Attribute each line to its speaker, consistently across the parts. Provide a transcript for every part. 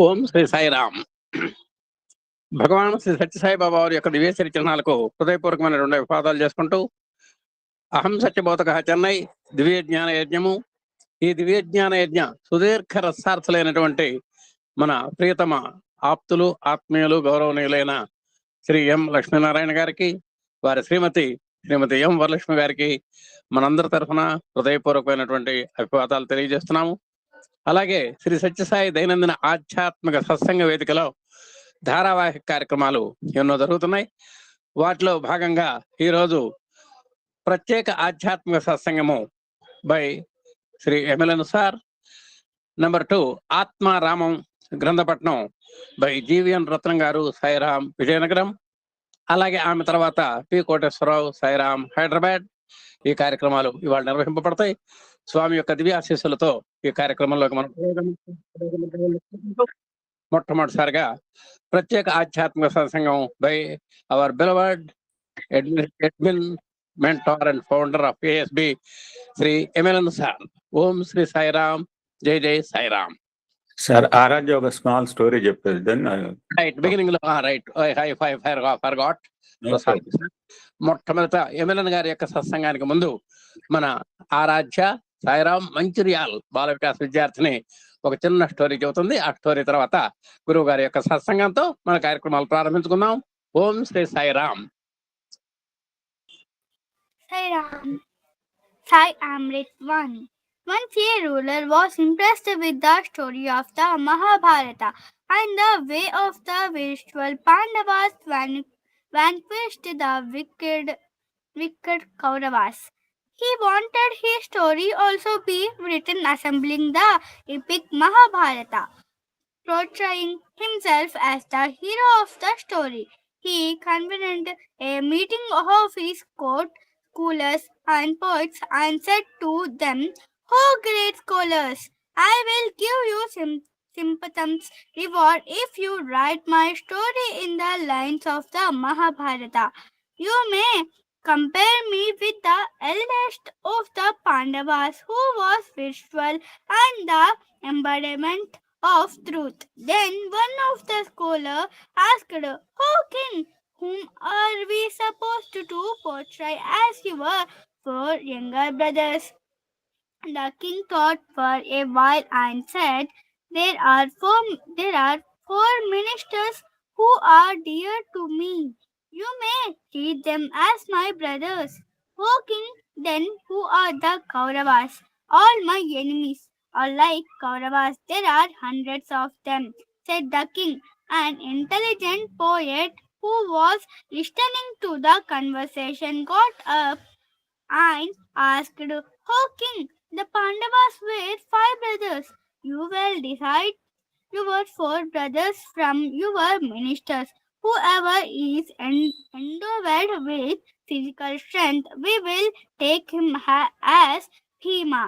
Speaker 1: ఓం శ్రీ సాయిరామ్. భగవాన్ శ్రీ సత్యసాయి బాబా వారి యొక్క దివ్య చరిత్రణాలకు హృదయపూర్వకమైన విపాదాలు చేసుకుంటూ అహం సత్యబోధక చెన్నై దివ్య జ్ఞాన యజ్ఞము. ఈ దివ్య జ్ఞాన యజ్ఞ సుదీర్ఘ రసార్థులైనటువంటి మన ప్రియతమ ఆప్తులు, ఆత్మీయులు, గౌరవనీయులైన శ్రీ ఎం లక్ష్మీనారాయణ గారికి, వారి శ్రీమతి ఎం వరలక్ష్మి గారికి మనందరి తరఫున హృదయపూర్వకమైనటువంటి అభివాదాలు తెలియజేస్తున్నాము. అలాగే శ్రీ సత్యసాయి దైనందిన ఆధ్యాత్మిక సత్సంగ వేదికలో ధారావాహిక కార్యక్రమాలు ఎన్నో జరుగుతున్నాయి. వాటిలో భాగంగా ఈరోజు ప్రత్యేక ఆధ్యాత్మిక సత్సంగము by Shri MLN sir, number 2 Atmaramam గ్రంథపట్నం బై జీవిఎన్ రత్నం గారు, సాయిరాం విజయనగరం. అలాగే ఆమె తర్వాత పి కోటేశ్వరరావు, సాయిరాం హైదరాబాద్. ఈ కార్యక్రమాలు ఇవాళ నిర్వహింపబడతాయి. స్వామి యొక్క దివ్యాశీస్సులతో ఈ కార్యక్రమంలోకి మనం మొట్టమొదటిసారిగా ప్రత్యేక ఆధ్యాత్మిక సత్సంగం by our beloved admin, mentor and founder of ASB Shri MLN sir. Om Shri Sairam, జై జై సాయిరామ్.
Speaker 2: సార్ ఆరాధ్య ఒక స్మాల్ స్టోరీ చెప్పేది.
Speaker 1: రైట్, బిగినింగ్ లో రైట్, ఫర్గాట్. మొట్టమొదట ఎమ్మెల్యన్ గారి యొక్క సత్సంగానికి ముందు మన ఆరాధ్య సాయిరామ్ మంచిర్యాల్ బాల వికాస్ విద్యార్థిని ఒక చిన్న స్టోరీ చెబుతుంది. ఆ స్టోరీ తర్వాత గురువు గారి యొక్క సత్సంగంతో మన కార్యక్రమాలు ప్రారంభించుకుందాం. ఓం Shri Sairam.
Speaker 3: Sairam. Sai Amrit 1. Once a ruler was impressed with the story of the Mahabharata and the way of the virtual Pandavas vanquished the wicked Kauravas. He wanted his story also be written resembling the epic Mahabharata, portraying himself as the hero of the story. He convened a meeting of his court scholars and poets and said to them, "Oh great scholars, I will give you sympathum's reward if you write my story in the lines of the Mahabharata. You may compare me with the eldest of the Pandavas, who was virtual and the embodiment of truth." Then one of the scholars asked, "Oh king, whom are we supposed to portray as your 4 younger brothers?" The king thought for a while and said, there are four ministers who are dear to me. You may treat them as my brothers." "O king, then who are the Kauravas?" "All my enemies are like Kauravas. There are hundreds of them," said the king. An intelligent poet who was listening to the conversation got up and asked, "Oh king, the Pandavas were 5 brothers. You will decide your 4 brothers from your ministers. Whoever is endowed with physical strength, we will take him as Bhima.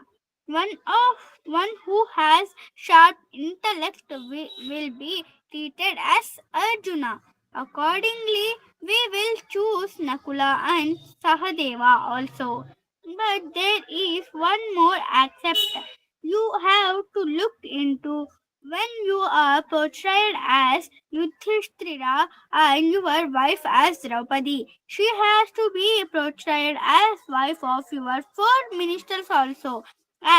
Speaker 3: One who has sharp intellect will be treated as Arjuna. Accordingly, we will choose Nakula and Sahadeva also. But there is one more except. You have to look into when you are portrayed as Yudhishthira and your wife as Draupadi. She has to be portrayed as wife of your 4 ministers also,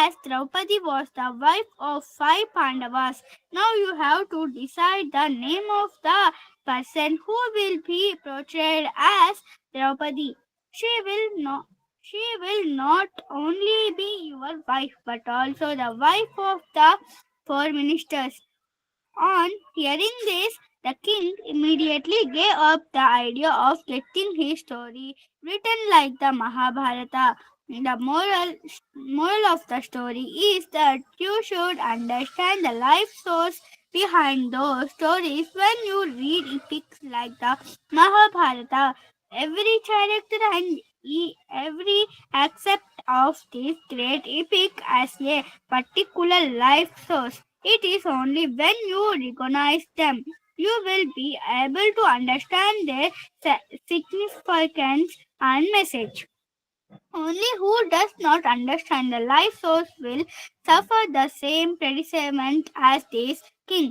Speaker 3: as Draupadi was the wife of 5 Pandavas. Now you have to decide the name of the person who will be portrayed as Draupadi. She will not only be your wife but also the wife of the 4 ministers." On hearing this, the king immediately gave up the idea of getting his story written like the Mahabharata. The moral of the story is that you should understand the life source behind those stories when you read epics like the Mahabharata. Every character and every aspect of this great epic as a particular life source. It is only when you recognize them you will be able to understand their significance and message. Only who does not understand the life source will suffer the same predicament as this king.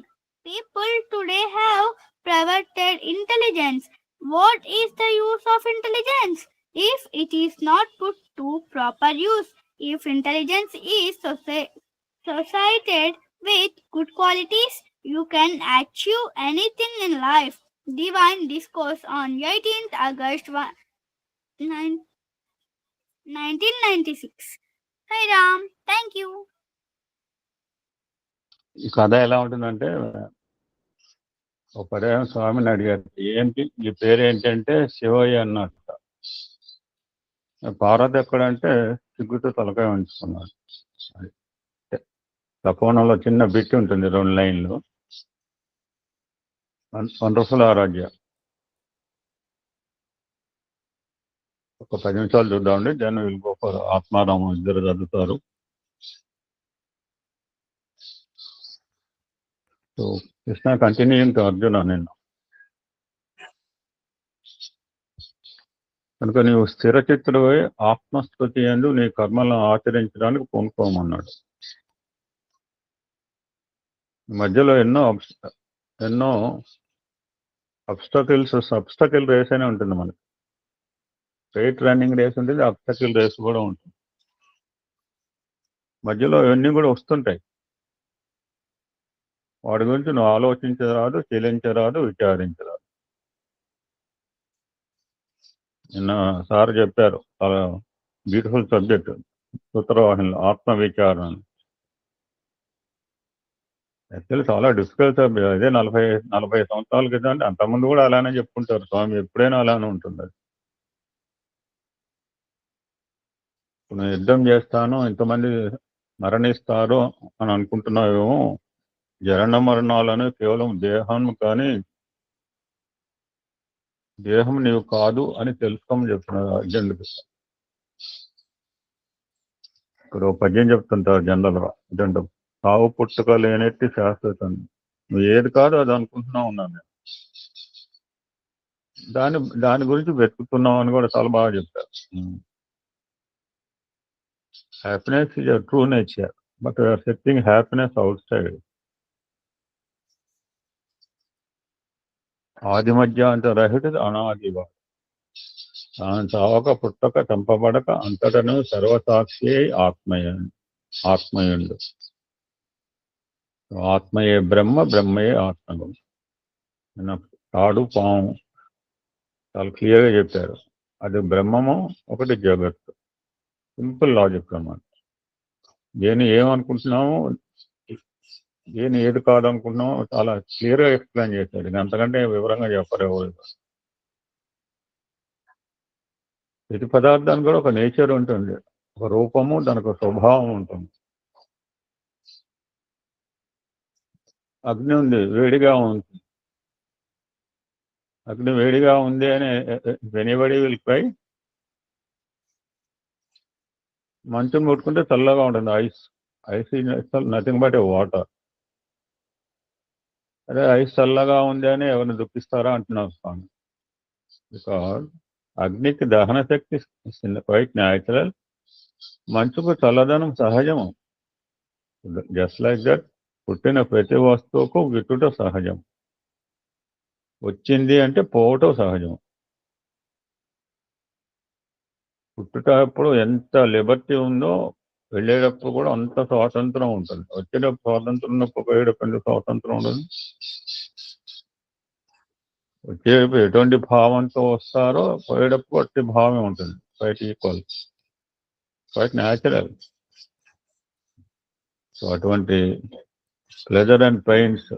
Speaker 3: People today have perverted intelligence. What is the use of intelligence if it is not put to proper use? If intelligence is associated with good qualities, you can achieve anything in life. Divine Discourse on 18th August 1996. Hi Ram, thank you.
Speaker 2: ఈ కథ ఎలా ఉంటుందంటే, ఒక పర్యాయం స్వామిని అడిగారు, ఏంటి ఈ పేరు ఏంటంటే శివయ్య అన్నట్ట. పార్వతి ఎక్కడంటే సిగ్గుతో తలకాయ ఉంచుకున్నాడు. తపోవనంలో చిన్న బిట్ ఉంటుంది, 2 లైన్లు. వండర్ఫుల్ ఆరాధ్య. ఒక 10 నిమిషాలు చూద్దామండి. Then will go for Atmaramam. ఇద్దరు చదువుతారు. So Krishna continuing to Arjuna. నిన్న కనుక నీవు స్థిరచిత్తుడై ఆత్మస్థుతి యందు నీ కర్మలను ఆచరించడానికి పూనుకోమన్నాడు. మధ్యలో ఎన్నో అబ్స్టకిల్ రేస్ అనే ఉంటుంది మనకి. స్ట్రైట్ రన్నింగ్ రేస్ ఉంటుంది, అబ్స్టకిల్ రేస్ కూడా ఉంటుంది. మధ్యలో ఇవన్నీ కూడా వస్తుంటాయి. వాటి గురించి నువ్వు ఆలోచించరాదు, చెలించరాదు, విచారించరాదు. నిన్న సార్ చెప్పారు, చాలా బ్యూటిఫుల్ సబ్జెక్ట్ సూత్రవాహినిలో ఆత్మవిచారణ. యాక్చువల్లీ చాలా డిఫికల్ట్ సబ్జెక్ట్. అదే 40 సంవత్సరాల క్రితం అంటే అంతకుముందు కూడా అలానే చెప్పుకుంటారు స్వామి, ఎప్పుడైనా అలానే ఉంటుంది. అది నేను యుద్ధం చేస్తాను, ఇంతమంది మరణిస్తారు అని అనుకుంటున్నావేమో. జరణ మరణాలను కేవలం దేహం, కానీ దేహం నీవు కాదు అని తెలుసుకోమని చెప్తున్నారు అర్జునుడికి. ఇక్కడ ఒక పద్యం చెప్తుంటారు జనరల్గా, అర్జునుడు, సావు పుట్టుక లేనట్టి శాశ్వతం, నువ్వు ఏది కాదు అది అనుకుంటున్నావు ఉన్నాను నేను, దాని గురించి వెతుకుతున్నావు అని కూడా చాలా బాగా చెప్పారు. Happiness is your true nature, but you're searching happiness outside. ఆది మధ్య అంత రహితుడు అనాదివాడు, తాను చావక పుట్టక చంపబడక అంతటను సర్వసాక్షి ఆత్మయుండు. ఆత్మయే బ్రహ్మ, బ్రహ్మయే ఆత్మగు. తాడు పాము చాలా క్లియర్గా చెప్పారు. అది బ్రహ్మము, ఒకటి జగత్తు. సింపుల్ లాజిక్ అన్నమాట. ఏమనుకుంటున్నాము, ఏది కాదనుకుంటున్నామో చాలా క్లియర్గా ఎక్స్ప్లెయిన్ చేశాడు. ఇది అంతకంటే వివరంగా చెప్పరు. ప్రతి పదార్థానికి కూడా ఒక నేచర్ ఉంటుంది, ఒక రూపము, దానికి ఒక స్వభావం ఉంటుంది. అగ్ని ఉంది, వేడిగా ఉంది. అగ్ని వేడిగా ఉంది అని ఎనీబడీ విల్ క్రై. మంచం ముట్టుకుంటే చల్లగా ఉంటుంది. Ice is nothing but A water. అదే ఐస్ చల్లగా ఉంది అని ఎవరిని దుఃఖిస్తారా అంటున్నారు స్వామి. బికాజ్ అగ్నికి దహన శక్తి క్వైట్ న్యాచురల్, మంచుకు చల్లదనం సహజము. జస్ట్ లైక్ దట్ పుట్టిన ప్రతి వస్తువుకు గిట్టుట సహజం, వచ్చింది అంటే పోవటం సహజం. పుట్టుటప్పుడు ఎంత లిబర్టీ ఉందో వెళ్ళేటప్పుడు కూడా అంత స్వాతంత్రం ఉంటుంది. వచ్చేటప్పుడు స్వాతంత్రం ఉన్నప్పుడు పోయేటప్పుడు స్వాతంత్రం ఉండదు. వచ్చేటప్పుడు ఎటువంటి భావంతో వస్తారో పోయేటప్పుడు అట్టి భావమే ఉంటుంది. Quite equal, quite natural. So అటువంటి pleasure and pains,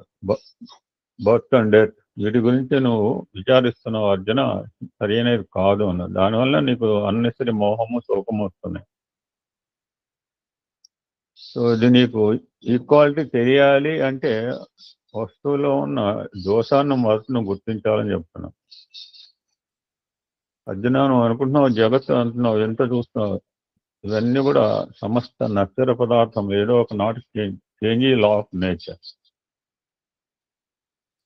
Speaker 2: birth and death, వీటి గురించి నువ్వు విచారిస్తున్నావు అర్జున, సరి అనేది కాదు అన్నది. దానివల్ల నీకు అన్నెసరి మోహము, శోకము వస్తున్నాయి. సో ఇది నీకు ఈక్వాలిటీ తెలియాలి అంటే వస్తువులో ఉన్న దోషాన్ని మొదటి నువ్వు గుర్తించాలని చెప్తున్నావు. అర్జున, నువ్వు అనుకుంటున్నావు జగత్తు అంటున్నావు, ఎంత చూస్తున్నావు, ఇవన్నీ కూడా సమస్త నశ్వర పదార్థం, ఏదో ఒక నాటి చేంజ్ లా ఆఫ్ నేచర్.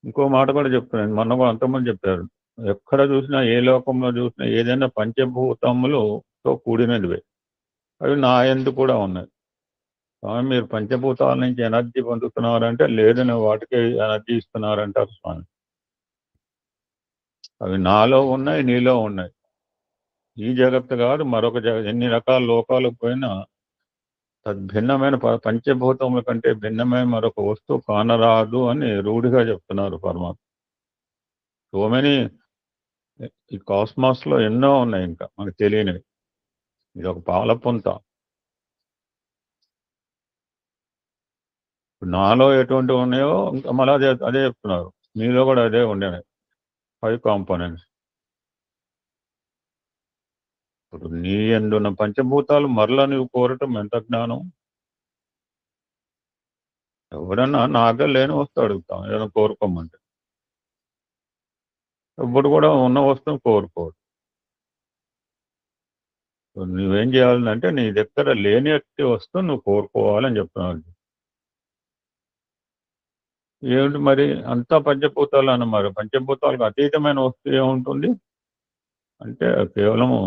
Speaker 2: ఇంకో మాట కూడా చెప్తున్నాను, మొన్న కూడా అంతమంది చెప్పారు, ఎక్కడ చూసినా ఏ లోకంలో చూసినా ఏదైనా పంచభూతములతో కూడినదివే, అవి నా యందు కూడా ఉన్నాయి. స్వామి మీరు పంచభూతాల నుంచి ఎనర్జీ పొందుతున్నారంటే లేదు, నువ్వు వాటికి ఎనర్జీ ఇస్తున్నారంటారు స్వామి. అవి నాలో ఉన్నాయి, నీలో ఉన్నాయి. ఈ జగత్తు కాదు, మరొక జగత్. ఎన్ని రకాల లోకాలకు పోయినా తద్భిన్నమైన పంచభూతముల కంటే భిన్నమైన మరొక వస్తువు కానరాదు అని రూఢిగా చెప్తున్నారు పరమాత్మ. సో మెనీ ఈ కాస్మాస్ లో ఎన్నో ఉన్నాయి ఇంకా మనకు తెలియనివి. ఇది ఒక పాలపుంత. నాలో ఎటువంటి ఉన్నాయో ఇంకా మళ్ళీ అదే చెప్తున్నారు, మీలో కూడా అదే ఉండేవి. 5 కాంపోనెంట్స్. ఇప్పుడు నీ ఎందున్న పంచభూతాలు మరలా నువ్వు కోరటం ఎంత జ్ఞానం. ఎవడన్నా నాకే లేని వస్తువు అడుగుతాం ఏదైనా కోరుకోమంటే. ఇప్పుడు కూడా ఉన్న వస్తువు కోరుకోడు. నువ్వేం చేయాలంటే నీ దగ్గర లేని వస్తువు నువ్వు కోరుకోవాలని చెప్తున్నావు. ఏమిటి మరి అంతా పంచభూతాలు అన్న, మరి పంచభూతాలకు అతీతమైన వస్తువు ఏముంటుంది అంటే కేవలము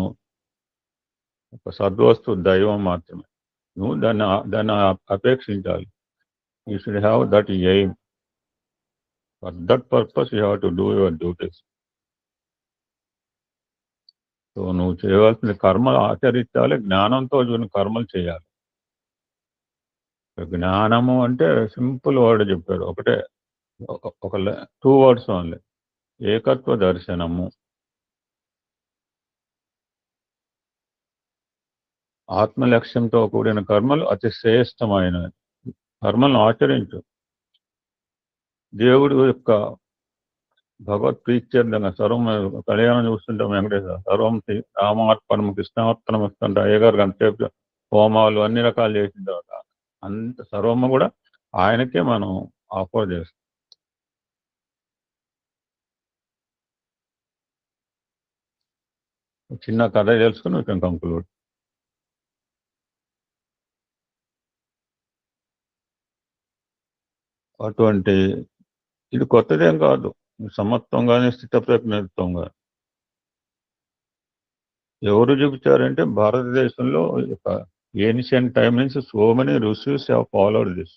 Speaker 2: ఒక సద్వస్తువు, దైవం మాత్రమే. నువ్వు దాన్ని అపేక్షించాలి. You should have that aim. For that purpose you have to do your duties. So నువ్వు చేయవలసిన కర్మలు ఆచరించాలి, జ్ఞానంతో కర్మలు చేయాలి. జ్ఞానము అంటే సింపుల్ వర్డ్ చెప్పారు, ఒకటే, ఒక 2 words ఓన్లీ. ఏకత్వ దర్శనము. ఆత్మలక్ష్యంతో కూడిన కర్మలు అతి శ్రేష్టమైనవి. కర్మలను ఆచరించు. దేవుడు యొక్క భగవత్ ప్రీత్యర్థంగా సర్వం కళ్యాణం చూస్తుంటాం వెంకటేశ్వర, సర్వం రామార్పణం కృష్ణార్పణం ఇస్తుంటే అయ్యగారు అంతసేపు హోమాలు అన్ని రకాలు చేసిన తర్వాత అంత సర్వము కూడా ఆయనకే మనం ఆఫర్ చేస్తాం. చిన్న కథ తెలుసుకుని we can conclude. అటువంటి ఇది కొత్తదేం కాదు, సమత్వంగానే స్థితప్రజ్ఞత్వంగా. ఎవరు చూపించారంటే భారతదేశంలో ఏన్షియంట్ టైం నుంచి so many rishis have followed this.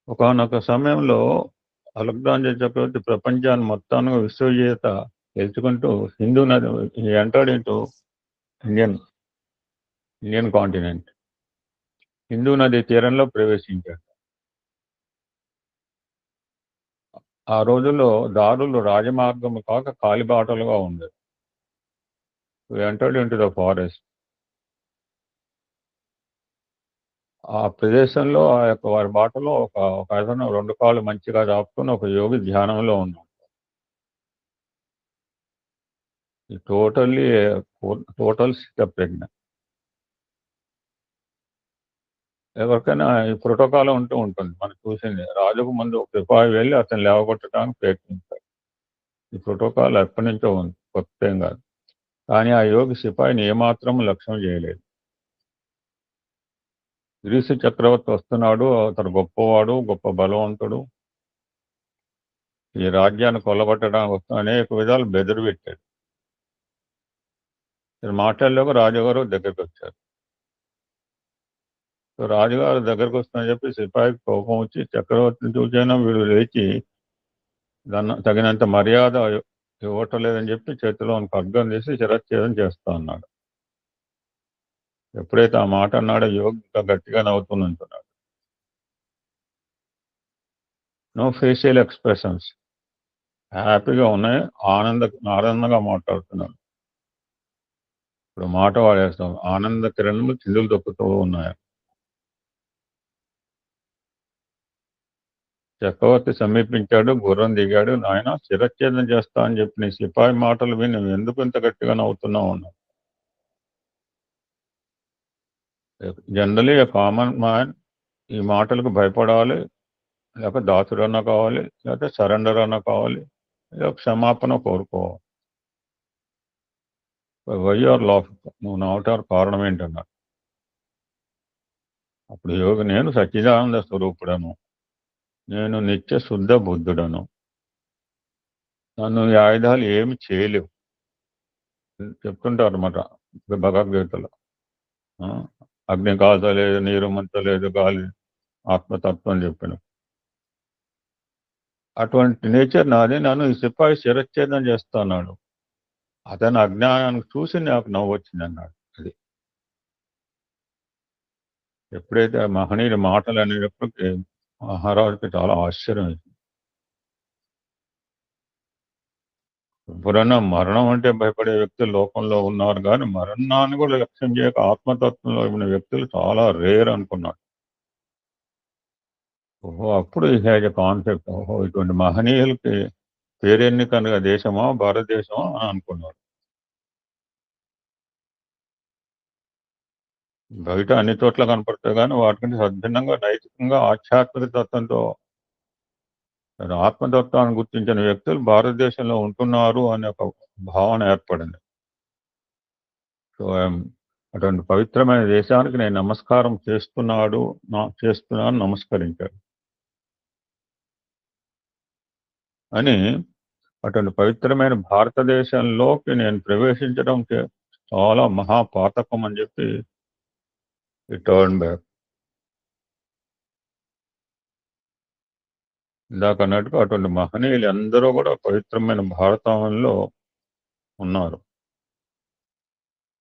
Speaker 2: ఒకనొక సమయంలో అలెగ్జాండర్ చక్రవర్తి ప్రపంచాన్ని మొత్తాన్ని విశ్వవిజేత గెలుచుకుంటూ హిందూ నది entered into Indian continent. Hindu నది తీరంలో ప్రవేశించాడు. ఆ రోజుల్లో దారులు రాజమార్గము కాక కాలిబాటలుగా ఉండేది. Entered into the forest. ఆ ప్రదేశంలో ఆ యొక్క వారి బాటలో ఒక అతను 2 కాళ్ళు మంచిగా దాపుకుని ఒక యోగి ధ్యానంలో ఉన్నాడు. టోటల్ స్థితప్రజ్ఞ. ఎవరికైనా ఈ ప్రోటోకాల్ ఉంటుంది, మనం చూసింది. రాజుకు ముందు ఒక సిపాయి వెళ్ళి అతను లేవగొట్టడానికి ప్రయత్నించాడు. ఈ ప్రోటోకాల్ ఎప్పటి నుంచో ఉంది, కొత్త ఏం కాదు. కానీ ఆ యోగి సిపాయిని ఏమాత్రం లక్ష్యం చేయలేదు. గ్రీసు చక్రవర్తి వస్తున్నాడు, అతను గొప్పవాడు, గొప్ప బలవంతుడు, ఈ రాజ్యాన్ని కొల్లగొట్టడానికి వస్తున్న అనేక విధాలు బెదిరి పెట్టాడు. మాట్లాడలేక రాజుగారు దగ్గరికి వచ్చారు. సో రాజుగారు దగ్గరకు వస్తుందని చెప్పి సిపాయికి కోపం వచ్చి చక్రవర్తిని చూసైనా వీడు లేచి తగినంత మర్యాద ఇవ్వటలేదని చెప్పి చేతిలో ఖడ్గం తీసి శిరచ్ఛేదం చేస్తా అన్నాడు. ఎప్పుడైతే ఆ మాట అన్నాడో యోగి ఇంకా గట్టిగా నవ్వుతుందంటున్నాడు. నో ఫేషియల్ ఎక్స్ప్రెషన్స్, హ్యాపీగా ఉన్నాయి, ఆనందంగా మాట్లాడుతున్నాడు. ఇప్పుడు మాట వాడేస్తాం, ఆనంద కిరణములు చిందులు తొక్కుతూ ఉన్నాయి. చక్రవర్తి సమీపించాడు, గుర్రం దిగాడు. నాయన శిరచ్ఛేదం చేస్తా అని చెప్పి నీ సిపాయి మాటలు విని ఎందుకు ఇంత గట్టిగా నవ్వుతున్నావు అన్నాడు. జనరలీ కామన్ మ్యాన్ ఈ మాటలకు భయపడాలి, లేక దాసుడు అన్న కావాలి, లేకపోతే సరెండర్ అన్న కావాలి, లేక క్షమాపణ కోరుకోవాలి. వై ఆర్ లాఫ్, నువ్వు నవ్వటానికి కారణం ఏంటన్నాడు. అప్పుడు యోగి, నేను సచ్చిదానంద స్వరూపుడను, నేను నిత్య శుద్ధ బుద్ధుడను, నన్ను ఈ ఆయుధాలు ఏమి చేయలేవు చెప్తుంటారు అన్నమాట భగవద్గీతలో. అగ్ని కాల్చలేదు, నీరు మంచలేదు, గాలి ఆత్మతత్వం అని చెప్పిన అటువంటి నేచర్ నాది. నన్ను ఈ సిపాయి శిరచ్ఛేదం చేస్తున్నాడు. అతని అజ్ఞానానికి చూసి నాకు నవ్వు వచ్చింది అన్నాడు. అది ఎప్పుడైతే మహనీయుల మాటలు అనేటప్పటికీ మహారాజుకి చాలా ఆశ్చర్యం వేసింది. ఎవరైనా మరణం అంటే భయపడే వ్యక్తులు లోకంలో ఉన్నారు, కానీ మరణాన్ని కూడా లక్ష్యం చేయక ఆత్మతత్వంలో ఉన్న వ్యక్తులు చాలా రేర్ అనుకున్నాడు. ఓహో, అప్పుడు ఈ హ్యాజ్ ఎ కాన్సెప్ట్. ఓహో, ఇటువంటి మహనీయులకి పేరెన్నికనగా దేశమా భారతదేశమా అని అనుకున్నాడు. బయట అన్ని చోట్ల కనపడతాయి, కానీ వాటికంటే సద్భిన్నంగా నైతికంగా ఆధ్యాత్మిక తత్వంతో ఆత్మతత్వాన్ని గుర్తించిన వ్యక్తులు భారతదేశంలో ఉంటున్నారు అనే ఒక భావన ఏర్పడింది. సో అటువంటి పవిత్రమైన దేశానికి నేను నమస్కారం చేస్తున్నాను నమస్కరించాడు అని. అటువంటి పవిత్రమైన భారతదేశంలోకి నేను ప్రవేశించడం చాలా మహాపాతకం అని చెప్పి టర్న్ బ్యాక్. ఇందాక అన్నట్టుగా అటువంటి మహనీయులు అందరూ కూడా పవిత్రమైన భారతంలో ఉన్నారు.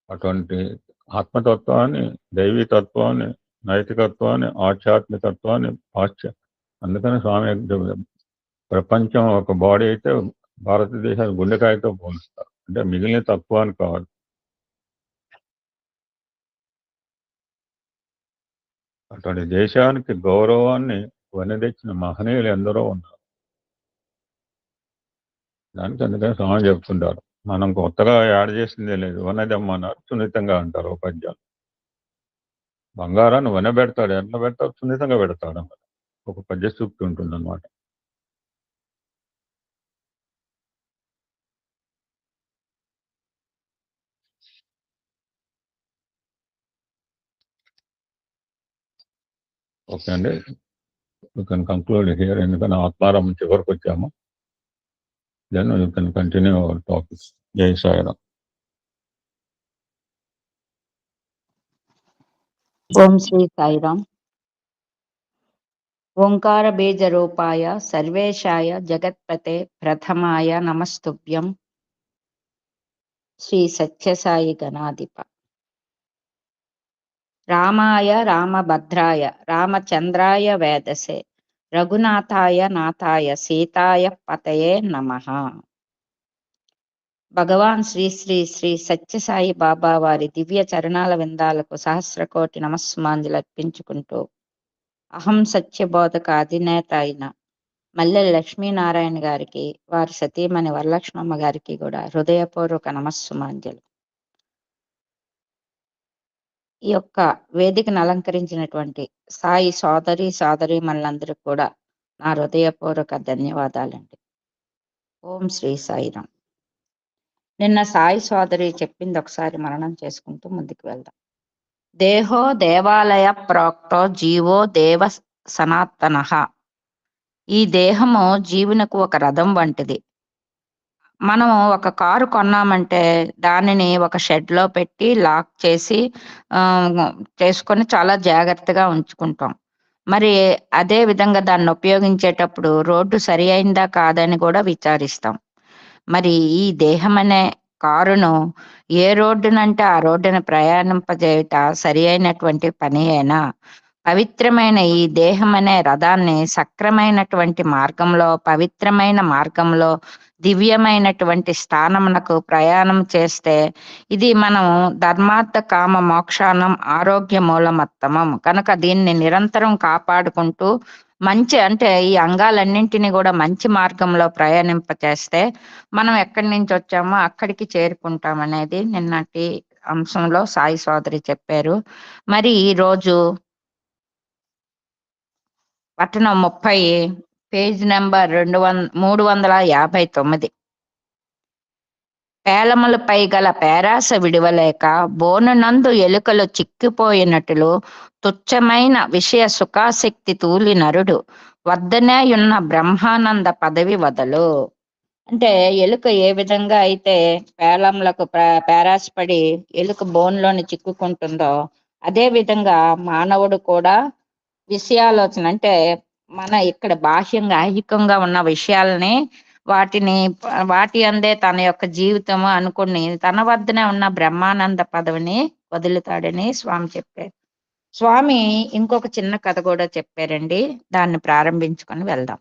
Speaker 2: అటువంటి ఆత్మతత్వాన్ని, దైవీతత్వాన్ని, నైతికత్వాన్ని, ఆధ్యాత్మికత్వాన్ని అందుకని స్వామి ప్రపంచం ఒక బాడీ అయితే భారతదేశాన్ని గుండెకాయతో పోలుస్తారు. అంటే మిగిలిన తత్వాన్ని కాదు. అటువంటి దేశానికి గౌరవాన్ని వనదెచ్చిన మహనీయులు ఎందరో ఉన్నారు. దానికి అందుకని స్వామి చెప్తుంటారు, మనం కొత్తగా యాడ్ చేసిందే లేదు. వనదమ్మన్నారు, సున్నితంగా అంటారు ఒక పద్యాలు. బంగారాన్ని వన పెడతాడు, ఎట్లా పెడతాడు? సున్నితంగా పెడతాడు అన్నమాట. ఒక పద్య సూక్తి ఉంటుంది అన్నమాట. ఓకే అండి, యూ కెన్ కంక్లూడ్ హియర్. ఎందుకంటే ఆత్మారామం చివరికి వచ్చాము. Then you can continue our topic. జై సాయిరామ్.
Speaker 4: ఓం శ్రీ సాయిరామ్. ఓంకార బీజ రూపాయ సర్వేశాయ జగత్పతే ప్రథమాయ నమస్తుభ్యం. శ్రీ సత్యసాయి గణాధిప. రామాయ రామభద్రాయ రామచంద్రాయ వేదసే రఘునాథాయ నాథాయ సీతాయ పతయే నమః. భగవాన్ శ్రీ శ్రీ శ్రీ సత్యసాయి బాబా వారి దివ్య చరణాల విందాలకు సహస్రకోటి నమస్సుమాంజలు అర్పించుకుంటూ, అహం సత్యబోధక అధినేత అయిన మల్లెల లక్ష్మీనారాయణ గారికి, వారి సతీమణి వరలక్ష్మమ్మ గారికి కూడా హృదయపూర్వక నమస్సుమాంజలు. ఈ యొక్క వేదికను అలంకరించినటువంటి సాయి సోదరి మనందరికీ కూడా నా హృదయపూర్వక ధన్యవాదాలండి. ఓం శ్రీ సాయిరామ్. నిన్న సాయి సోదరి చెప్పింది ఒకసారి మననం చేసుకుంటూ ముందుకు వెళ్దాం. దేహో దేవాలయ ప్రోక్తో జీవో దేవ సనాతనః. ఈ దేహము జీవునకు ఒక రథం వంటిది. మనం ఒక కారు కొన్నామంటే దానిని ఒక షెడ్ లో పెట్టి లాక్ చేసి చేసుకొని చాలా జాగ్రత్తగా ఉంచుకుంటాం. మరి అదే విధంగా దాన్ని ఉపయోగించేటప్పుడు రోడ్డు సరి అయిందా కాదని కూడా విచారిస్తాం. మరి ఈ దేహం అనే కారును ఏ రోడ్డునంటే ఆ రోడ్డును ప్రయాణింపజేయుట సరి అయినటువంటి పని అయినా, పవిత్రమైన ఈ దేహం అనే రథాన్ని సక్రమైనటువంటి మార్గంలో, పవిత్రమైన మార్గంలో, దివ్యమైనటువంటి స్థానమునకు ప్రయాణం చేస్తే ఇది మనం ధర్మార్థ కామ మోక్షానం ఆరోగ్య మూలమత్తమం కనుక దీన్ని నిరంతరం కాపాడుకుంటూ మంచి అంటే ఈ అంగాలన్నింటినీ కూడా మంచి మార్గంలో ప్రయాణింపచేస్తే మనం ఎక్కడి నుంచి వచ్చామో అక్కడికి చేరుకుంటాం అనేది నిన్నటి అంశంలో సాయి సోదరి చెప్పారు. మరి ఈ రోజు పట్టణం 30 పేజ్ నెంబర్ 359. పేలములపై గల పేరాస విడివలేక బోనునందు ఎలుకలు చిక్కిపోయినట్లు తుచ్చమైన విషయ సుఖాశక్తి తూలి నరుడు వద్దనేయున్న బ్రహ్మానంద పదవి వదలు. అంటే ఎలుక ఏ విధంగా అయితే పేలంలకు పేరాసపడి ఎలుక బోన్లోని చిక్కుకుంటుందో అదే విధంగా మానవుడు కూడా విషయాలోచన అంటే మన ఇక్కడ బాహ్యంగా ఐహికంగా ఉన్న విషయాలని వాటి అందే తన యొక్క జీవితము అనుకుని తన వద్దనే ఉన్న బ్రహ్మానంద పదవిని వదులుతాడని స్వామి చెప్పారు. స్వామి ఇంకొక చిన్న కథ కూడా చెప్పారండి, దాన్ని ప్రారంభించుకొని వెళ్దాం.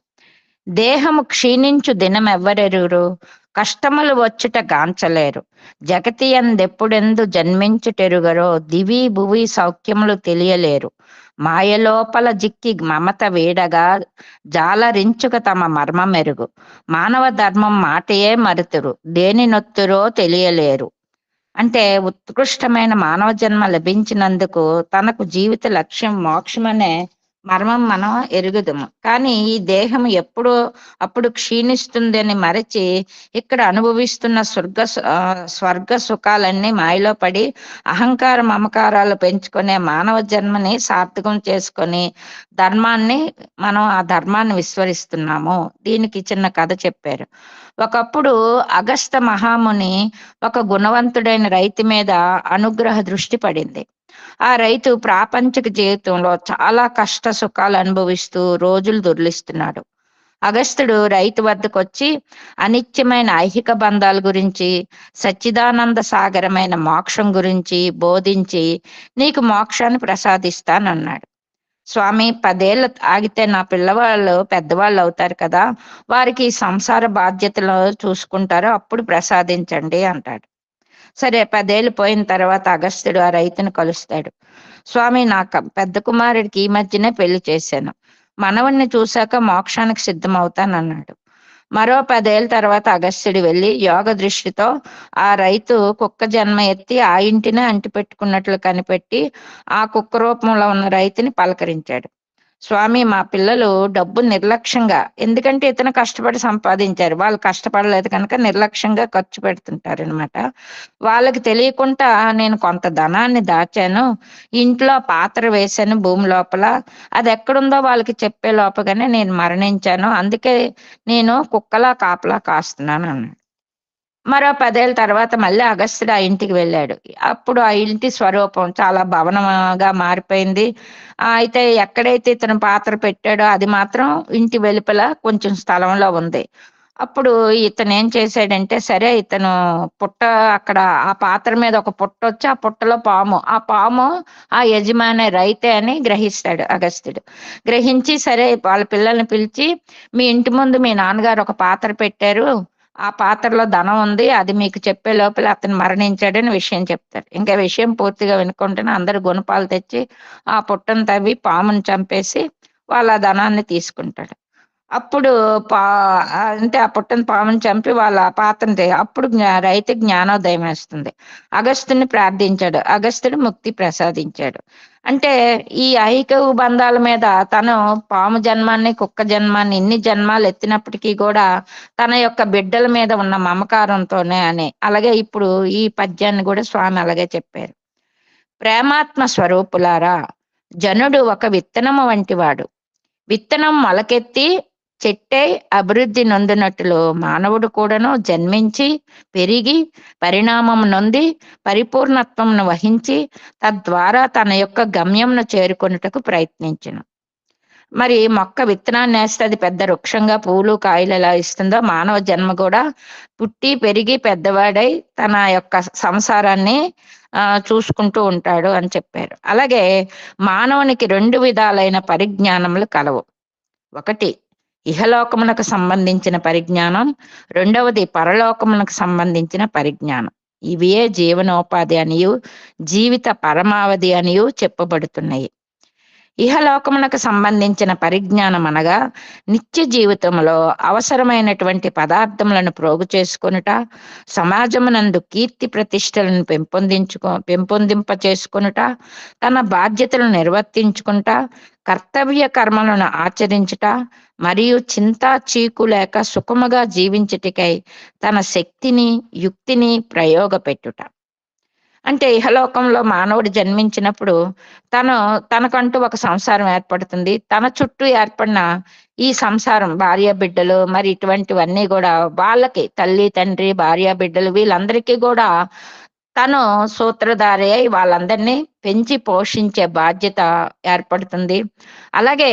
Speaker 4: దేహము క్షీణించు దినం ఎవ్వరెరురు, కష్టములు వచ్చుట గాంచలేరు, జగతి ఎందెప్పుడెందు జన్మించుటెరుగరో, దివి భువి సౌఖ్యములు తెలియలేరు, మాయలోపల జిక్కి మమత వీడగా జాలరించుక తమ మర్మ మెరుగు, మానవ ధర్మం మాటయే మరుతురు, దేని నొత్తురో తెలియలేరు. అంటే ఉత్కృష్టమైన మానవ జన్మ లభించినందుకు తనకు జీవిత లక్ష్యం మోక్షమనే మర్మం మనం ఎరుగుదము. కానీ ఈ దేహం అప్పుడు క్షీణిస్తుందని మరచి ఇక్కడ అనుభవిస్తున్న స్వర్గ సుఖాలన్నీ మాయలో పడి అహంకార మమకారాలు పెంచుకునే మానవ జన్మని సార్థకం చేసుకొని ఆ ధర్మాన్ని విస్మరిస్తున్నాము. దీనికి చిన్న కథ చెప్పారు. ఒకప్పుడు అగస్త్య మహాముని ఒక గుణవంతుడైన రైతు మీద అనుగ్రహ దృష్టి పడింది. ఆ రైతు ప్రాపంచిక జీవితంలో చాలా కష్ట సుఖాలు అనుభవిస్తూ రోజులు దొర్లిస్తున్నాడు. అగస్త్యుడు రైతు వద్దకు వచ్చి అనిత్యమైన ఐహిక బంధాల గురించి, సచ్చిదానంద సాగరమైన మోక్షం గురించి బోధించి నీకు మోక్షాన్ని ప్రసాదిస్తానన్నాడు. స్వామి, 10 ఏళ్ళు ఆగితే నా పిల్లవాళ్ళు పెద్దవాళ్ళు అవుతారు కదా, వారికి సంసార బాధ్యతలు చూసుకుంటారు, అప్పుడు ప్రసాదించండి అంటాడు. సరే, 10 ఏళ్ళు పోయిన తర్వాత అగస్త్యుడు ఆ రైతును కలుస్తాడు. స్వామి, నా పెద్ద కుమారుడికి ఈ మధ్యనే పెళ్లి చేశాను, మనవణ్ణి చూశాక మోక్షానికి సిద్ధమవుతానన్నాడు. మరో 10 ఏళ్ళ తర్వాత అగస్త్యుడు వెళ్ళి యోగ దృష్టితో ఆ రైతు కుక్క జన్మ ఎత్తి ఆ ఇంటినే అంటిపెట్టుకున్నట్లు కనిపెట్టి ఆ కుక్క రూపంలో ఉన్న రైతుని పలకరించాడు. స్వామి, మా పిల్లలు డబ్బు నిర్లక్ష్యంగా, ఎందుకంటే ఇతను కష్టపడి సంపాదించారు, వాళ్ళు కష్టపడలేదు కనుక నిర్లక్ష్యంగా ఖర్చు పెడుతుంటారు అనమాట. వాళ్ళకి తెలియకుండా నేను కొంత ధనాన్ని దాచాను, ఇంట్లో పాత్ర వేశాను భూమి లోపల, అది ఎక్కడుందో వాళ్ళకి చెప్పే లోపగానే నేను మరణించాను, అందుకే నేను కుక్కలా కాపలా కాస్తున్నాను అన్నాడు. మరో 10 ఏళ్ళ తర్వాత మళ్ళీ అగస్త్యుడు ఆ ఇంటికి వెళ్ళాడు. అప్పుడు ఆ ఇంటి స్వరూపం చాలా భవనంగా మారిపోయింది. అయితే ఎక్కడైతే ఇతను పాత్ర పెట్టాడో అది మాత్రం ఇంటి వెలుపల కొంచెం స్థలంలో ఉంది. అప్పుడు ఇతను ఏం చేశాడంటే, సరే ఇతను అక్కడ ఆ పాత్ర మీద ఒక పుట్ట వచ్చి ఆ పుట్టలో పాము, ఆ పాము ఆ యజమాని రైతే అని గ్రహిస్తాడు అగస్త్యుడు. గ్రహించి సరే వాళ్ళ పిల్లల్ని పిలిచి, మీ ఇంటి ముందు మీ నాన్నగారు ఒక పాత్ర పెట్టారు, ఆ పాత్రలో ధనం ఉంది, అది మీకు చెప్పే లోపల అతను మరణించాడని విషయం చెప్తారు. ఇంకా విషయం పూర్తిగా వినుకుంటేనే అందరు గుణపాలు తెచ్చి ఆ పుట్టను తవ్వి పాముని చంపేసి వాళ్ళ ధనాన్ని తీసుకుంటాడు. అప్పుడు అంటే ఆ పుట్టని పాముని చంపి వాళ్ళ పాత్రని అప్పుడు రైతు జ్ఞానోదయం వేస్తుంది. అగస్త్యుని ప్రార్థించాడు, అగస్త్యుడు ముక్తి ప్రసాదించాడు. అంటే ఈ ఐహిక బంధాల మీద తను పాము జన్మాన్ని కుక్క జన్మాన్ని ఇన్ని జన్మాలు ఎత్తినప్పటికీ కూడా తన యొక్క బిడ్డల మీద ఉన్న మమకారంతోనే అని. అలాగే ఇప్పుడు ఈ పద్యాన్ని కూడా స్వామి అలాగే చెప్పారు. ప్రేమాత్మ స్వరూపులారా, జనుడు ఒక విత్తనము వంటివాడు, విత్తనం మొలకెత్తి చెట్టై అభివృద్ధి నొందినట్లు మానవుడు కూడాను జన్మించి పెరిగి పరిణామం నొంది పరిపూర్ణత్వంను వహించి తద్వారా తన యొక్క గమ్యంను చేరుకొనుటకు ప్రయత్నించును. మరి మొక్క విత్తనాన్ని వేస్తే అది పెద్ద వృక్షంగా పూలు కాయలు ఎలా ఇస్తుందో మానవ జన్మ కూడా పుట్టి పెరిగి పెద్దవాడై తన యొక్క సంసారాన్ని చూసుకుంటూ ఉంటాడు అని చెప్పారు. అలాగే మానవునికి 2 విధాలైన పరిజ్ఞానములు కలవు. ఒకటి ఇహలోకమునకు సంబంధించిన పరిజ్ఞానం, రెండవది పరలోకమునకు సంబంధించిన పరిజ్ఞానం. ఇవే జీవనోపాధి అనియు జీవిత పరమావధి అనియు చెప్పబడుతున్నాయి. ఇహలోకమునకు సంబంధించిన పరిజ్ఞానం అనగా నిత్య జీవితంలో అవసరమైనటువంటి పదార్థములను ప్రోగు చేసుకొనుట, సమాజమునందు కీర్తి ప్రతిష్టలను పెంపొందింప చేసుకొనుట, తన బాధ్యతలను నిర్వర్తించుకుంట, కర్తవ్య కర్మలను ఆచరించుట, మరియు చింతా చీకు లేక సుఖముగా జీవించుటకై తన శక్తిని యుక్తిని ప్రయోగపెట్టుట. అంటే ఇహలోకంలో మానవుడు జన్మించినప్పుడు తనకంటూ ఒక సంసారం ఏర్పడుతుంది. తన చుట్టూ ఏర్పడిన ఈ సంసారం భార్య బిడ్డలు మరి ఇటువంటివన్నీ కూడా వాళ్ళకి తల్లి తండ్రి భార్య బిడ్డలు వీళ్ళందరికీ కూడా తను సూత్రధారి అయి వాళ్ళందరినీ పెంచి పోషించే బాధ్యత ఏర్పడుతుంది. అలాగే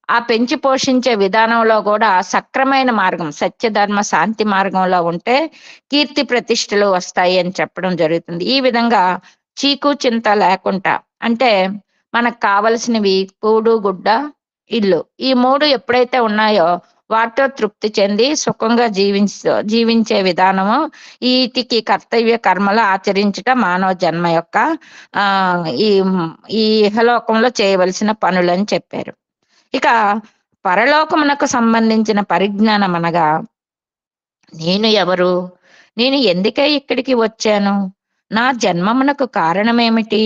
Speaker 4: ఆ పెంచి పోషించే విధానంలో కూడా సక్రమైన మార్గం సత్యధర్మ శాంతి మార్గంలో ఉంటే కీర్తి ప్రతిష్టలు వస్తాయి అని చెప్పడం జరుగుతుంది. ఈ విధంగా చీకు చింత లేకుండా అంటే మనకు కావలసినవి కూడు గుడ్డ ఇల్లు ఈ మూడు ఎప్పుడైతే ఉన్నాయో వాటితో తృప్తి చెంది సుఖంగా జీవించే విధానము వీటికి కర్తవ్య కర్మలు ఆచరించుట మానవ జన్మ యొక్క ఆ ఈ ఈ ఇహలోకంలో చేయవలసిన పనులని చెప్పారు. ఇక పరలోకమునకు సంబంధించిన పరిజ్ఞానం అనగా నేను ఎవరు, నేను ఎందుకై ఇక్కడికి వచ్చాను, నా జన్మమునకు కారణమేమిటి,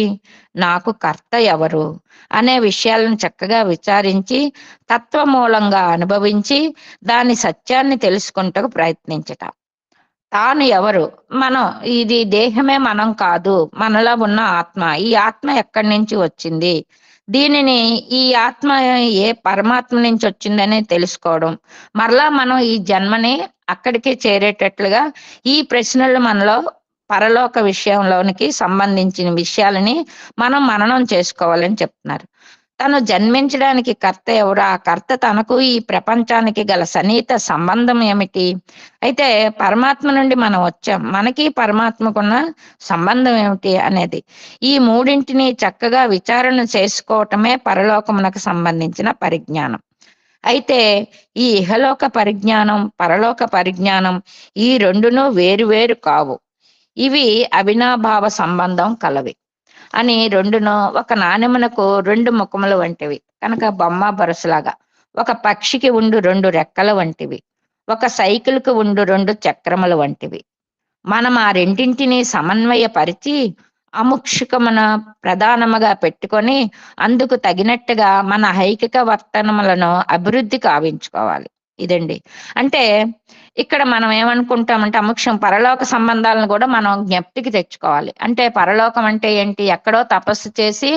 Speaker 4: నాకు కర్త ఎవరు అనే విషయాలను చక్కగా విచారించి తత్వమూలంగా అనుభవించి దాని సత్యాన్ని తెలుసుకుంటకు ప్రయత్నించట. తాను ఎవరు, మనం ఇది దేహమే మనం కాదు, మనలో ఉన్న ఆత్మ, ఈ ఆత్మ ఎక్కడి నుంచి వచ్చింది, దీనిని ఈ ఆత్మ ఏ పరమాత్మ నుంచి వచ్చిందని తెలుసుకోవడం, మరలా మనం ఈ జన్మని అక్కడికి చేరేటట్లుగా ఈ ప్రశ్నలు మనలో పరలోక విషయంలోనికి సంబంధించిన విషయాలని మనం మననం చేసుకోవాలని చెప్తున్నారు. తను జన్మించడానికి కర్త ఎవరు, ఆ కర్త తనకు ఈ ప్రపంచానికి గల సన్నిహిత సంబంధం ఏమిటి, అయితే పరమాత్మ నుండి మనం వచ్చాం, మనకి పరమాత్మకున్న సంబంధం ఏమిటి అనేది ఈ మూడింటిని చక్కగా విచారణ చేసుకోవటమే పరలోకమునకు సంబంధించిన పరిజ్ఞానం. అయితే ఈ ఇహలోక పరిజ్ఞానం పరలోక పరిజ్ఞానం ఈ రెండును వేరు కావు, ఇవి అవినాభావ సంబంధం కలవి అని రెండును ఒక నాణెమునకు రెండు ముఖములు వంటివి కనుక బొమ్మ బరుసలాగా, ఒక పక్షికి ఉండు రెండు రెక్కల వంటివి, ఒక సైకిల్కు ఉండు రెండు చక్రముల వంటివి. మనం ఆ రెండింటిని సమన్వయపరిచి అముక్షికమున ప్రధానముగా పెట్టుకొని అందుకు తగినట్టుగా మన ఐకిక వర్తనములను అభివృద్ధి కావించుకోవాలి. ఇదండి. అంటే ఇక్కడ మనం ఏమనుకుంటామంటే అముఖ్యం పరలోక సంబంధాలను కూడా మనం జ్ఞప్తికి తెచ్చుకోవాలి. అంటే పరలోకం అంటే ఏంటి, ఎక్కడో తపస్సు చేసి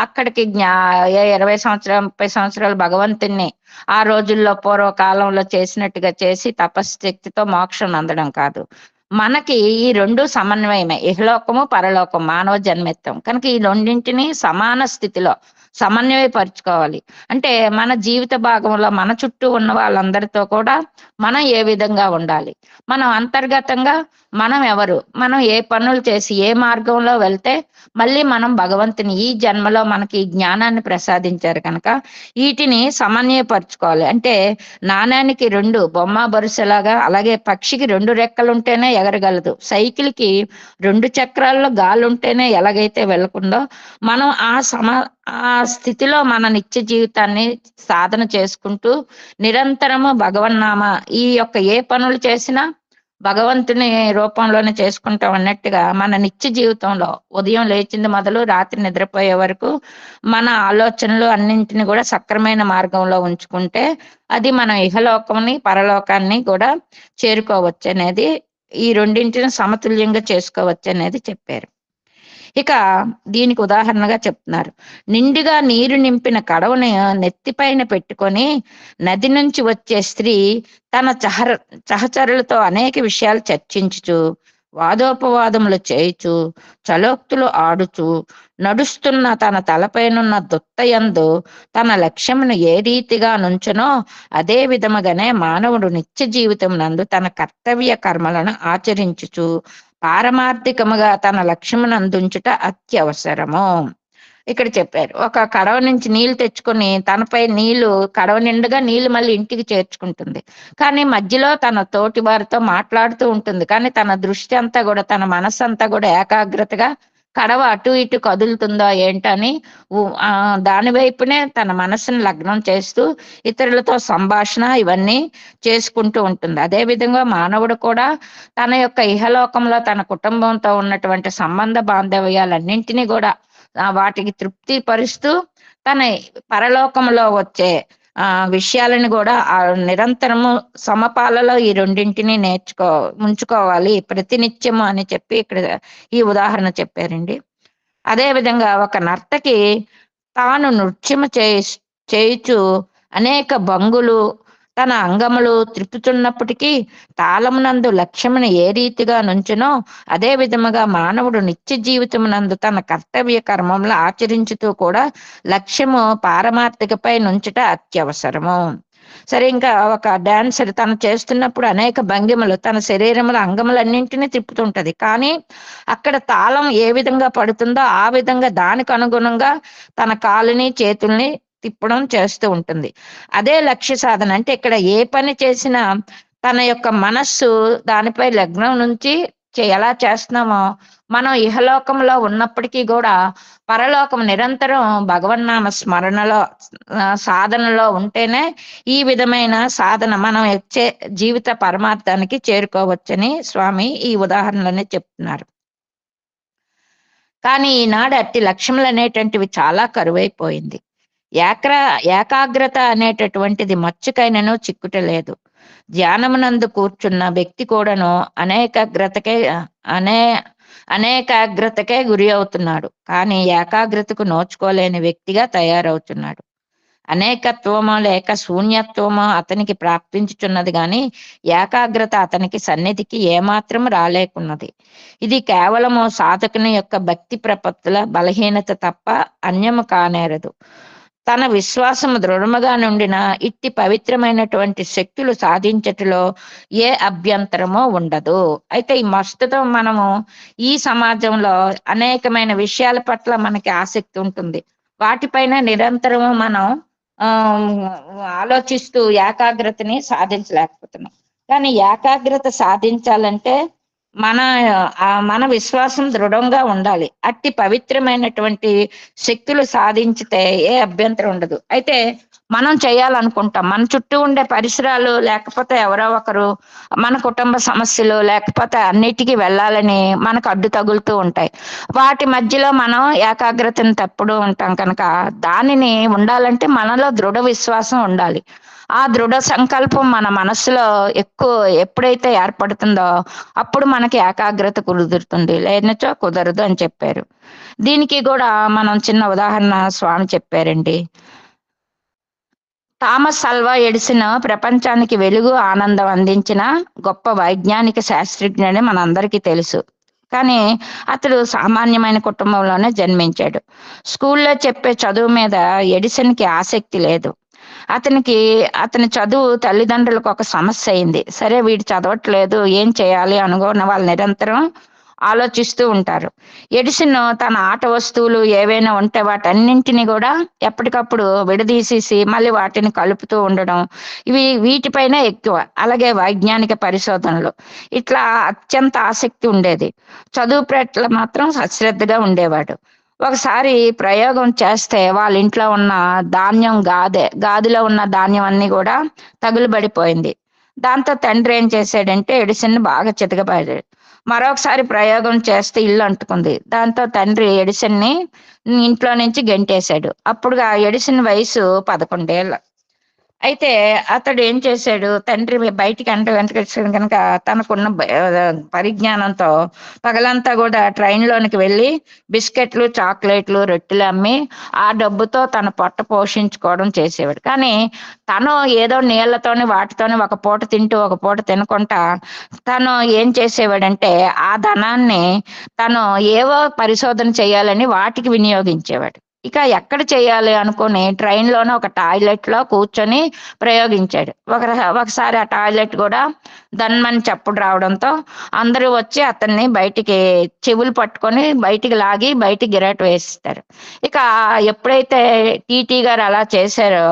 Speaker 4: అక్కడికి 20 సంవత్సరాలు 30 సంవత్సరాలు భగవంతుణ్ణి ఆ రోజుల్లో పూర్వకాలంలో చేసినట్టుగా చేసి తపస్సు శక్తితో మోక్షం అందడం కాదు. మనకి ఈ రెండు సమన్వయమే, ఇహలోకము పరలోకం మానవ జన్మెత్తం కనుక ఈ రెండింటిని సమాన స్థితిలో సమన్వయపరుచుకోవాలి. అంటే మన జీవిత భాగంలో మన చుట్టూ ఉన్న వాళ్ళందరితో కూడా మనం ఏ విధంగా ఉండాలి, మనం అంతర్గతంగా మనం ఎవరు, మనం ఏ పనులు చేసి ఏ మార్గంలో వెళ్తే మళ్ళీ మనం భగవంతుని ఈ జన్మలో మనకి జ్ఞానాన్ని ప్రసాదించారు కనుక వీటిని సమన్వయపరుచుకోవాలి. అంటే నాణ్యానికి రెండు బొమ్మ బరుసలాగా, అలాగే పక్షికి రెండు రెక్కలు ఉంటేనే ఎగరగలదు, సైకిల్కి రెండు చక్రాల్లో గాలి ఉంటేనే ఎలాగైతే వెళ్ళకుందో మనం ఆ స్థితిలో మన నిత్య జీవితాన్ని సాధన చేసుకుంటూ నిరంతరము భగవన్నామ ఈ యొక్క ఏ పనులు చేసినా భగవంతుని రూపంలోనే చేసుకుంటాం అన్నట్టుగా మన నిత్య జీవితంలో ఉదయం లేచింది మొదలు రాత్రి నిద్రపోయే వరకు మన ఆలోచనలు అన్నింటిని కూడా సక్రమైన మార్గంలో ఉంచుకుంటే అది మనం ఇహలోకాన్ని పరలోకాన్ని కూడా చేరుకోవచ్చు అనేది, ఈ రెండింటిని సమతుల్యంగా చేసుకోవచ్చు అనేది చెప్పారు. ఇక దీనికి ఉదాహరణగా చెప్తున్నారు, నిండుగా నీరు నింపిన కడవని నెత్తిపైన పెట్టుకొని నది నుంచి వచ్చే స్త్రీ తన సహచరులతో అనేక విషయాలు చర్చించుచు వాదోపవాదములు చేయుచు చలోక్తులు ఆడుచు నడుస్తున్న తన తలపైనున్న దుత్తయందు తన లక్ష్యమును ఏ రీతిగా నుంచునో అదే విధముగానే మానవుడు నిత్య జీవితం నందు తన కర్తవ్య కర్మలను ఆచరించుచు పారమార్థికముగా తన లక్ష్యమును అందించుట అత్యవసరము. ఇక్కడ చెప్పారు, ఒక కడవ నుంచి నీళ్లు తెచ్చుకొని తనపై నీళ్లు కడవ నిండుగా నీళ్లు మళ్ళీ ఇంటికి చేర్చుకుంటుంది, కానీ మధ్యలో తన తోటి వారితో మాట్లాడుతూ ఉంటుంది, కానీ తన దృష్టి అంతా కూడా తన మనస్సు అంతా కూడా ఏకాగ్రతగా కడవ అటు ఇటు కదులుతుందో ఏంటని దాని వైపునే తన మనస్సును లగ్నం చేస్తూ ఇతరులతో సంభాషణ ఇవన్నీ చేసుకుంటూ ఉంటుంది. అదే విధంగా మానవుడు కూడా తన యొక్క ఇహలోకంలో తన కుటుంబంతో ఉన్నటువంటి సంబంధ బాంధవ్యాలన్నింటినీ కూడా వాటికి తృప్తి పరుస్తూ తన పరలోకంలో వచ్చే విషయాలను కూడా నిరంతరము సమపాలలో ఈ రెండింటిని ఉంచుకోవాలి ప్రతినిత్యము అని చెప్పి ఇక్కడ ఈ ఉదాహరణ చెప్పారండి. అదే విధంగా ఒక నర్తకి తాను నృత్యము చేయుచు అనేక భంగులు తన అంగములు త్రిప్పుతున్నప్పటికీ తాళమునందు లక్ష్యమును ఏ రీతిగా నుంచునో అదే విధముగా మానవుడు నిత్య జీవితమునందు తన కర్తవ్య కర్మములు ఆచరించుతూ కూడా లక్ష్యము పారమార్థికపై నుంచుట అత్యవసరము. సరే, ఇంకా ఒక డాన్సర్ తను చేస్తున్నప్పుడు అనేక భంగిమలు తన శరీరముల అంగములన్నింటినీ తిప్పుతుంటది. కానీ అక్కడ తాళం ఏ విధంగా పడుతుందో ఆ విధంగా దానికి అనుగుణంగా తన కాలుని చేతుల్ని తిప్పడం చేస్తూ ఉంటుంది. అదే లక్ష్య సాధన అంటే ఇక్కడ ఏ పని చేసినా తన యొక్క మనస్సు దానిపై లగ్నం నుంచి ఎలా చేస్తున్నామో మనం ఇహలోకంలో ఉన్నప్పటికీ కూడా పరలోకం నిరంతరం భగవన్నామ స్మరణలో సాధనలో ఉంటేనే ఈ విధమైన సాధన మనం వచ్చే జీవిత పరమార్థానికి చేరుకోవచ్చని స్వామి ఈ ఉదాహరణలోనే చెప్తున్నారు. కానీ ఈనాడు అట్టి లక్ష్యములు అనేటువంటివి చాలా కరువైపోయింది. ఏకాగ్రత అనేటటువంటిది మచ్చుకైనను చిక్కుట లేదు. ధ్యానమునందు కూర్చున్న వ్యక్తి కూడాను అనేకాగ్రతకే గురి అవుతున్నాడు. కానీ ఏకాగ్రతకు నోచుకోలేని వ్యక్తిగా తయారవుతున్నాడు. అనేకత్వమో లేక శూన్యత్వమో అతనికి ప్రాప్తించుచున్నది కానీ ఏకాగ్రత అతనికి సన్నిధికి ఏమాత్రం రాలేకున్నది. ఇది కేవలము సాధకుని యొక్క భక్తి ప్రపత్తుల బలహీనత తప్ప అన్యము కానేరదు. తన విశ్వాసము దృఢముగా నుండిన ఇట్టి పవిత్రమైనటువంటి శక్తులు సాధించటలో ఏ అభ్యంతరమో ఉండదు. అయితే ఈ ప్రస్తుతం మనము ఈ సమాజంలో అనేకమైన విషయాల పట్ల మనకి ఆసక్తి ఉంటుంది. వాటిపైన నిరంతరము మనం ఆలోచిస్తూ ఏకాగ్రతని సాధించలేకపోతున్నాం. కానీ ఏకాగ్రత సాధించాలంటే మన విశ్వాసం దృఢంగా ఉండాలి. అట్టి పవిత్రమైనటువంటి శక్తులు సాధించితే ఏ అభ్యంతరం ఉండదు. అయితే మనం చేయాలనుకుంటాం, మన చుట్టూ ఉండే పరిసరాలు లేకపోతే ఎవరో ఒకరు మన కుటుంబ సమస్యలు లేకపోతే అన్నిటికీ వెళ్ళాలని మనకు అడ్డు తగులుతూ ఉంటాయి. వాటి మధ్యలో మనం ఏకాగ్రతను తప్పుడు ఉంటాం కనుక దానిని ఉండాలంటే మనలో దృఢ విశ్వాసం ఉండాలి. ఆ దృఢ సంకల్పం మన మనస్సులో ఎప్పుడైతే ఏర్పడుతుందో అప్పుడు మనకి ఏకాగ్రత కుదురుతుంది, లేనచో కుదరదు అని చెప్పారు. దీనికి కూడా మనం చిన్న ఉదాహరణ స్వామి చెప్పారండి. థామస్ అల్వా ఎడిసన్ ప్రపంచానికి వెలుగు ఆనందం అందించిన గొప్ప వైజ్ఞానిక శాస్త్రజ్ఞుడని మనందరికీ తెలుసు. కానీ అతడు సామాన్యమైన కుటుంబంలోనే జన్మించాడు. స్కూల్లో చెప్పే చదువు మీద ఎడిసన్కి ఆసక్తి లేదు. అతని చదువు తల్లిదండ్రులకు ఒక సమస్య అయింది. సరే, వీడు చదవట్లేదు, ఏం చేయాలి అనుకున్న వాళ్ళు నిరంతరం ఆలోచిస్తూ ఉంటారు. ఎడిసన్ తన ఆట వస్తువులు ఏవైనా ఉంటే వాటన్నింటినీ కూడా ఎప్పటికప్పుడు విడదీసేసి మళ్ళీ వాటిని కలుపుతూ ఉండడం, వీటిపైన ఎక్కువ. అలాగే వైజ్ఞానిక పరిశోధనలు ఇట్లా అత్యంత ఆసక్తి ఉండేది. చదువు పట్ల మాత్రం అశ్రద్ధగా ఉండేవాడు. ఒకసారి ప్రయోగం చేస్తే వాళ్ళ ఇంట్లో ఉన్న ధాన్యం గాదిలో ఉన్న ధాన్యం అన్ని కూడా తగులుబడిపోయింది. దాంతో తండ్రి ఏం చేశాడంటే ఎడిసన్ బాగా చితకబడ్డాడు. మరొకసారి ప్రయోగం చేస్తే ఇల్లు అంటుకుంది. దాంతో తండ్రి ఎడిసన్ని ఇంట్లో నుంచి గెంటేశాడు. అప్పుడు ఎడిసన్ వయసు 11 ఏళ్ళు. అయితే అతడు ఏం చేశాడు, తండ్రి బయటికి వెంటకొచ్చాడు కనుక తనకున్న పరిజ్ఞానంతో పగలంతా కూడా ట్రైన్లోనికి వెళ్ళి బిస్కెట్లు, చాక్లెట్లు, రొట్టెలు అమ్మి ఆ డబ్బుతో తన పొట్ట పోషించుకోవడం చేసేవాడు. కానీ తను ఏదో నీళ్లతోని వాటితోని ఒక పూట తింటూ ఒక పూట తినకుండా తను ఏం చేసేవాడంటే ఆ ధనాన్ని తను ఏవో పరిశోధన చేయాలని వాటికి వినియోగించేవాడు. ఇక ఎక్కడ చేయాలి అనుకుని ట్రైన్లోనే ఒక టాయిలెట్ లో కూర్చొని ప్రయోగించాడు. ఒకసారి ఆ టాయిలెట్ కూడా దన్మని చప్పుడు రావడంతో అందరూ వచ్చి అతన్ని బయటికి చెవులు పట్టుకొని బయటికి లాగి బయటికి గిరాటు వేస్తారు. ఇక ఎప్పుడైతే టీటీ గారు అలా చేశారో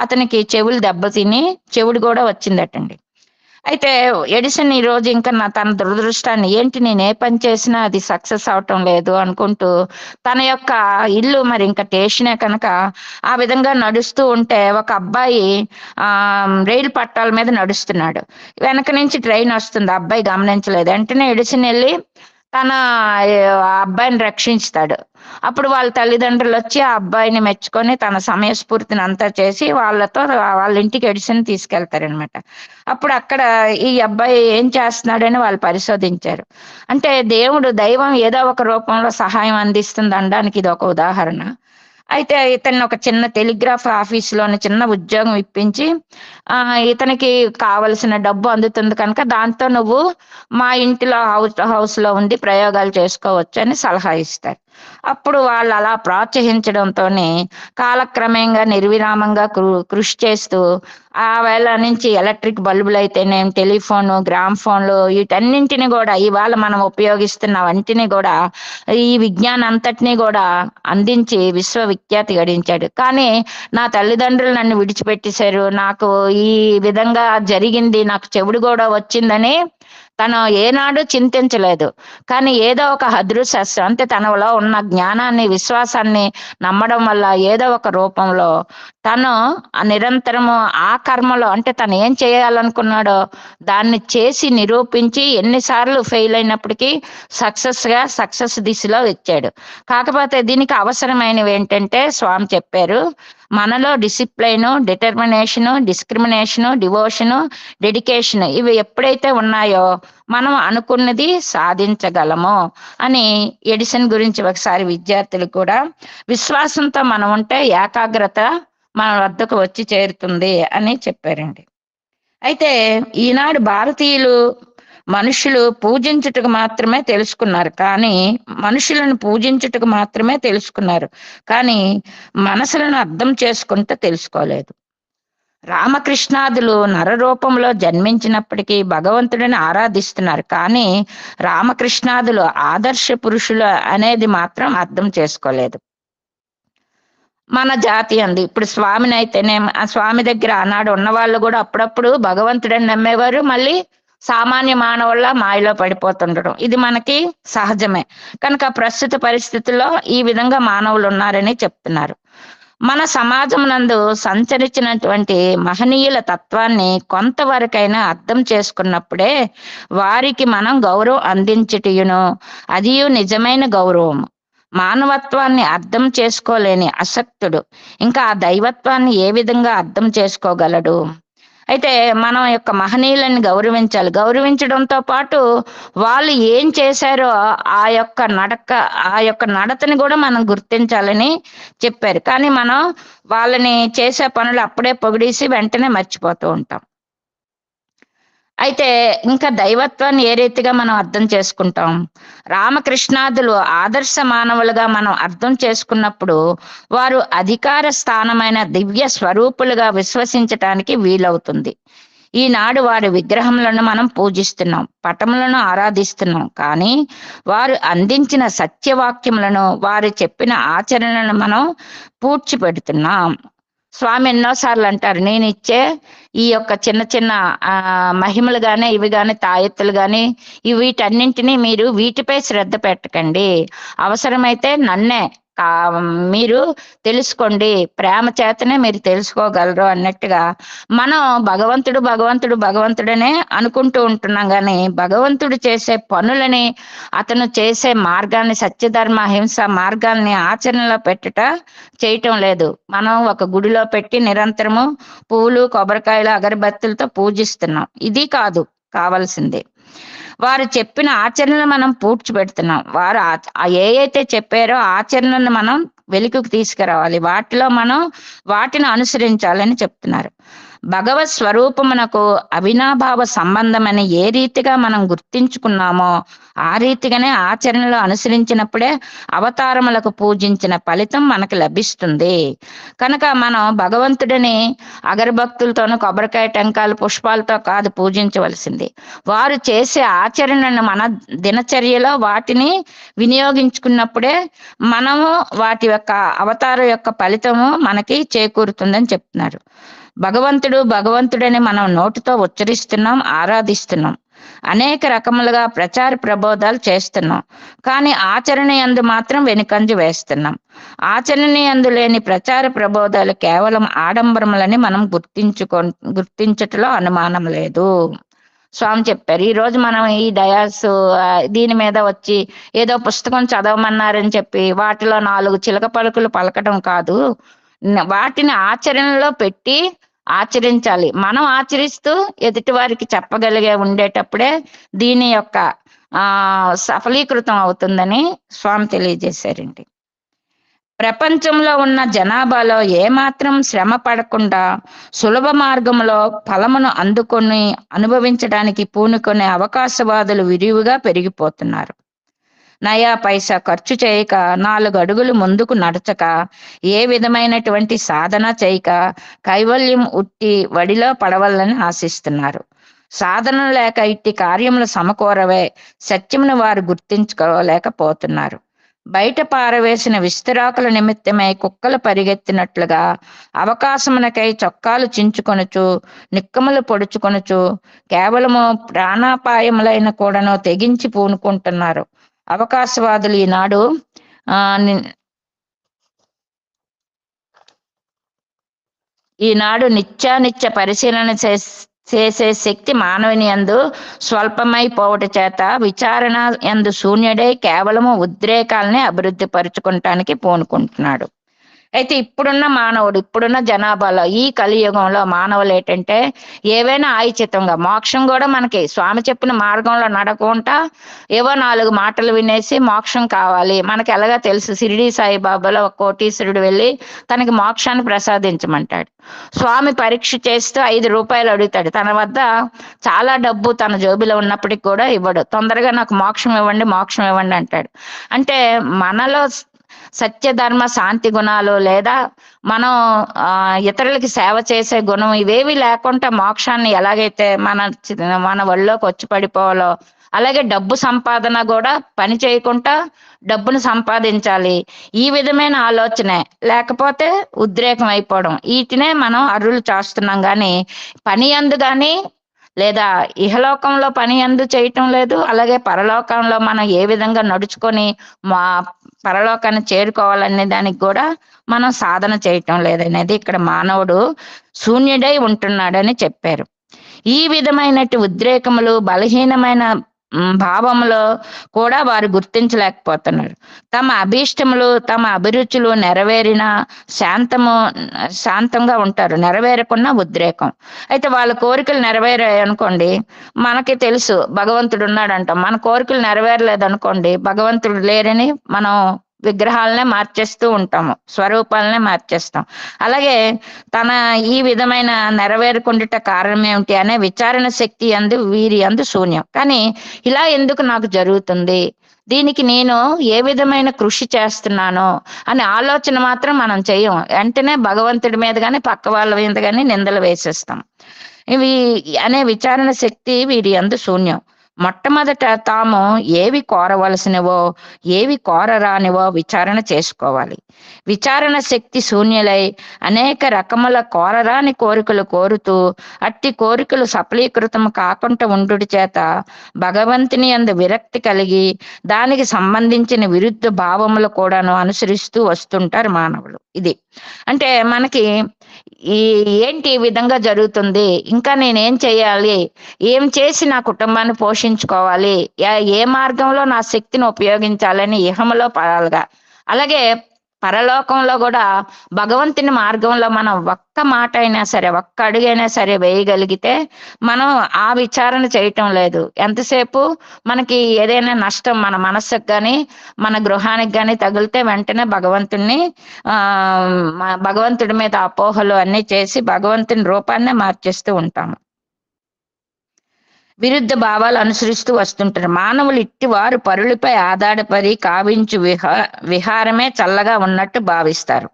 Speaker 4: అతనికి చెవులు దెబ్బతిని చెవుడు కూడా వచ్చిందటండి. అయితే ఎడిసన్ ఈ రోజు ఇంకా తన దురదృష్టాన్ని ఏంటి నేను ఏ పని చేసినా అది సక్సెస్ అవటం లేదు అనుకుంటూ తన యొక్క ఇల్లు మరి ఇంకా స్టేషనే కనుక ఆ విధంగా నడుస్తూ ఉంటే ఒక అబ్బాయి రైలు పట్టాల మీద నడుస్తున్నాడు. వెనక నుంచి ట్రైన్ వస్తుంది. అబ్బాయి గమనించలేదు. వెంటనే ఎడిసన్ వెళ్ళి తన ఆ అబ్బాయిని రక్షించుతాడు. అప్పుడు వాళ్ళ తల్లిదండ్రులు వచ్చి ఆ అబ్బాయిని మెచ్చుకొని తన సమయస్ఫూర్తిని అంతా చేసి వాళ్ళతో వాళ్ళ ఇంటికి ఎడిసన్ తీసుకెళ్తారనమాట. అప్పుడు అక్కడ ఈ అబ్బాయి ఏం చేస్తున్నాడని వాళ్ళు పరిశోధించారు. అంటే దైవం ఏదో ఒక రూపంలో సహాయం అందిస్తుంది అనడానికి ఇది ఒక ఉదాహరణ. అయితే ఇతన్ని ఒక చిన్న టెలిగ్రాఫ్ ఆఫీసులోని చిన్న ఉద్యోగం ఇప్పించి ఇతనికి కావలసిన డబ్బు అందుతుంది కనుక దాంతో నువ్వు మా ఇంటిలో హౌస్ లో ఉండి ప్రయోగాలు చేసుకోవచ్చు అని సలహా ఇస్తారు. అప్పుడు వాళ్ళు అలా ప్రోత్సహించడంతోనే కాలక్రమేణంగా నిర్విరామంగా కృషి చేస్తూ ఆ వేళ నుంచి ఎలక్ట్రిక్ బల్బులు అయితేనేం, టెలిఫోను, గ్రామ్ ఫోన్లు, వీటన్నింటిని కూడా ఇవాళ మనం ఉపయోగిస్తున్న వంటిని కూడా ఈ విజ్ఞానం అంతటినీ కూడా అందించి విశ్వవిఖ్యాతి గడించాడు. కానీ నా తల్లిదండ్రులు నన్ను విడిచిపెట్టేశారు, నాకు ఈ విధంగా జరిగింది, నాకు చెవుడు కూడా వచ్చిందని తను ఏనాడు చింతించలేదు. కానీ ఏదో ఒక అదృశ్యం అంటే తనలో ఉన్న జ్ఞానాన్ని, విశ్వాసాన్ని నమ్మడం వల్ల ఏదో ఒక రూపంలో తను నిరంతరము ఆ కర్మలో అంటే తను ఏం చేయాలనుకున్నాడో దాన్ని చేసి నిరూపించి ఎన్నిసార్లు ఫెయిల్ అయినప్పటికీ సక్సెస్ దిశలో వచ్చాడు. కాకపోతే దీనికి అవసరమైనవి ఏంటంటే స్వామి చెప్పారు, మనలో discipline, determination, discrimination, devotion, dedication ఇవి ఎప్పుడైతే ఉన్నాయో మనం అనుకున్నది సాధించగలము అని ఎడిసన్ గురించి ఒకసారి విద్యార్థులు కూడా విశ్వాసంతో మనం ఉంటే ఏకాగ్రత మన వద్దకు వచ్చి చేరుతుంది అని చెప్పారండి. అయితే ఈనాడు భారతీయులు మనుషులు పూజించుటకు మాత్రమే తెలుసుకున్నారు, కానీ మనుషులను పూజించుటకు మాత్రమే తెలుసుకున్నారు, కానీ మనసులను అర్థం చేసుకుంటూ తెలుసుకోలేదు. రామకృష్ణాదులు నరరూపంలో జన్మించినప్పటికీ భగవంతుడిని ఆరాధిస్తున్నారు, కానీ రామకృష్ణాదులు ఆదర్శ పురుషులు అనేది మాత్రం అర్థం చేసుకోలేదు. మన జాతి అంది ఇప్పుడు స్వామిని అయితేనే ఆ స్వామి దగ్గర ఆనాడు ఉన్నవాళ్ళు కూడా అప్పుడప్పుడు భగవంతుడని నమ్మేవారు, మళ్ళీ సామాన్య మానవుల మాయలో పడిపోతుండడం ఇది మనకి సహజమే. కనుక ప్రస్తుత పరిస్థితుల్లో ఈ విధంగా మానవులు ఉన్నారని చెప్తున్నారు. మన సమాజం నందు సంచరించినటువంటి మహనీయుల తత్వాన్ని కొంతవరకైనా అర్థం చేసుకున్నప్పుడే వారికి మనం గౌరవం అందించుటయును, అది నిజమైన గౌరవం. మానవత్వాన్ని అర్థం చేసుకోలేని అసక్తుడు ఇంకా ఆ దైవత్వాన్ని ఏ విధంగా అర్థం చేసుకోగలడు? అయితే మనం యొక్క మహనీయులని గౌరవించాలి. గౌరవించడంతో పాటు వాళ్ళు ఏం చేశారో ఆ యొక్క నడతని కూడా మనం గుర్తించాలని చెప్పారు. కానీ మనం వాళ్ళని చేసే పనులు అప్పుడే పొగిడేసి వెంటనే మర్చిపోతూ ఉంటాం. అయితే ఇంకా దైవత్వాన్ని ఏ రీతిగా మనం అర్థం చేసుకుంటాం? రామకృష్ణాదులు ఆదర్శ మానవులుగా మనం అర్థం చేసుకున్నప్పుడు వారు అధికార స్థానమైన దివ్య స్వరూపులుగా విశ్వసించటానికి వీలవుతుంది. ఈనాడు వారి విగ్రహములను మనం పూజిస్తున్నాం, పటములను ఆరాధిస్తున్నాం, కానీ వారు అందించిన సత్యవాక్యములను, వారు చెప్పిన ఆచరణలను మనం పూడ్చిపెడుతున్నాం. స్వామి ఎన్నోసార్లు అంటారు, నేను ఇచ్చే ఈ యొక్క చిన్న చిన్న మహిమలు గానీ ఇవి గాని తాయెత్తులు గాని వీటన్నింటినీ మీరు వీటిపై శ్రద్ధ పెట్టకండి, అవసరమైతే నన్నే మీరు తెలుసుకోండి, ప్రేమ చేతనే మీరు తెలుసుకోగలరు అన్నట్టుగా మనం భగవంతుడనే అనుకుంటూ ఉంటున్నాం, కానీ భగవంతుడు చేసే పనులని, అతను చేసే మార్గాన్ని, సత్యధర్మ అహింస మార్గాల్ని ఆచరణలో చేయటం లేదు. మనం ఒక గుడిలో పెట్టి నిరంతరము పువ్వులు, కొబ్బరికాయలు, అగరబత్తులతో పూజిస్తున్నాం. ఇది కాదు కావాల్సింది. వారు చెప్పిన ఆచరణలు మనం పూడ్చిపెడుతున్నాం. వారు అయితే చెప్పారో ఆచరణను మనం వెలుగుకు తీసుకురావాలి, వాటిలో మనం వాటిని అనుసరించాలని చెప్తున్నారు. భగవత్ స్వరూపమునకు అవినాభావ సంబంధమని ఏ రీతిగా మనం గుర్తించుకున్నామో ఆ రీతిగానే ఆచరణలో అనుసరించినప్పుడే అవతారములకు పూజించిన ఫలితం మనకు లభిస్తుంది. కనుక మనం భగవంతుడిని అగరభక్తులతోనూ, కొబ్బరికాయ టెంకాయలు, పుష్పాలతో కాదు పూజించవలసింది. వారు చేసే ఆచరణను మన దినచర్యలో వాటిని వినియోగించుకున్నప్పుడే మనము వాటి యొక్క అవతార యొక్క ఫలితము మనకి చేకూరుతుందని చెప్తున్నారు. భగవంతుడని మనం నోటితో ఉచ్చరిస్తున్నాం, ఆరాధిస్తున్నాం, అనేక రకములుగా ప్రచార ప్రబోధాలు చేస్తున్నాం, కానీ ఆచరణ యందు మాత్రం వెనుకంజ వేస్తున్నాం. ఆచరణ యందు లేని ప్రచార ప్రబోధాలు కేవలం ఆడంబరములని మనం గుర్తించటలో అనుమానం లేదు. స్వామి చెప్పారు. ఈ రోజు మనం ఈ డయాస్ దీని మీద వచ్చి ఏదో పుస్తకం చదవమన్నారని చెప్పి వాటిలో 4 చిలక పలుకులు పలకడం కాదు, వాటిని ఆచరణలో పెట్టి ఆచరించాలి. మనం ఆచరిస్తూ ఎదుటి వారికి చెప్పగలిగే ఉండేటప్పుడే దీని యొక్క సఫలీకృతం అవుతుందని స్వామి తెలియజేశారండి. ప్రపంచంలో ఉన్న జనాభాలో ఏమాత్రం శ్రమ పడకుండా సులభ మార్గంలో ఫలమును అందుకొని అనుభవించడానికి పూనుకునే అవకాశవాదులు విరివిగా పెరిగిపోతున్నారు. నయా పైసా ఖర్చు చేయక 4 అడుగులు ముందుకు నడచక ఏ విధమైనటువంటి సాధన చేయక కైవల్యం ఉట్టి వడిలో పడవలని ఆశిస్తున్నారు. సాధన లేక ఇట్టి కార్యములు సమకూరవే సత్యమును వారు గుర్తించుకోలేకపోతున్నారు. బయట పారవేసిన విస్తరాకుల నిమిత్తమై కుక్కలు పరిగెత్తినట్లుగా అవకాశమునకై చొక్కాలు చించుకొనుచు నిక్కములు పొడుచుకొనుచు కేవలము ప్రాణాపాయములైన కూడాను తెగించి పూనుకుంటున్నారు. అవకాశవాదులు ఈనాడు నిత్యానిత్య పరిశీలన చేసే శక్తి మానవుని యందు స్వల్పమైపోవట చేత విచారణ యందు శూన్యుడై కేవలము ఉద్రేకాలని అభివృద్ధి పరుచుకుంటానికి పూనుకుంటున్నాడు. అయితే ఇప్పుడున్న మానవుడు, ఇప్పుడున్న జనాభాలో ఈ కలియుగంలో మానవులు ఏంటంటే ఏవైనా ఆయిచితంగా మోక్షం కూడా మనకి స్వామి చెప్పిన మార్గంలో నడకుండా ఏవో 4 మాటలు వినేసి మోక్షం కావాలి. మనకి ఎలాగా తెలుసు, షిరిడి సాయిబాబాలో ఒక కోటీశ్వరుడు వెళ్ళి తనకి మోక్షాన్ని ప్రసాదించమంటాడు. స్వామి పరీక్ష చేస్తూ 5 రూపాయలు అడుగుతాడు. తన వద్ద చాలా డబ్బు తన జోబిలో ఉన్నప్పటికి కూడా ఇవ్వడు. తొందరగా నాకు మోక్షం ఇవ్వండి అంటాడు. అంటే మనలో సత్య ధర్మ శాంతి గుణాలు లేదా మనం ఇతరులకి సేవ చేసే గుణం ఇవేవి లేకుండా మోక్షాన్ని ఎలాగైతే మన ఒళ్ళోకి వచ్చి పడిపోవాలో అలాగే డబ్బు సంపాదన కూడా పని చేయకుండా డబ్బును సంపాదించాలి, ఈ విధమైన ఆలోచనే లేకపోతే ఉద్రేకం అయిపోవడం, వీటినే మనం అరులు చేస్తున్నాం. కానీ పని అందు కానీ లేదా ఇహలోకంలో పని అందు చేయటం లేదు, అలాగే పరలోకంలో మనం ఏ విధంగా నడుచుకొని మా పరలోకాన్ని చేరుకోవాలనే దానికి కూడా మనం సాధన చేయటం లేదనేది ఇక్కడ మానవుడు శూన్యుడై ఉంటున్నాడని చెప్పారు. ఈ విధమైనటు ఉద్రేకములు బలహీనమైన భావములో కూడా వారు గుర్తించలేకపోతున్నారు. తమ అభీష్టములు తమ అభిరుచులు నెరవేరిన శాంతంగా ఉంటారు, నెరవేరకున్న ఉద్రేకం. అయితే వాళ్ళ కోరికలు నెరవేరాయి అనుకోండి, మనకి తెలుసు భగవంతుడు ఉన్నాడంటాం. మన కోరికలు నెరవేరలేదనుకోండి, భగవంతుడు లేరని మనం విగ్రహాలనే మార్చేస్తూ ఉంటాము, స్వరూపాలనే మార్చేస్తాం. అలాగే తన ఈ విధమైన నెరవేరుకుండుట కారణం ఏమిటి అనే విచారణ శక్తి వీరి యందు శూన్యం. కానీ ఇలా ఎందుకు నాకు జరుగుతుంది, దీనికి నేను ఏ విధమైన కృషి చేస్తున్నానో అనే ఆలోచన మాత్రం మనం చేయం. వెంటనే భగవంతుడి మీద కానీ పక్క వాళ్ళ మీద కానీ నిందలు వేసేస్తాం. ఇవి అనే విచారణ శక్తి వీరి యందు శూన్యం. మొట్టమొదట తాము ఏవి కోరవలసినవో ఏవి కోరరానివో విచారణ చేసుకోవాలి. విచారణ శక్తి శూన్యులై అనేక రకముల కోరరాని కోరికలు కోరుతూ అట్టి కోరికలు సఫలీకృతం కాకుండా ఉండుట చేత భగవంతుని యందు విరక్తి కలిగి దానికి సంబంధించిన విరుద్ధ భావములు కూడాను అనుసరిస్తూ వస్తుంటారు మానవులు. ఇది అంటే మనకి ఏంటి ఈ విధంగా జరుగుతుంది, ఇంకా నేనేం చేయాలి, ఏం చేసి నా కుటుంబాన్ని పోషించుకోవాలి, ఏ మార్గంలో నా శక్తిని ఉపయోగించాలని ఇహములో పడాలిగా, అలాగే పరలోకంలో కూడా భగవంతుని మార్గంలో మనం ఒక్క మాట అయినా సరే ఒక్క అడుగైనా సరే వేయగలిగితే మనం ఆ విచారణ చేయటం లేదు. ఎంతసేపు మనకి ఏదైనా నష్టం మన మనస్సుకు కానీ మన గృహానికి కానీ తగిలితే వెంటనే భగవంతుడి మీద అపోహలు అన్ని చేసి భగవంతుని రూపాన్నే మార్చేస్తూ ఉంటాము, విరుద్ధ భావాలు అనుసరిస్తూ వస్తుంటారు. మానవులు ఇట్టి వారు పరులపై ఆధారపడి కావించు విహారమే చల్లగా ఉన్నట్టు భావిస్తారు.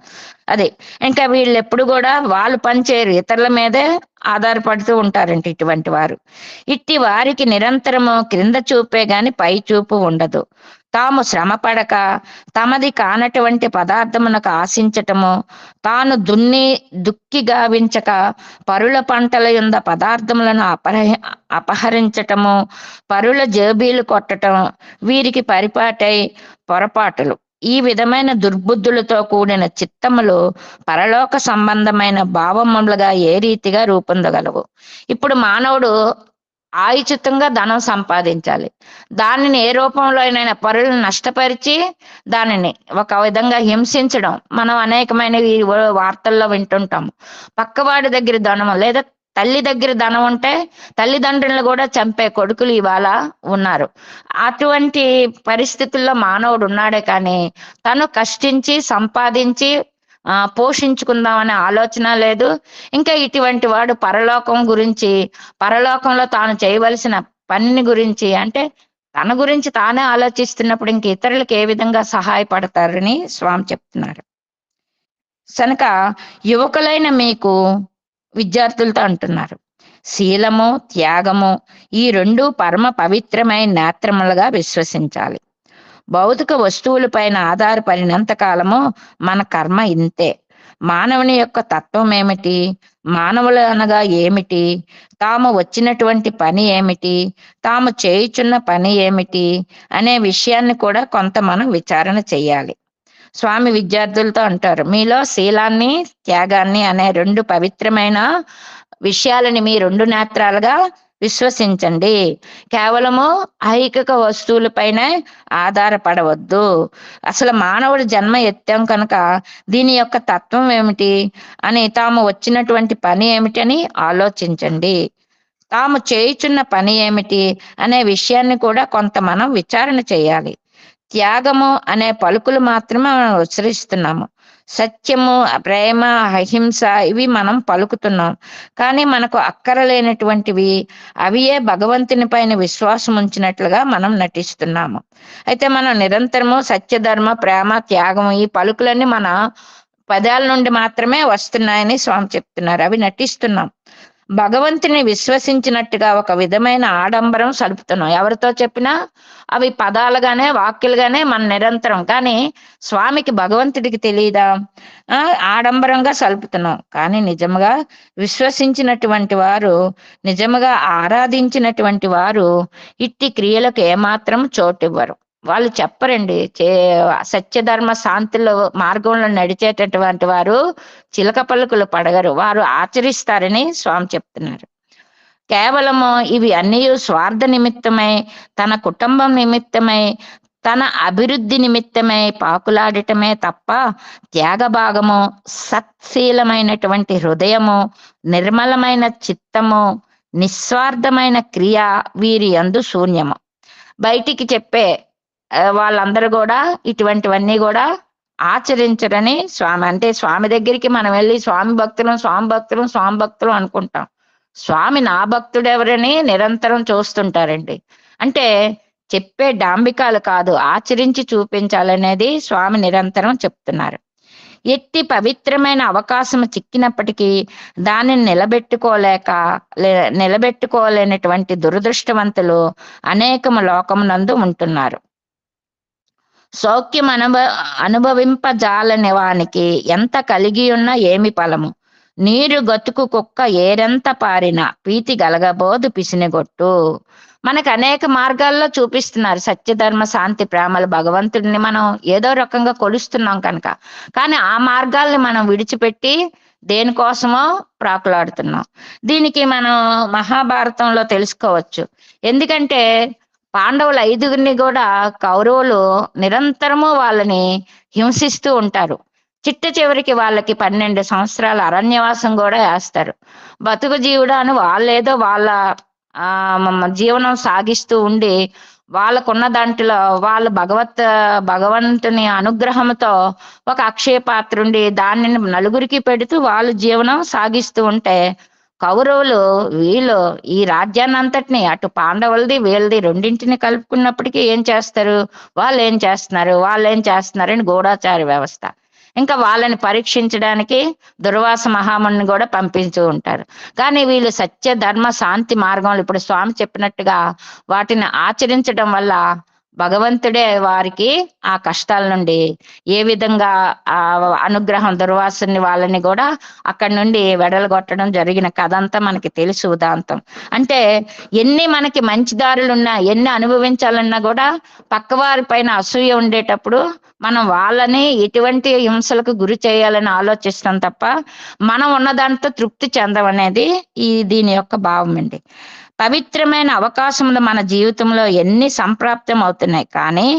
Speaker 4: అదే ఇంకా వీళ్ళు ఎప్పుడు కూడా వాళ్ళు పనిచేయరు, ఇతరుల మీదే ఆధారపడుతూ ఉంటారంట ఇటువంటి వారు. ఇట్టి వారికి నిరంతరము క్రింద చూపే గాని పై చూపు ఉండదు. తాము శ్రమ పడక తమది కానటువంటి పదార్థమునకు ఆశించటము, తాను దుక్కి గావించక పరుల పంటల యందు పదార్థములను అపహరించటము, పరుల జేబీలు కొట్టటం వీరికి పరిపాటై పొరపాటులు. ఈ విధమైన దుర్బుద్ధులతో కూడిన చిత్తములు పరలోక సంబంధమైన భావములుగా ఏ రీతిగా రూపొందగలవు. ఇప్పుడు మానవుడు ఆయుచితంగా ధనం సంపాదించాలి. దానిని ఏ రూపంలో అయినా పరులను నష్టపరిచి దానిని ఒక విధంగా హింసించడం మనం అనేకమైన ఈ వార్తల్లో వింటుంటాము. పక్కవాడి దగ్గర ధనం లేదా తల్లి దగ్గర ధనం ఉంటే తల్లిదండ్రులను కూడా చంపే కొడుకులు ఇవాళ ఉన్నారు. అటువంటి పరిస్థితుల్లో మానవుడు ఉన్నాడే కానీ తను కష్టించి సంపాదించి పోషించుకుందామనే ఆలోచన లేదు. ఇంకా ఇటువంటి వాడు పరలోకం గురించి, పరలోకంలో తాను చేయవలసిన పని గురించి, అంటే తన గురించి తానే ఆలోచిస్తున్నప్పుడు ఇంక ఇతరులకు ఏ విధంగా సహాయపడతారని స్వామి చెప్తున్నారు. కనుక యువకులైన మీకు విద్యార్థులతో అంటున్నారు, శీలము త్యాగము ఈ రెండు పరమ పవిత్రమైన నేత్రములుగా విశ్వసించాలి. భౌతిక వస్తువులపైన ఆధారపడినంత కాలము మన కర్మ ఇంతే. మానవుని యొక్క తత్వం ఏమిటి, మానవులు అనగా ఏమిటి, తాము వచ్చినటువంటి పని ఏమిటి, తాము చేయుచున్న పని ఏమిటి అనే విషయాన్ని కూడా కొంత మనం విచారణ చెయ్యాలి. స్వామి విద్యార్థులతో అంటారు, మీలో శీలాన్ని త్యాగాన్ని అనే రెండు పవిత్రమైన విషయాలని మీ రెండు నేత్రాలుగా విశ్వసించండి. కేవలము ఐహిక వస్తువులపైనే ఆధారపడవద్దు. అసలు మానవుడి జన్మ ఎత్తాం కనుక దీని యొక్క తత్వం ఏమిటి అని, తాము వచ్చినటువంటి పని ఏమిటి అని ఆలోచించండి. తాము చేయుచున్న పని ఏమిటి అనే విషయాన్ని కూడా కొంత మనం విచారణ చేయాలి. త్యాగము అనే పలుకులు మాత్రమే మనం ఉచ్చరిస్తున్నాము. సత్యము, ప్రేమ, అహింస ఇవి మనం పలుకుతున్నాం. కానీ మనకు అక్కరలేనటువంటివి అవియే భగవంతుని పైన విశ్వాసం ఉంచినట్లుగా మనం నటిస్తున్నాము. అయితే మనం నిరంతరము సత్యధర్మ, ప్రేమ, త్యాగం ఈ పలుకులన్నీ మన పదాల నుండి మాత్రమే వస్తున్నాయని స్వామి చెప్తున్నారు. అవి నటిస్తున్నాం. భగవంతుని విశ్వసించినట్టుగా ఒక విధమైన ఆడంబరం సలుపుతున్నాం. ఎవరితో చెప్పినా అవి పదాలుగానే వాక్యులుగానే మన నిరంతరం, కానీ స్వామికి భగవంతుడికి తెలియదా? ఆడంబరంగా సలుపుతున్నాం. కానీ నిజంగా విశ్వసించినటువంటి వారు, నిజంగా ఆరాధించినటువంటి వారు ఇట్టి క్రియలకు ఏమాత్రం చోటివ్వరు. వాళ్ళు చెప్పరండి. సత్యధర్మ శాంతిలో మార్గంలో నడిచేటటువంటి వారు చిలక పలుకులు పడగరు, వారు ఆచరిస్తారని స్వామి చెప్తున్నారు. కేవలము ఇవి అన్నీ స్వార్థ నిమిత్తమై, తన కుటుంబం నిమిత్తమై, తన అభివృద్ధి నిమిత్తమై పాకులాడటమే తప్ప త్యాగభాగము, సత్శీలమైనటువంటి హృదయము, నిర్మలమైన చిత్తము, నిస్వార్థమైన క్రియ వీరి యందు శూన్యము. బయటికి చెప్పే వాళ్ళందరూ కూడా ఇటువంటివన్నీ కూడా ఆచరించరని స్వామి, అంటే స్వామి దగ్గరికి మనం వెళ్ళి స్వామి భక్తులం, స్వామి భక్తులం, స్వామి భక్తులం అనుకుంటాం. స్వామి నా భక్తుడు ఎవరని నిరంతరం చూస్తుంటారండి. అంటే చెప్పే డాంబికాలు కాదు, ఆచరించి చూపించాలనేది స్వామి నిరంతరం చెప్తున్నారు. ఎట్టి పవిత్రమైన అవకాశం చిక్కినప్పటికీ దానిని నిలబెట్టుకోలేనటువంటి దురదృష్టవంతులు అనేకము లోకమునందు ఉంటున్నారు. సౌఖ్యం అనుభవింపజాలని వానికి ఎంత కలిగి ఉన్నా ఏమి ఫలము, నీరు గతుకు కుక్క ఏరెంత పారిన ప్రీతి గలగబోదు పిసినిగొట్టు. మనకు అనేక మార్గాల్లో చూపిస్తున్నారు సత్యధర్మ శాంతి ప్రేమలు. భగవంతుడిని మనం ఏదో రకంగా కొలుస్తున్నాం కనుక, కానీ ఆ మార్గాల్ని మనం విడిచిపెట్టి దేనికోసమో ప్రాకులాడుతున్నాం. దీనికి మనం మహాభారతంలో తెలుసుకోవచ్చు. ఎందుకంటే పాండవులు 5గురిని కూడా కౌరవులు నిరంతరము వాళ్ళని హింసిస్తూ ఉంటారు. చిట్ట చివరికి వాళ్ళకి 12 సంవత్సరాల అరణ్యవాసం కూడా వేస్తారు. బతుకు జీవుడు అని వాళ్ళేదో వాళ్ళ జీవనం సాగిస్తూ ఉండి వాళ్ళకున్న దాంట్లో వాళ్ళు భగవంతుని అనుగ్రహంతో ఒక అక్షయ పాత్రుండి దానిని నలుగురికి పెడుతూ వాళ్ళు జీవనం సాగిస్తూ ఉంటే, కౌరవులు వీళ్ళు ఈ రాజ్యాన్ని అంతటిని, అటు పాండవులది వీళ్ళది రెండింటిని కలుపుకున్నప్పటికీ ఏం చేస్తారు, వాళ్ళు ఏం చేస్తున్నారని గూఢాచార వ్యవస్థ. ఇంకా వాళ్ళని పరీక్షించడానికి దుర్వాస మహాముని కూడా పంపించు ఉంటారు. కానీ వీళ్ళు సత్య ధర్మ శాంతి మార్గంలో ఇప్పుడు స్వామి చెప్పినట్టుగా వాటిని ఆచరించడం వల్ల భగవంతుడే వారికి ఆ కష్టాల నుండి ఏ విధంగా ఆ అనుగ్రహం, దుర్వాసుని వాళ్ళని కూడా అక్కడి నుండి వెడలగొట్టడం జరిగిన కథ అంతా మనకి తెలుసు ఉదాంతం. అంటే ఎన్ని మనకి మంచి దారులున్నా, ఎన్ని అనుభవించాలన్నా కూడా పక్కవారి పైన అసూయ ఉండేటప్పుడు మనం వాళ్ళని ఎటువంటి హింసలకు గురి చేయాలని ఆలోచిస్తాం తప్ప మనం ఉన్న దాంతో తృప్తి చెందమనేది దీని యొక్క భావం అండి. పవిత్రమైన అవకాశములు మన జీవితంలో ఎన్ని సంప్రాప్తం అవుతున్నాయి, కానీ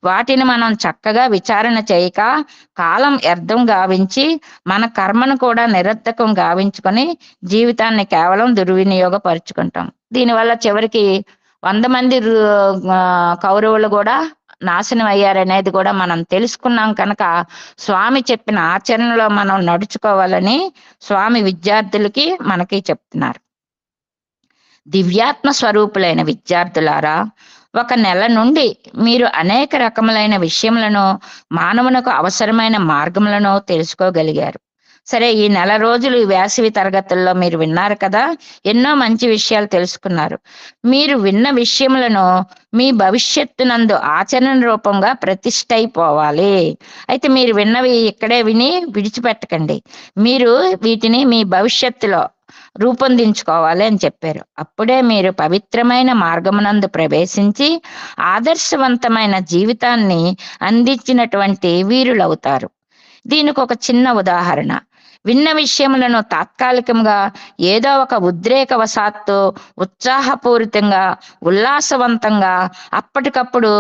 Speaker 4: వాటిని మనం చక్కగా విచారణ చేయక కాలం వ్యర్థం గావించి మన కర్మను కూడా నిరర్థకం గావించుకొని జీవితాన్ని కేవలం దుర్వినియోగపరుచుకుంటాం. దీనివల్ల చివరికి 100 మంది కౌరవులు కూడా నాశనం అయ్యారనేది కూడా మనం తెలుసుకున్నాం. కనుక స్వామి చెప్పిన ఆచరణలో మనం నడుచుకోవాలని స్వామి విద్యార్థులకి మనకి చెప్తున్నారు. దివ్యాత్మ స్వరూపులైన విద్యార్థులారా, 1 నెల నుండి మీరు అనేక రకములైన విషయములను, మానవునకు అవసరమైన మార్గములను తెలుసుకోగలిగారు. సరే, ఈ నెల రోజులు ఈ వేసవి తరగతుల్లో మీరు విన్నారు కదా, ఎన్నో మంచి విషయాలు తెలుసుకున్నారు. మీరు విన్న విషయములను మీ భవిష్యత్తునందు ఆచరణ రూపంగా ప్రతిష్ఠ అయిపోవాలి. అయితే మీరు విన్నవి ఇక్కడే విని విడిచిపెట్టకండి, మీరు వీటిని మీ భవిష్యత్తులో రూపొందించుకోవాలి అని చెప్పారు. అప్పుడే మీరు పవిత్రమైన మార్గమునందు ప్రవేశించి ఆదర్శవంతమైన జీవితాన్ని అందించినటువంటి వీరులవుతారు. దీనికి ఒక చిన్న ఉదాహరణ. విన్న విషయములను తాత్కాలికంగా ఏదో ఒక ఉద్రేకవశాత్తు ఉత్సాహపూరితంగా ఉల్లాసవంతంగా అప్పటికప్పుడు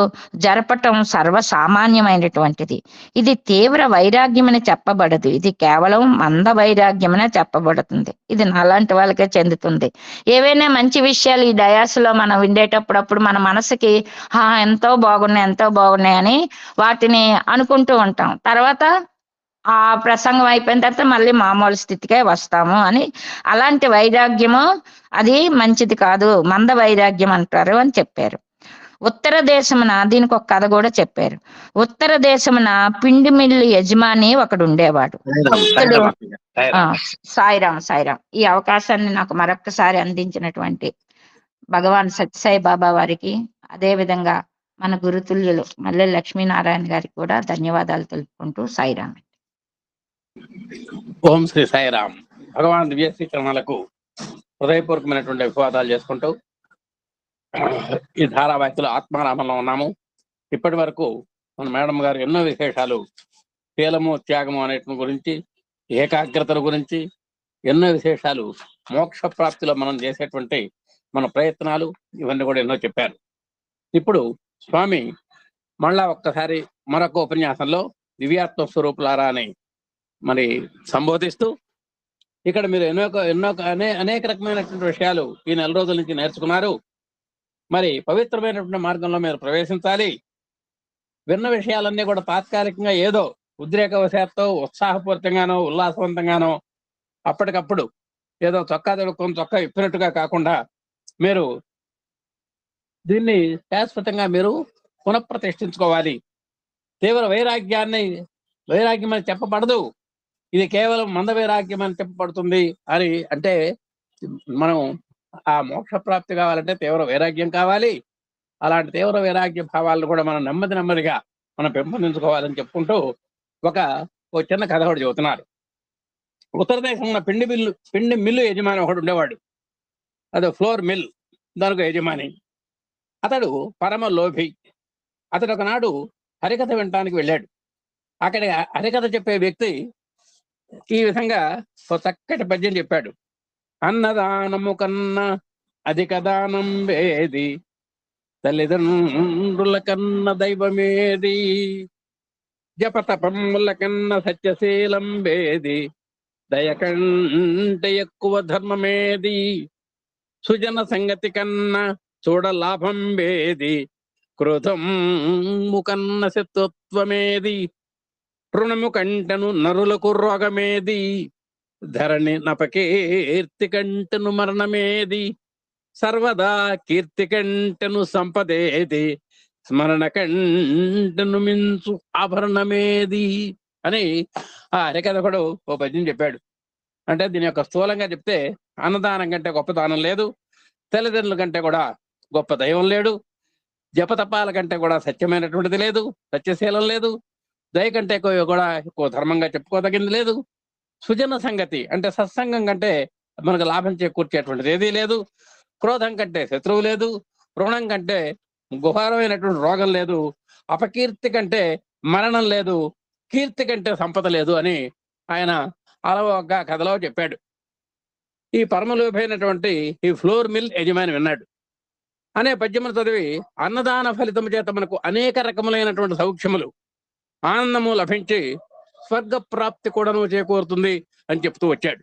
Speaker 4: జరపటం సర్వసామాన్యమైనటువంటిది. ఇది తీవ్ర వైరాగ్యమని చెప్పబడదు, ఇది కేవలం మంద వైరాగ్యమనే చెప్పబడుతుంది. ఇది నాలాంటి వాళ్ళకే చెందుతుంది. ఏవైనా మంచి విషయాలు ఈ డయాస్లో మనం విండేటప్పుడు మన మనసుకి ఎంతో బాగున్నాయి అని వాటిని అనుకుంటూ ఉంటాం. తర్వాత ఆ ప్రసంగం అయిపోయిన తర్వాత మళ్ళీ మామూలు స్థితికే వస్తాము అని. అలాంటి వైరాగ్యము అది మంచిది కాదు, మంద వైరాగ్యం అంటారు అని చెప్పారు. ఉత్తర దేశమున దీనికి ఒక కథ కూడా చెప్పారు. ఉత్తర దేశమున పిండి మిల్లు యజమాని ఒకడు ఉండేవాడు. సాయిరాం. ఈ అవకాశాన్ని నాకు మరొక్కసారి అందించినటువంటి భగవాన్ సత్యసాయి బాబా వారికి, అదే విధంగా మన గురుతుల్యులు మల్లె లక్ష్మీనారాయణ గారికి కూడా ధన్యవాదాలు తెలుపుకుంటూ సాయిరాం.
Speaker 1: ఓం శ్రీ సాయిరాం. భగవాన్ దివ్యశ్రీ చరణాలకు హృదయపూర్వకమైనటువంటి అభివాదాలు చేసుకుంటూ ఈ ధారావాహికలో ఆత్మారామంలో ఉన్నాము. ఇప్పటి వరకు మన మేడం గారు ఎన్నో విశేషాలు, శీలము త్యాగము అనేటి గురించి, ఏకాగ్రతల గురించి ఎన్నో విశేషాలు, మోక్ష ప్రాప్తిలో మనం చేసేటువంటి మన ప్రయత్నాలు, ఇవన్నీ కూడా ఎన్నో చెప్పారు. ఇప్పుడు స్వామి మళ్ళా ఒక్కసారి మరొక ఉపన్యాసంలో దివ్యాత్మ స్వరూపులారా అని మరి సంబోధిస్తూ, ఇక్కడ మీరు అనేక రకమైనటువంటి విషయాలు ఈ నెల రోజుల నుంచి నేర్చుకున్నారు. మరి పవిత్రమైనటువంటి మార్గంలో మీరు ప్రవేశించాలి. విన్న విషయాలన్నీ కూడా తాత్కాలికంగా ఏదో ఉద్రేకవశాత్తు ఉత్సాహపూరితంగానో ఉల్లాసవంతంగానో అప్పటికప్పుడు ఏదో చొక్కా ఇప్పినట్టుగా కాకుండా మీరు దీన్ని శాశ్వతంగా మీరు పునఃప్రతిష్ఠించుకోవాలి. తీవ్ర వైరాగ్యం అని చెప్పబడదు, ఇది కేవలం మంద వైరాగ్యం అని చెప్పబడుతుంది అని. అంటే మనం ఆ మోక్ష ప్రాప్తి కావాలంటే తీవ్ర వైరాగ్యం కావాలి. అలాంటి తీవ్ర వైరాగ్య భావాలను కూడా మనం నెమ్మదిగా మనం పెంపొందించుకోవాలని చెప్పుకుంటూ ఒక చిన్న కథ ఒకటి చెబుతున్నారు. ఉత్తర దేశంలో పిండి మిల్లు యజమాని ఒకడు ఉండేవాడు. అది ఫ్లోర్ మిల్, దానికి యజమాని. అతడు పరమ లోభి. అతడు ఒకనాడు హరికథ వినటానికి వెళ్ళాడు. అక్కడ హరికథ చెప్పే వ్యక్తి ఈ విధంగా ఒక చక్కటి పద్యం చెప్పాడు. అన్నదానము కన్నా అధిక దానం వేది, తల్లిదండ్రుల కన్న దైవమేది, జపతపముల కన్న సత్యశీలం వేది, దయ కంటే ఎక్కువ ధర్మమేది, సుజన సంగతి కన్నా చూడ లాభం వేది, క్రోధం కన్న శత్రుత్వమేది, రుణము కంటను నరులకు రోగమేది, ధరణి నపకీర్తి కంటను మరణమేది, సర్వదా కీర్తి కంటను సంపదేది, స్మరణ కంటను మించు ఆభరణమేది అని ఆ హరికథ కూడా ఓ పద్యం చెప్పాడు. అంటే దీని యొక్క స్థూలంగా చెప్తే, అన్నదానం కంటే గొప్ప దానం లేదు, తల్లిదండ్రుల కంటే కూడా గొప్ప దైవం లేడు, జపతపాల కంటే కూడా సత్యమైనటువంటిది లేదు, సత్యశీలం లేదు, దయ కంటే కూడా ఎక్కువ ధర్మంగా చెప్పుకోదగింది లేదు, సుజన సంగతి అంటే సత్సంగం కంటే మనకు లాభం చేకూర్చేటువంటిది ఏదీ లేదు, క్రోధం కంటే శత్రువు లేదు, రుణం కంటే ఘోరమైనటువంటి రోగం లేదు, అపకీర్తి కంటే మరణం లేదు, కీర్తి కంటే సంపద లేదు అని ఆయన అలవోగా కథలో చెప్పాడు. ఈ పరమలోభైనటువంటి ఈ ఫ్లోర్ మిల్ యజమాని విన్నాడు. అనే పద్యమును చదివి అన్నదాన ఫలితము చేత మనకు అనేక రకములైనటువంటి సౌఖ్యములు, ఆనందము లభించి స్వర్గ ప్రాప్తి కూడాను చేకూరుతుంది అని చెప్తూ వచ్చాడు.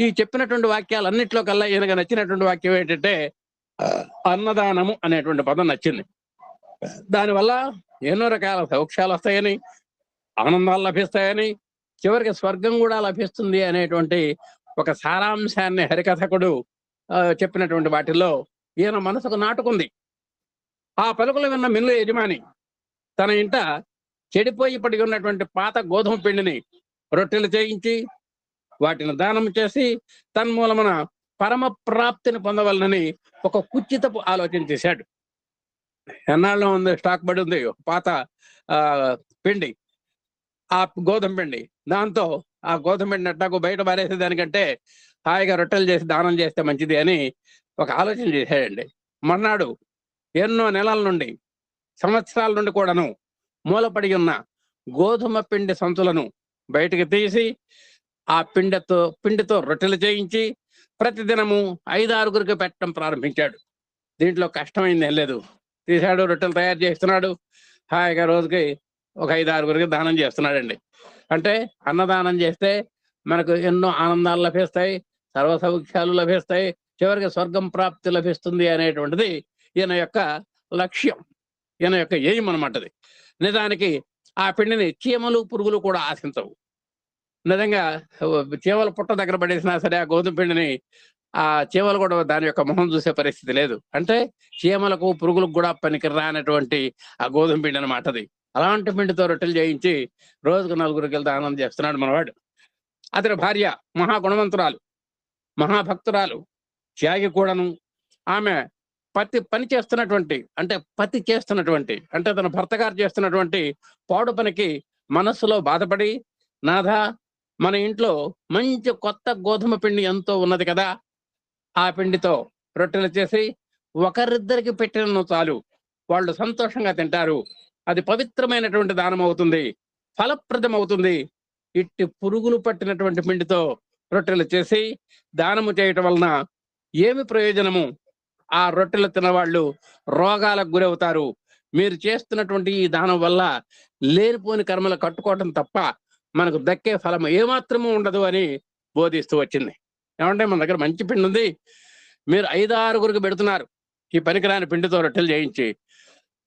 Speaker 1: ఈ చెప్పినటువంటి వాక్యాలన్నింటిలో కల్లా ఈయనగా నచ్చినటువంటి వాక్యం ఏంటంటే అన్నదానము అనేటువంటి పదం నచ్చింది. దానివల్ల ఎన్నో రకాల సౌఖ్యాలు వస్తాయని, ఆనందాలు లభిస్తాయని, చివరికి స్వర్గం కూడా లభిస్తుంది అనేటువంటి ఒక సారాంశాన్ని హరికథకుడు చెప్పినటువంటి వాటిల్లో ఈయన మనసుకు నాటుకుంది. ఆ పలుకులు విన్న మిల్లు యజమాని తన ఇంట చెడిపోయి పడి ఉన్నటువంటి పాత గోధుమ పిండిని రొట్టెలు చేయించి వాటిని దానం చేసి తన్మూలమున పరమ ప్రాప్తిని పొందవలనని ఒక కుచితపు ఆలోచన చేశాడు. ఎన్నాళ్ళలో ఉంది, స్టాక్ పడి ఉంది పాత పిండి, ఆ గోధుమ పిండి. దాంతో ఆ గోధుమ పిండి అట్టాకు బయట పారేసే దానికంటే హాయిగా రొట్టెలు చేసి దానం చేస్తే మంచిది అని ఒక ఆలోచన చేశాడండి. మర్నాడు ఎన్నో నెలల నుండి, సంవత్సరాల నుండి కూడాను మూలపడి ఉన్న గోధుమ పిండి సంచులను బయటికి తీసి ఆ పిండితో రొట్టెలు చేయించి ప్రతిదినము 5-6 పెట్టడం ప్రారంభించాడు. దీంట్లో కష్టమైంది ఏం లేదు. తీశాడు, రొట్టెలు తయారు చేస్తున్నాడు, హాయిగా రోజుకి ఒక 5-6 దానం చేస్తున్నాడండి. అంటే అన్నదానం చేస్తే మనకు ఎన్నో ఆనందాలు లభిస్తాయి, సర్వ సౌఖ్యాలు లభిస్తాయి, చివరికి స్వర్గం ప్రాప్తి లభిస్తుంది అనేటువంటిది ఈయన యొక్క లక్ష్యం, ఈయన యొక్క ఎయిమ్ అనమాటది. నిజానికి ఆ పిండిని చీమలు పురుగులు కూడా ఆశించవు. నిజంగా చీమల పుట్ట దగ్గర పడేసినా సరే ఆ గోధుమ పిండిని ఆ చీమలు కూడా దాని యొక్క మొహం చూసే పరిస్థితి లేదు. అంటే చీమలకు పురుగులకు కూడా పనికిరా అనేటువంటి ఆ గోధుమ పిండి అనమాటది. అలాంటి పిండితో రొట్టెలు చేయించి రోజుకు 4 దానం చేస్తున్నాడు మనవాడు. అతని భార్య మహాగుణవంతురాలు, మహాభక్తురాలు, త్యాగి కూడాను. ఆమె పని చేస్తున్నటువంటి అంటే తన భర్త గారు చేస్తున్నటువంటి పాడు పనికి మనస్సులో బాధపడి, నాథా మన ఇంట్లో మంచి కొత్త గోధుమ పిండి ఎంతో ఉన్నది కదా, ఆ పిండితో రొట్టెలు చేసి ఒకరిద్దరికి పెట్టిన చాలు, వాళ్ళు సంతోషంగా తింటారు, అది పవిత్రమైనటువంటి దానం అవుతుంది, ఫలప్రదం అవుతుంది. ఇట్టి పురుగులు పట్టినటువంటి పిండితో రొట్టెలు చేసి దానము చేయటం వలన ఏమి ప్రయోజనము? ఆ రొట్టెలు తినవాళ్ళు రోగాలకు గురవుతారు. మీరు చేస్తున్నటువంటి ఈ దానం వల్ల లేనిపోని కర్మలు కట్టుకోవటం తప్ప మనకు దక్కే ఫలం ఏమాత్రము ఉండదు అని బోధిస్తూ వచ్చింది. ఏమంటే మన దగ్గర మంచి పిండి ఉంది, మీరు 5-6 పెడుతున్నారు ఈ పనికిరాని పిండితో రొట్టెలు చేయించి.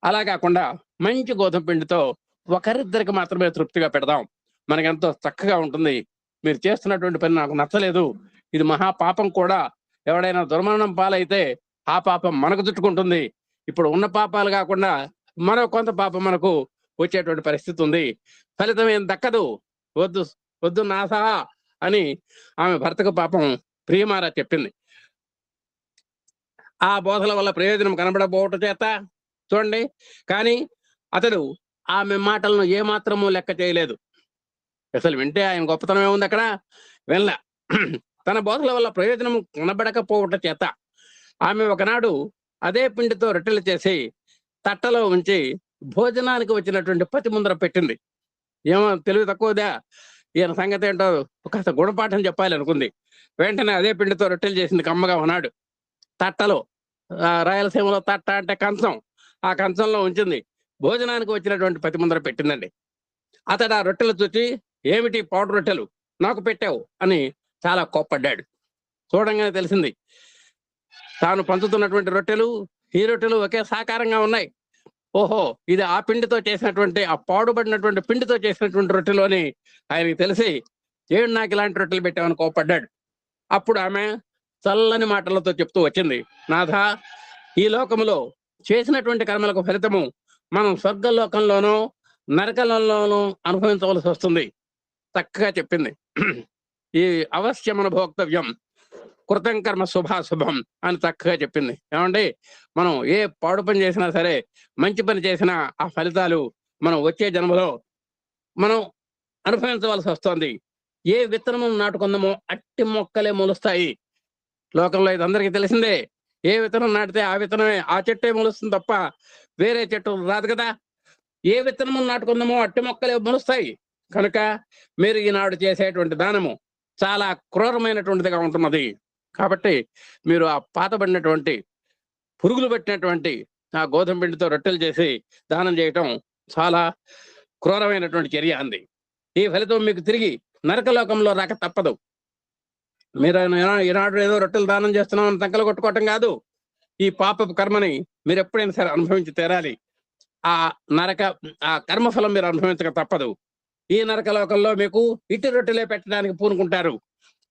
Speaker 1: అలా కాకుండా మంచి గోధుమ పిండితో ఒకరిద్దరికి మాత్రమే తృప్తిగా పెడదాం, మనకెంతో చక్కగా ఉంటుంది. మీరు చేస్తున్నటువంటి పని నాకు నచ్చలేదు, ఇది మహాపాపం కూడా. ఎవడైనా దుర్మరణం పాలైతే ఆ పాపం మనకు చుట్టుకుంటుంది. ఇప్పుడు ఉన్న పాపాలు కాకుండా మరో కొంత పాపం మనకు వచ్చేటువంటి పరిస్థితి ఉంది, ఫలితం ఏం దక్కదు, వద్దు నాసా అని ఆమె భర్తకు పాపం ప్రియమారా చెప్పింది. ఆ బోధల వల్ల ప్రయోజనం కనబడకపోవటం చేత చూడండి, కానీ అతడు ఆమె మాటలను ఏమాత్రము లెక్క చేయలేదు. అసలు వింటే ఆయన గొప్పతనం ఏముంది అక్కడ? వెళ్ళ తన బోధల వల్ల ప్రయోజనం కనబడకపోవటం చేత ఆమె ఒకనాడు అదే పిండితో రొట్టెలు చేసి తట్టలో ఉంచి భోజనానికి వచ్చినటువంటి పతి ముందర పెట్టింది. ఏమో తెలివి తక్కువదా, ఈయన సంగతి ఏంటో కాస్త గుణపాఠం చెప్పాలి అనుకుంది. వెంటనే అదే పిండితో రొట్టెలు చేసింది కమ్మగా ఉన్నాడు. తట్టలో, రాయలసీమలో తట్ట అంటే కంచం, ఆ కంచంలో ఉంచింది. భోజనానికి వచ్చినటువంటి పతి ముందర పెట్టిందండి. అతడు ఆ రొట్టెలు చూచి, ఏమిటి పౌడర్ రొట్టెలు నాకు పెట్టావు అని చాలా కోప్పడ్డాడు. చూడంగానే తెలిసింది తాను పంచుతున్నటువంటి రొట్టెలు ఈ రొట్టెలు ఒకే సాకారంగా ఉన్నాయి. ఓహో, ఇది ఆ పిండితో చేసినటువంటి, ఆ పాడుబడినటువంటి పిండితో చేసినటువంటి రొట్టెలు అని ఆయనకి తెలిసి, ఏడు నాకు ఇలాంటి రొట్టెలు పెట్టామని కోప్పడ్డాడు. అప్పుడు ఆమె చల్లని మాటలతో చెప్తూ వచ్చింది, నాథా, ఈ లోకములో చేసినటువంటి కర్మలకు ఫలితము మనం స్వర్గలోకంలోనూ నరకంలోనూ అనుభవించవలసి వస్తుంది. చక్కగా చెప్పింది. ఈ అవశ్యమన భోక్తవ్యం కృతం కర్మ శుభాశుభం అని చక్కగా చెప్పింది. ఏమండి, మనం ఏ పాడు పని చేసినా సరే, మంచి పని చేసినా ఆ ఫలితాలు మనం వచ్చే జన్మలో మనం అనుభవించవలసి వస్తుంది. ఏ విత్తనము నాటుకుందామో అట్టి మొక్కలే మొలుస్తాయి. లోకంలో ఇది అందరికీ తెలిసిందే. ఏ విత్తనం నాటితే ఆ విత్తనమే, ఆ చెట్టే మొలుస్తుంది తప్ప వేరే చెట్టు రాదు కదా. ఏ విత్తనము నాటుకుందామో అట్టి మొక్కలే మొలుస్తాయి. కనుక మీరు ఈనాడు చేసేటువంటి దానము చాలా క్రూరమైనటువంటిదిగా ఉంటున్నది. కాబట్టి మీరు ఆ పాతబడినటువంటి పురుగులు పెట్టినటువంటి ఆ గోధుమ పిండితో రొట్టెలు చేసి దానం చేయటం చాలా క్రూరమైనటువంటి చర్య అంది. ఈ ఫలితం మీకు తిరిగి నరకలోకంలో రాక తప్పదు. మీరు ఈనాడు ఏదో రొట్టెలు దానం చేస్తున్నామని సంకలు కొట్టుకోవటం కాదు. ఈ పాపపు కర్మని మీరు ఎప్పుడైనా సరే అనుభవించి తీరాలి. ఆ కర్మఫలం మీరు అనుభవించక తప్పదు. ఈ నరకలోకంలో మీకు ఇట్టి రొట్టెలే పెట్టడానికి పూనుకుంటారు.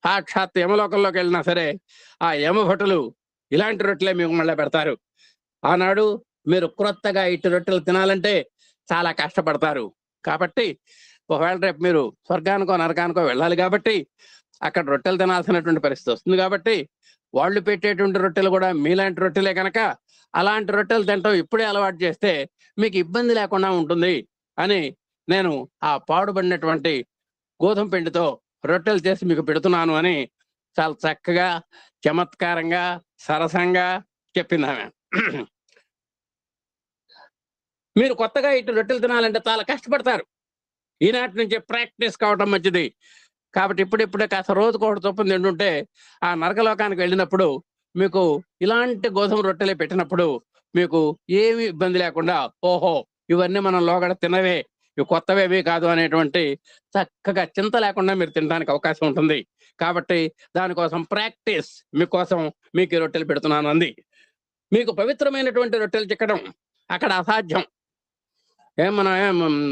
Speaker 1: సాక్షాత్ యమలోకంలోకి వెళ్ళినా సరే ఆ యమభటులు ఇలాంటి రొట్టెలే మీకు మళ్ళీ పెడతారు. ఆనాడు మీరు క్రొత్తగా ఇట్టి రొట్టెలు తినాలంటే చాలా కష్టపడతారు. కాబట్టి ఒకవేళ రేపు మీరు స్వర్గానికో నరకానికో వెళ్ళాలి కాబట్టి అక్కడ రొట్టెలు తినాల్సినటువంటి పరిస్థితి వస్తుంది. కాబట్టి వాళ్ళు పెట్టేటువంటి రొట్టెలు కూడా మీలాంటి రొట్టెలే కనుక అలాంటి రొట్టెలు తినటం ఇప్పుడే అలవాటు చేస్తే మీకు ఇబ్బంది లేకుండా ఉంటుంది అని నేను ఆ పాడుబడినటువంటి గోధుమ పిండితో రొట్టెలు చేసి మీకు పెడుతున్నాను అని చాలా చక్కగా చమత్కారంగా సరసంగా చెప్పింది ఆమె. మీరు కొత్తగా ఇటు రొట్టెలు తినాలంటే చాలా కష్టపడతారు. ఈనాటి నుంచి ప్రాక్టీస్ కావటం మంచిది. కాబట్టి ఇప్పుడిప్పుడే కాస్త రోజుకోటి చొప్పున తింటుంటే ఆ నరకలోకానికి వెళ్ళినప్పుడు మీకు ఇలాంటి గోధుమ రొట్టెలే పెట్టినప్పుడు మీకు ఏమి ఇబ్బంది లేకుండా ఓహో ఇవన్నీ మనం లోగడ తినవే, ఇవి కొత్తవేమీ కాదు అనేటువంటి చక్కగా చింత లేకుండా మీరు తినడానికి అవకాశం ఉంటుంది. కాబట్టి దానికోసం ప్రాక్టీస్ మీకోసం మీకు ఈ రొట్టెలు పెడుతున్నాను అంది. మీకు పవిత్రమైనటువంటి రొట్టెలు చిక్కడం అక్కడ అసాధ్యం.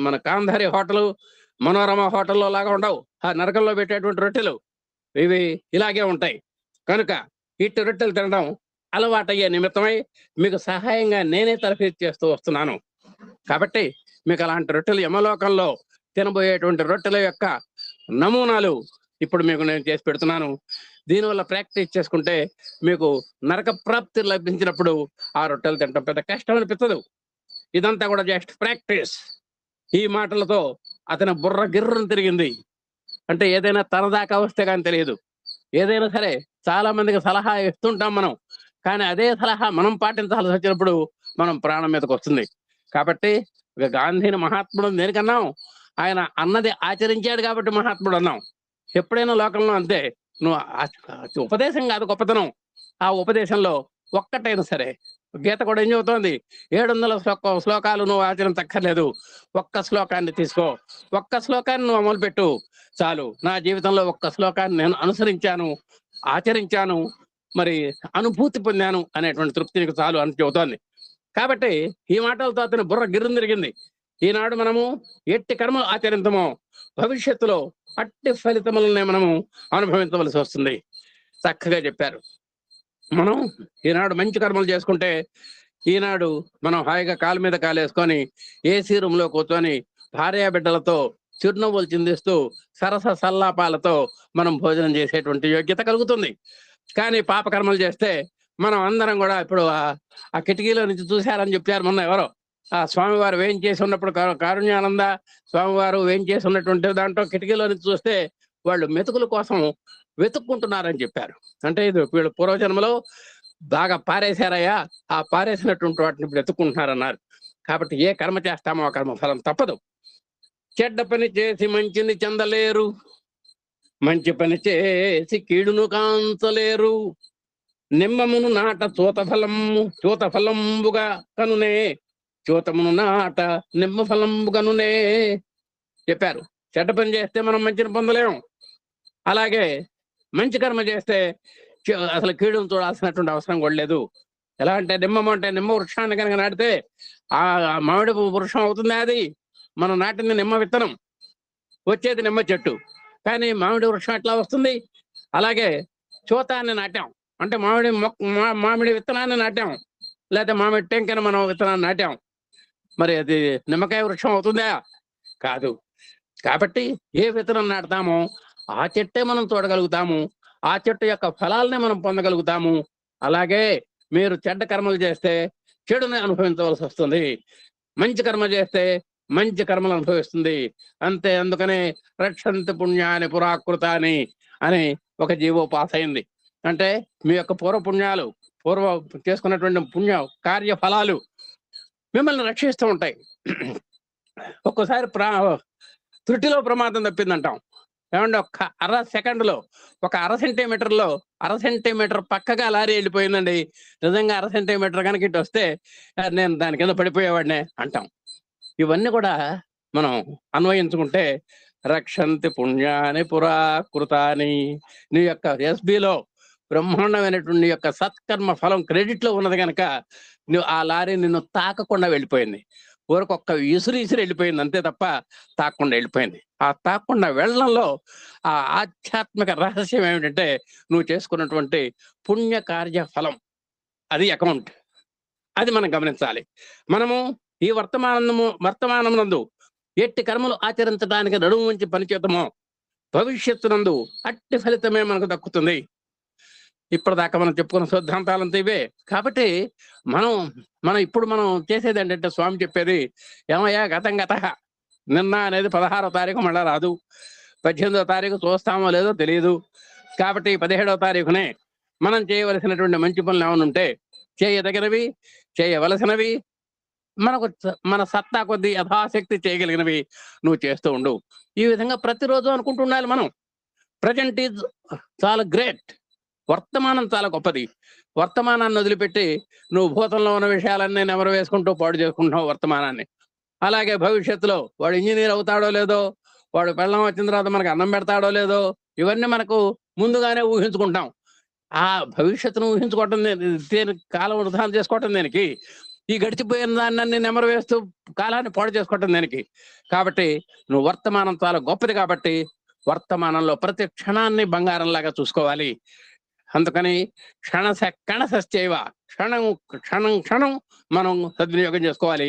Speaker 1: మన కాంధారి హోటలు మనోరమ హోటల్లో లాగా ఉండవు. ఆ నరకంలో పెట్టేటువంటి రొట్టెలు ఇవి ఇలాగే ఉంటాయి. కనుక ఇట్టి రొట్టెలు తినడం అలవాటయ్యే నిమిత్తమై మీకు సహాయంగా నేనే తరఫీదు చేస్తూ వస్తున్నాను. కాబట్టి మీకు అలాంటి రొట్టెలు యమలోకంలో తినబోయేటువంటి రొట్టెల యొక్క నమూనాలు ఇప్పుడు మీకు నేను చేసి పెడుతున్నాను. దీనివల్ల ప్రాక్టీస్ చేసుకుంటే మీకు నరక ప్రాప్తి లభించినప్పుడు ఆ రొట్టెలు తినడం పెద్ద కష్టం అనిపించదు. ఇదంతా కూడా జస్ట్ ప్రాక్టీస్. ఈ మాటలతో అతని బుర్ర గిర్రను తిరిగింది. అంటే ఏదైనా తనదాకా వస్తే కానీ తెలియదు. ఏదైనా సరే చాలా మందికి సలహా ఇస్తుంటాం మనం, కానీ అదే సలహా మనం పాటించాల్సి వచ్చినప్పుడు మనం ప్రాణం మీదకి వస్తుంది. కాబట్టి ఇక గాంధీని మహాత్ముడు దేనికన్నాం? ఆయన అన్నది ఆచరించాడు కాబట్టి మహాత్ముడు అన్నాం. ఎప్పుడైనా లోకంలో అంతే, నువ్వు ఉపదేశం కాదు గొప్పతనం, ఆ ఉపదేశంలో ఒక్కటైనా సరే. గీత కూడా ఏం చెబుతోంది? 700 శ్లోకాలు నువ్వు ఆచరించక్కర్లేదు, ఒక్క శ్లోకాన్ని తీసుకో, ఒక్క శ్లోకాన్ని నువ్వు అమలు పెట్టు చాలు. నా జీవితంలో ఒక్క శ్లోకాన్ని నేను అనుసరించాను, ఆచరించాను, మరి అనుభూతి పొందాను అనేటువంటి తృప్తి నీకు చాలు అని చెబుతోంది. కాబట్టి ఈ మాటలతో అతని బుర్ర గిర్రం తిరిగింది. ఈనాడు మనము ఎట్టి కర్మలు ఆచరించమో భవిష్యత్తులో అట్టి ఫలితములనే మనము అనుభవించవలసి వస్తుంది. చక్కగా చెప్పారు. మనం ఈనాడు మంచి కర్మలు చేసుకుంటే ఈనాడు మనం హాయిగా కాలు మీద కాలేసుకొని ఏసీ రూమ్లో కూర్చొని భార్యా బిడ్డలతో చిరునవ్వులు చిందిస్తూ సరస సల్లాపాలతో మనం భోజనం చేసేటువంటి యోగ్యత కలుగుతుంది. కానీ పాపకర్మలు చేస్తే మనం అందరం కూడా ఇప్పుడు ఆ కిటికీలో నుంచి చూశారని చెప్పారు మొన్న ఎవరో, ఆ స్వామివారు వేయం చేసి ఉన్నప్పుడు కారుణ్యానంద స్వామివారు వేయం చేసి ఉన్నటువంటి దాంట్లో కిటికీలో నుంచి చూస్తే వాళ్ళు మెతుకుల కోసం వెతుక్కుంటున్నారని చెప్పారు. అంటే ఇది వీళ్ళు పూర్వజన్మలో బాగా పారేశారయ్యా, ఆ పారేసినటువంటి వాటిని ఇప్పుడు వెతుక్కుంటున్నారన్నారు. కాబట్టి ఏ కర్మ చేస్తామో ఆ కర్మ ఫలం తప్పదు. చెడ్డ పని చేసి మంచిని చెందలేరు, మంచి పని చేసి కీడును కాంచలేరు, నిమ్మమును నాట చూత ఫలంబుగా కనునే, చూతమును నాట నిమ్మ ఫలంబుగనునే చెప్పారు. చెడ్డ పని చేస్తే మనం మంచిని పొందలేము, అలాగే మంచి కర్మ చేస్తే అసలు కీడును చూడాల్సినటువంటి అవసరం కూడా లేదు. ఎలా అంటే నిమ్మం అంటే నిమ్మ వృక్షాన్ని కనుక నాటితే ఆ మామిడి వృక్షం అవుతుంది. అది మనం నాటింది నిమ్మ విత్తనం, వచ్చేది నిమ్మ చెట్టు. కానీ మామిడి వృక్షం ఎట్లా వస్తుంది? అలాగే చూతాన్ని నాటాం అంటే మామిడి విత్తనాన్ని నాటాం, లేకపోతే మామిడి టెంకని మనం విత్తనాన్ని నాటాం, మరి అది నిమ్మకాయ వృక్షం అవుతుందా? కాదు. కాబట్టి ఏ విత్తనం నాటుతామో ఆ చెట్టే మనం చూడగలుగుతాము, ఆ చెట్టు యొక్క ఫలాలనే మనం పొందగలుగుతాము. అలాగే మీరు చెడ్డ కర్మలు చేస్తే చెడుని అనుభవించవలసి వస్తుంది, మంచి కర్మ చేస్తే మంచి కర్మలు అనుభవిస్తుంది అంతే. అందుకనే రక్షంతి పుణ్యాన్ని పురాకృతాన్ని అని ఒక జీవో పాస్ అయింది. అంటే మీ యొక్క పూర్వపుణ్యాలు, పూర్వ చేసుకున్నటువంటి పుణ్య కార్య ఫలాలు మిమ్మల్ని రక్షిస్తూ ఉంటాయి. ఒక్కోసారి త్రుటిలో ప్రమాదం తప్పిందంటాం. ఏమంటే ఒక్క అర సెకండ్లో, ఒక అర సెంటీమీటర్ పక్కగా లారీ వెళ్ళిపోయిందండి. నిజంగా అర సెంటీమీటర్ కనుక ఇటు వస్తే నేను దాని కింద పడిపోయేవాడినే అంటాం. ఇవన్నీ కూడా మనం అన్వయించుకుంటే రక్షంతి పుణ్యాని పురాకృతాని, నీ యొక్క ఎస్బిలో బ్రహ్మాండమైనటువంటి నీ యొక్క సత్కర్మ ఫలం క్రెడిట్లో ఉన్నది కనుక నువ్వు ఆ లారీ నిన్ను తాకకుండా వెళ్ళిపోయింది. ఊరికొక్క ఇసురు వెళ్ళిపోయింది అంతే తప్ప తాకుండా వెళ్ళిపోయింది. ఆ తాకుండా వెళ్ళడంలో ఆ ఆధ్యాత్మిక రహస్యం ఏమిటంటే నువ్వు చేసుకున్నటువంటి పుణ్య కార్య ఫలం, అది అకౌంట్. అది మనం గమనించాలి. మనము ఈ వర్తమానమునందు ఎట్టి కర్మలు ఆచరించడానికి నడుము ఉంచి పనిచేద్దామో భవిష్యత్తునందు అట్టి ఫలితమే మనకు దక్కుతుంది. ఇప్పటిదాకా మనం చెప్పుకున్న సిద్ధాంతాలంతా ఇవే. కాబట్టి మనం ఇప్పుడు చేసేది ఏంటంటే స్వామి చెప్పేది, ఏమయ్యా గతం గత, నిన్న అనేది 16వ తారీఖు మళ్ళా రాదు, 18వ తారీఖు చూస్తామో లేదో తెలియదు. కాబట్టి 17వ తారీఖునే మనం చేయవలసినటువంటి మంచి పనులు ఏమైనా ఉంటే చేయదగినవి, చేయవలసినవి, మన సత్తా కొద్దీ యథాశక్తి చేయగలిగినవి నువ్వు చేస్తూ ఉండు. ఈ విధంగా ప్రతిరోజు అనుకుంటుండాలి మనం. ప్రజెంట్ ఈజ్ చాలా గ్రేట్, వర్తమానం చాలా గొప్పది. వర్తమానాన్ని వదిలిపెట్టి నువ్వు భూతంలో ఉన్న విషయాలన్నీ నెమరు వేసుకుంటూ పాడు చేసుకుంటున్నావు వర్తమానాన్ని. అలాగే భవిష్యత్తులో వాడు ఇంజనీర్ అవుతాడో లేదో, వాడు పెళ్ళం వచ్చిన తర్వాత మనకు అన్నం పెడతాడో లేదో, ఇవన్నీ మనకు ముందుగానే ఊహించుకుంటాం. ఆ భవిష్యత్తును ఊహించుకోవటం దేనికి, కాలం వృధా చేసుకోవటం దేనికి, ఈ గడిచిపోయిన దాన్ని నెమరు వేస్తూ కాలాన్ని పాడు చేసుకోవటం దేనికి. కాబట్టి నువ్వు వర్తమానం చాలా గొప్పది కాబట్టి వర్తమానంలో ప్రతి క్షణాన్ని బంగారంలాగా చూసుకోవాలి. అందుకని కణసశ్చైవ, క్షణం మనం సద్వినియోగం చేసుకోవాలి.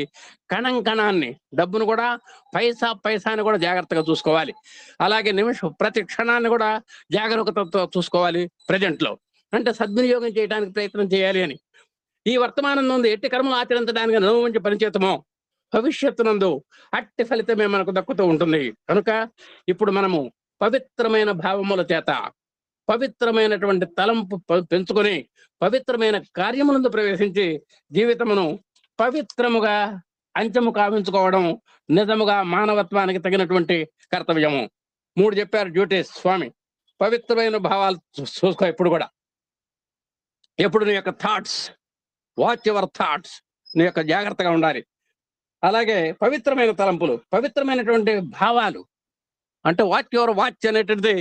Speaker 1: కణాన్ని, డబ్బును కూడా పైసాని కూడా జాగ్రత్తగా చూసుకోవాలి. అలాగే ప్రతి క్షణాన్ని కూడా జాగరూకతతో చూసుకోవాలి. ప్రజెంట్లో అంటే సద్వినియోగం చేయడానికి ప్రయత్నం చేయాలి అని. ఈ వర్తమానం నందు ఎట్టి కర్మలు ఆచరించడానికి నడుము పనిచేతమో భవిష్యత్తునందు అట్టి ఫలితమే మనకు దక్కుతూ ఉంటుంది. కనుక ఇప్పుడు మనము పవిత్రమైన భావముల చేత పవిత్రమైనటువంటి తలంపు పెంచుకొని పవిత్రమైన కార్యములందు ప్రవేశించి జీవితమును పవిత్రముగా అంచము కావించుకోవడం నిజముగా మానవత్వానికి తగినటువంటి కర్తవ్యము. 3 చెప్పారు డ్యూటీస్ స్వామి. పవిత్రమైన భావాలు చూసుకో ఎప్పుడు కూడా. ఎప్పుడు నీ యొక్క థాట్స్, వాచ్ యువర్ థాట్స్, నీ యొక్క జాగ్రత్తగా ఉండాలి. అలాగే పవిత్రమైన తలంపులు, పవిత్రమైనటువంటి భావాలు అంటే వాచ్ అనేటువంటిది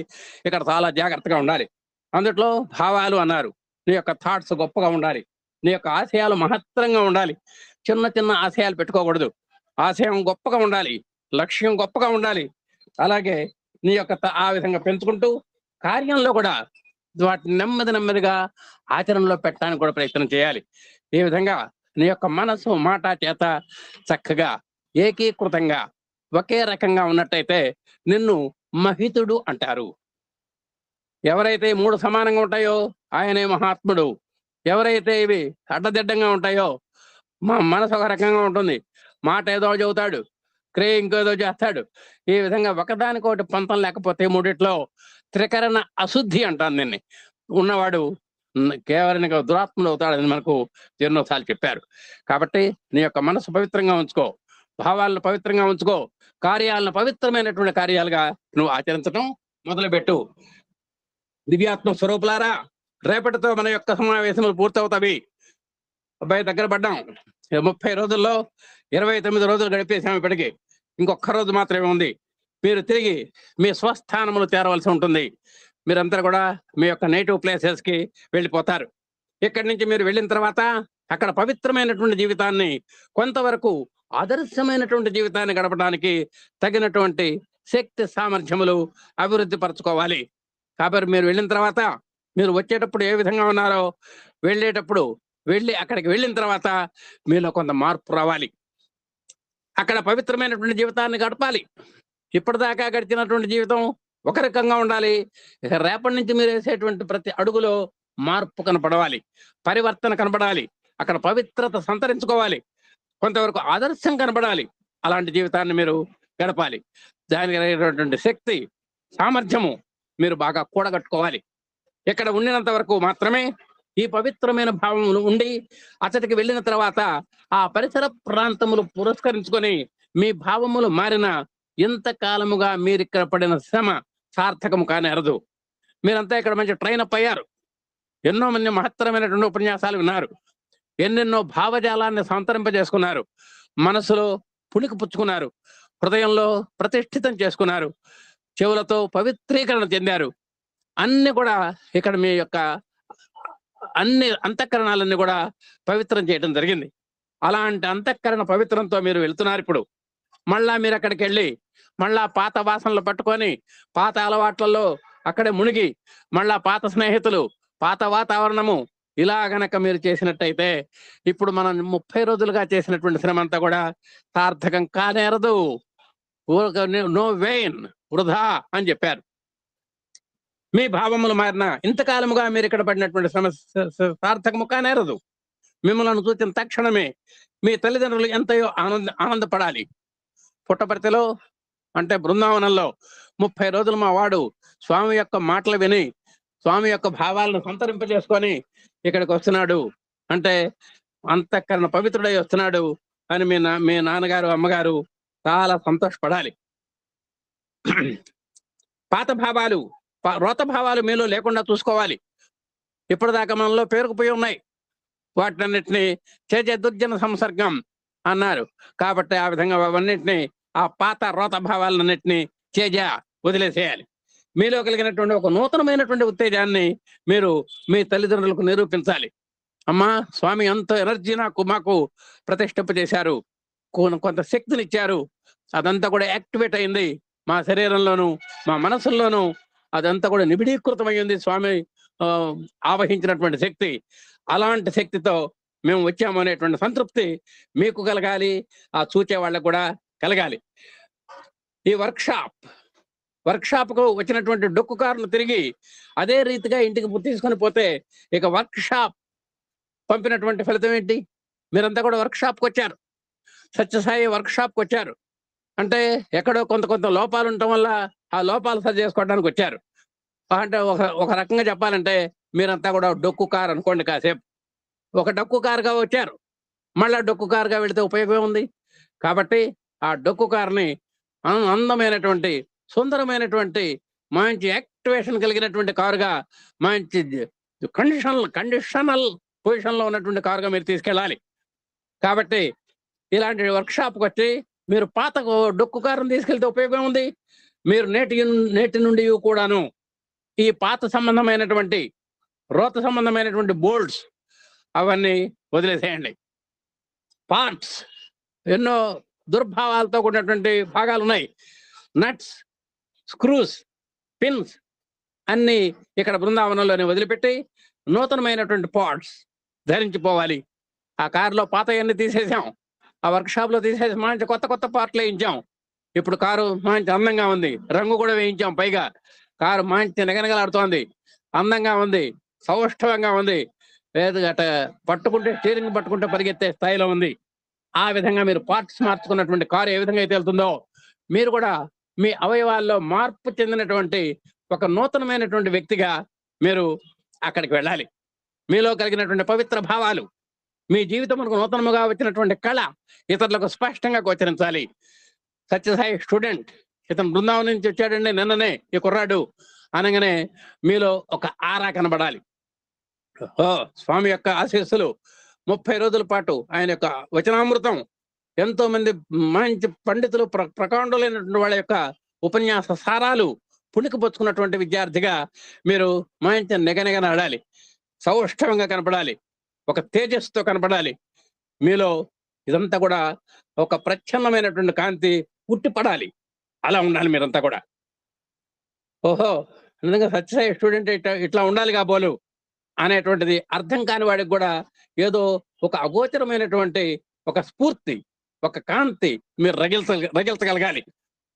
Speaker 1: ఇక్కడ చాలా జాగ్రత్తగా ఉండాలి. అందుట్లో భావాలు అన్నారు. నీ యొక్క థాట్స్ గొప్పగా ఉండాలి. నీ యొక్క ఆశయాలు మహత్తరంగా ఉండాలి. చిన్న ఆశయాలు పెట్టుకోకూడదు. ఆశయం గొప్పగా ఉండాలి, లక్ష్యం గొప్పగా ఉండాలి. అలాగే నీ యొక్క ఆ విధంగా పెంచుకుంటూ కార్యంలో కూడా వాటిని నెమ్మదిగా ఆచరణలో పెట్టడానికి కూడా ప్రయత్నం చేయాలి. ఈ విధంగా నీ యొక్క మనసు మాట చేత చక్కగా ఏకీకృతంగా ఒకే రకంగా ఉన్నట్టయితే నిన్ను మహితుడు అంటారు. ఎవరైతే 3 సమానంగా ఉంటాయో ఆయనే మహాత్ముడు. ఎవరైతే ఇవి అడ్డదిడ్డంగా ఉంటాయో మనసు ఒక రకంగా ఉంటుంది, మాట ఏదో చెబుతాడు, క్రియ ఇంకేదో చేస్తాడు. ఈ విధంగా ఒకదానికొకటి పొంతం లేకపోతే మూడిట్లో త్రికరణ అశుద్ధి అంటాను దీన్ని. ఉన్నవాడు కేవలం దురాత్ముడు అవుతాడని మనకు ఎన్నోసార్లు చెప్పారు. కాబట్టి నీ యొక్క మనసు పవిత్రంగా ఉంచుకో, భావాలను పవిత్రంగా ఉంచుకో, కార్యాలను పవిత్రమైనటువంటి కార్యాలుగా నువ్వు ఆచరించడం మొదలుపెట్టు. దివ్యాత్మ స్వరూపులారా, రేపటితో మన యొక్క సమావేశములు పూర్తవుతాయి. అబ్బాయి దగ్గర పడ్డాం. 30 రోజుల్లో 29 రోజులు గడిపేసాము. ఇప్పటికీ ఇంకొక రోజు మాత్రమే ఉంది. మీరు తిరిగి మీ స్వస్థానములు చేరవలసి ఉంటుంది. మీరంతా కూడా మీ యొక్క నేటివ్ ప్లేసెస్కి వెళ్ళిపోతారు. ఇక్కడి నుంచి మీరు వెళ్ళిన తర్వాత అక్కడ పవిత్రమైనటువంటి జీవితాన్ని, కొంతవరకు ఆదర్శమైనటువంటి జీవితాన్ని గడపడానికి తగినటువంటి శక్తి సామర్థ్యములు అభివృద్ధి పరచుకోవాలి. కాబట్టి మీరు వెళ్ళిన తర్వాత మీరు వచ్చేటప్పుడు ఏ విధంగా ఉన్నారో అక్కడికి వెళ్ళిన తర్వాత మీలో కొంత మార్పు రావాలి. అక్కడ పవిత్రమైనటువంటి జీవితాన్ని గడపాలి. ఇప్పటిదాకా గడిచినటువంటి జీవితం ఒక రకంగా ఉండాలి. రేపటి నుంచి మీరు వేసేటువంటి ప్రతి అడుగులో మార్పు కనపడవాలి, పరివర్తన కనపడాలి. అక్కడ పవిత్రత సంతరించుకోవాలి, కొంతవరకు ఆదర్శం కనపడాలి. అలాంటి జీవితాన్ని మీరు గడపాలి. దానికి అనేటువంటి శక్తి సామర్థ్యము మీరు బాగా కూడగట్టుకోవాలి. ఇక్కడ ఉండినంత వరకు మాత్రమే ఈ పవిత్రమైన భావములు ఉండి అతడికి వెళ్ళిన తర్వాత ఆ పరిసర ప్రాంతములు పురస్కరించుకొని మీ భావములు మారిన ఇంతకాలముగా మీరు ఇక్కడ పడిన శ్రమ సార్థకము కానేరదు. మీరంతా ఇక్కడ మంచి ట్రైన్ అప్ అయ్యారు, ఎన్నో మంది మహత్తరమైనటువంటి ఉపన్యాసాలు విన్నారు, ఎన్నెన్నో భావజాలాన్ని సంతరింపజేసుకున్నారు, మనసులో పుణికి పుచ్చుకున్నారు, హృదయంలో ప్రతిష్ఠితం చేసుకున్నారు, చెవులతో పవిత్రీకరణ చెందారు. అన్ని కూడా ఇక్కడ మీ యొక్క అన్ని అంతఃకరణాలన్నీ కూడా పవిత్రం చేయడం జరిగింది. అలాంటి అంతఃకరణ పవిత్రంతో మీరు వెళ్తున్నారు. ఇప్పుడు మళ్ళా మీరు అక్కడికి వెళ్ళి మళ్ళా పాత వాసనలు పట్టుకొని పాత అలవాట్లలో అక్కడే మునిగి మళ్ళా పాత స్నేహితులు, పాత వాతావరణము ఇలా గనక మీరు చేసినట్టయితే ఇప్పుడు మనం 30 రోజులుగా చేసినటువంటి శ్రమ అంతా కూడా సార్థకం కానేరదు. నో వెయిన్, వృధా అని చెప్పారు. మీ భావములు మారిన ఇంతకాలముగా మీరు ఇక్కడ పడినటువంటి శ్రమ సార్థకము కానేరదు. మిమ్మల్ని చూసిన తక్షణమే మీ తల్లిదండ్రులు ఎంతయో ఆనందపడాలి. పుట్టపర్తిలో అంటే బృందావనంలో 30 రోజులు మా వాడు స్వామి యొక్క మాటలు విని స్వామి యొక్క భావాలను సంతరింపజేసుకొని ఇక్కడికి వస్తున్నాడు అంటే అంతఃకరణ పవిత్రుడై వస్తున్నాడు అని మీ నాన్నగారు అమ్మగారు చాలా సంతోషపడాలి. పాత భావాలు, రోత భావాలు మీలో లేకుండా చూసుకోవాలి. ఇప్పటిదాకా మనలో పేరుకుపోయి ఉన్నాయి. వాటినన్నిటినీ చేజే దుర్జన సంసర్గం అన్నారు. కాబట్టి ఆ విధంగా అవన్నిటినీ, ఆ పాత రోత భావాలన్నింటినీ చేజా వదిలేసేయాలి. మీలో కలిగినటువంటి ఒక నూతనమైనటువంటి ఉత్తేజాన్ని మీరు మీ తల్లిదండ్రులకు నిరూపించాలి. అమ్మా, స్వామి ఎంతో ఎనర్జీ మాకు ప్రతిష్ఠింపజేశారు, కొంత శక్తినిచ్చారు, అదంతా కూడా యాక్టివేట్ అయింది మా శరీరంలోనూ మా మనసుల్లోనూ, అదంతా కూడా నిబిడీకృతమైంది స్వామి ఆవహించినటువంటి శక్తి. అలాంటి శక్తితో మేము వచ్చాము అనేటువంటి సంతృప్తి మీకు కలగాలి, ఆ చూచే వాళ్ళకు కూడా కలగాలి. ఈ వర్క్షాప్కు వచ్చినటువంటి డొక్కుకారులు తిరిగి అదే రీతిగా ఇంటికి తీసుకొని పోతే ఇక వర్క్షాప్ పంపినటువంటి ఫలితం ఏంటి? మీరంతా కూడా వర్క్షాప్కి వచ్చారు, సత్యసాయి వర్క్షాప్కి వచ్చారు అంటే ఎక్కడో కొంత లోపాలు ఉండటం వల్ల ఆ లోపాలు సరి చేసుకోవడానికి వచ్చారు. అంటే ఒక రకంగా చెప్పాలంటే మీరంతా కూడా డొక్కు కారు అనుకోండి. కాసేపు ఒక డొక్కు కారుగా వచ్చారు, మళ్ళా డొక్కు కారుగా వెళితే ఉపయోగం ఉంది. కాబట్టి ఆ డొక్కు కారుని అందమైనటువంటి సుందరమైనటువంటి మంచి యాక్టివేషన్ కలిగినటువంటి కారుగా, మంచి కండిషనల్ పొజిషన్లో ఉన్నటువంటి కారుగా మీరు తీసుకెళ్ళాలి. కాబట్టి ఇలాంటి వర్క్షాప్కి వచ్చి మీరు పాత డొక్కు కారుని తీసుకెళ్తే ఉపయోగం ఉంది. మీరు నేటి నుండి కూడాను ఈ పాత సంబంధమైనటువంటి రోత సంబంధమైనటువంటి బోల్ట్స్ అవన్నీ వదిలేసేయండి. పార్ట్స్, ఎన్నో దుర్భావాలతో కూడినటువంటి భాగాలు ఉన్నాయి, నట్స్, స్క్రూస్, పిన్స్ అన్నీ ఇక్కడ బృందావనంలోనే వదిలిపెట్టి నూతనమైనటువంటి పార్ట్స్ ధరించిపోవాలి. ఆ కారులో పాతయన్నీ తీసేసాం, ఆ వర్క్షాప్లో తీసేసి మంచి కొత్త పార్ట్లు వేయించాం. ఇప్పుడు కారు మంచి అందంగా ఉంది, రంగు కూడా వేయించాం. పైగా కారు మంచి నిగనగలాడుతోంది, అందంగా ఉంది, సౌష్ఠవంగా ఉంది. లేదు గట స్టీరింగ్ పట్టుకుంటే పరిగెత్తే స్థాయిలో ఉంది. ఆ విధంగా మీరు పార్ట్స్ మార్చుకున్నటువంటి కారు ఏ విధంగా అయితే వెళ్తుందో మీరు కూడా మీ అవయవాల్లో మార్పు చెందినటువంటి ఒక నూతనమైనటువంటి వ్యక్తిగా మీరు అక్కడికి వెళ్ళాలి. మీలో కలిగినటువంటి పవిత్ర భావాలు, మీ జీవితమునకు నూతనముగా వచ్చినటువంటి కళ ఇతరులకు స్పష్టంగా గోచరించాలి. సత్యసాయి స్టూడెంట్, ఇతను బృందావనం నుంచి వచ్చాడండి నిన్ననే ఈ కుర్రాడు అనగానే మీలో ఒక ఆరా కనబడాలి. స్వామి యొక్క ఆశీస్సులు 30 రోజుల పాటు ఆయన యొక్క వచనామృతం, ఎంతో మంది మంచి పండితులు ప్రకాండులైనటువంటి వాళ్ళ యొక్క ఉపన్యాస సారాలు పుణికిపుచ్చుకున్నటువంటి విద్యార్థిగా మీరు మంచి నెగనెగనాడాలి, సౌష్ఠవంగా కనపడాలి, ఒక తేజస్సుతో కనపడాలి. మీలో ఇదంతా కూడా ఒక ప్రచ్ఛన్నమైనటువంటి కాంతి ఉట్టిపడాలి. అలా ఉండాలి మీరంతా కూడా. ఓహో, నిజంగా సత్యసాయి స్టూడెంట్ ఇట్లా ఉండాలి కాబోలు అనేటువంటిది అర్థం కాని వాడికి కూడా ఏదో ఒక అగోచరమైనటువంటి ఒక స్ఫూర్తి, ఒక కాంతి మీరు రగిల్చగలగాలి.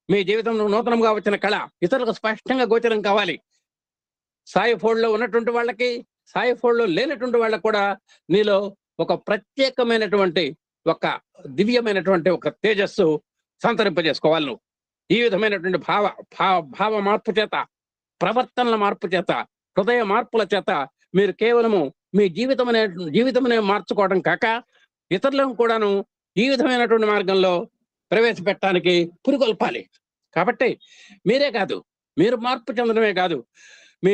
Speaker 1: మీ జీవితంలో నూతనంగా వచ్చిన కళ ఇతరులకు స్పష్టంగా గోచరం కావాలి. సాయి ఫోల్డ్లో ఉన్నటువంటి వాళ్ళకి, సాయి ఫోల్డ్లో లేనటువంటి వాళ్ళకి కూడా నీలో ఒక ప్రత్యేకమైనటువంటి ఒక దివ్యమైనటువంటి ఒక తేజస్సు సంతరింపజేసుకోవాలి. నువ్వు ఈ విధమైనటువంటి భావ మార్పు చేత, ప్రవర్తనల మార్పు చేత, హృదయ మార్పుల చేత మీరు కేవలము మీ జీవితమనే మార్చుకోవడం కాక ఇతరులను కూడాను ఈ విధమైనటువంటి మార్గంలో ప్రవేశపెట్టడానికి పురికొల్పాలి. కాబట్టి మీరే కాదు, మీరు మార్పు చెందడమే కాదు, మీ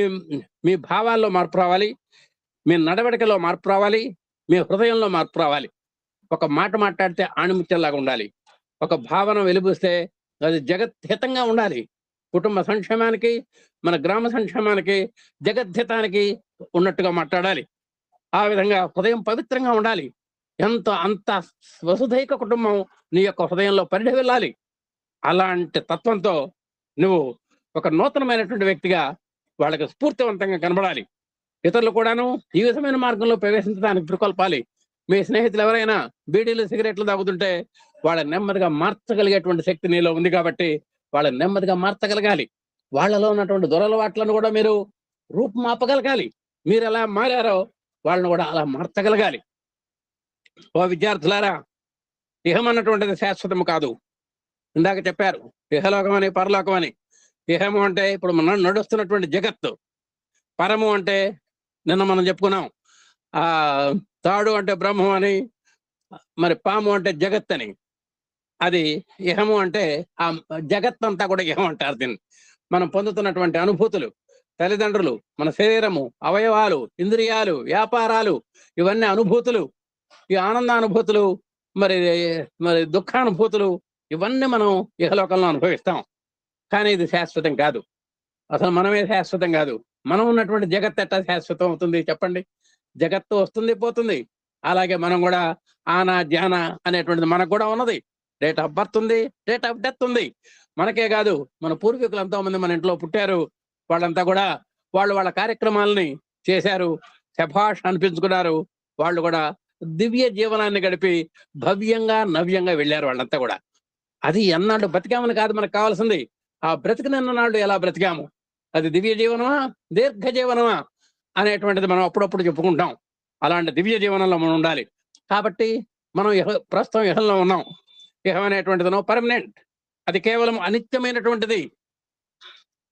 Speaker 1: మీ భావాల్లో మార్పు రావాలి, మీ నడవడికలో మార్పు రావాలి, మీ హృదయంలో మార్పు రావాలి. ఒక మాట మాట్లాడితే ఆణిముత్యంలాగా ఉండాలి, ఒక భావన వెలిబుస్తే అది జగద్హితంగా ఉండాలి. కుటుంబ సంక్షేమానికి, మన గ్రామ సంక్షేమానికి, జగద్హితానికి ఉన్నట్టుగా మాట్లాడాలి. ఆ విధంగా హృదయం పవిత్రంగా ఉండాలి. అంత వసుధైక కుటుంబం నీ యొక్క హృదయంలో పరిఢవిల్లాలి. అలాంటి తత్వంతో నువ్వు ఒక నూతనమైనటువంటి వ్యక్తిగా వాళ్ళకి స్ఫూర్తివంతంగా కనబడాలి. ఇతరులు కూడాను ఈ విధమైన మార్గంలో ప్రవేశించడానికి పురుకొల్పాలి. మీ స్నేహితులు ఎవరైనా బీడీలు సిగరెట్లు తాగుతుంటే వాళ్ళని నెమ్మదిగా మార్చగలిగేటువంటి శక్తి నీలో ఉంది కాబట్టి వాళ్ళని నెమ్మదిగా మార్చగలగాలి. వాళ్ళలో ఉన్నటువంటి దురలవాట్లను కూడా మీరు రూపుమాపగలగాలి. మీరు ఎలా మారారో వాళ్ళని కూడా అలా మార్చగలగాలి. ఓ విద్యార్థులారా, ఇహం అన్నటువంటిది శాశ్వతము కాదు. ఇందాక చెప్పారు ఇహలోకం అని, పరలోకం అని. ఇహము అంటే ఇప్పుడు మనం నడుస్తున్నటువంటి జగత్తు, పరము అంటే నిన్న మనం చెప్పుకున్నాం తాడు అంటే బ్రహ్మం అని, మరి పాము అంటే జగత్ అని. అది ఇహము అంటే ఆ జగత్ అంతా కూడా ఇహం అంటారు దీన్ని. మనం పొందుతున్నటువంటి అనుభూతులు, తల్లిదండ్రులు, మన శరీరము, అవయవాలు, ఇంద్రియాలు, వ్యాపారాలు, ఇవన్నీ అనుభూతులు. ఈ ఆనందానుభూతులు, మరి మరి దుఃఖానుభూతులు, ఇవన్నీ మనం ఇహలోకంలో అనుభవిస్తాం. కానీ ఇది శాశ్వతం కాదు. అసలు మనమే శాశ్వతం కాదు. మనం ఉన్నటువంటి జగత్ ఎట్టా శాశ్వతం అవుతుంది చెప్పండి? జగత్తు వస్తుంది పోతుంది. అలాగే మనం కూడా ఆనా జ్ఞాన అనేటువంటిది మనకు కూడా ఉన్నది. డేట్ ఆఫ్ బర్త్ ఉంది, డేట్ ఆఫ్ డెత్ ఉంది. మనకే కాదు, మన పూర్వీకులు ఎంతో మంది మన ఇంట్లో పుట్టారు. వాళ్ళంతా కూడా వాళ్ళ కార్యక్రమాలని చేశారు, శభాష్ అనిపించుకున్నారు. వాళ్ళు కూడా దివ్య జీవనాన్ని గడిపి భవ్యంగా నవ్యంగా వెళ్ళారు వాళ్ళంతా కూడా. అది ఎన్నాళ్ళు బతికామని కాదు మనకు కావాల్సింది, ఆ బ్రతికినన్న నాళ్ళు ఎలా బ్రతికాము, అది దివ్య జీవనమా దీర్ఘ జీవనమా అనేటువంటిది మనం అప్పుడప్పుడు చెప్పుకుంటాం. అలాంటి దివ్య జీవనంలో మనం ఉండాలి. కాబట్టి మనం ప్రస్తుతం ఇహంలో ఉన్నాం. ఇహం అనేటువంటిది పర్మనెంట్, అది కేవలం అనిత్యమైనటువంటిది.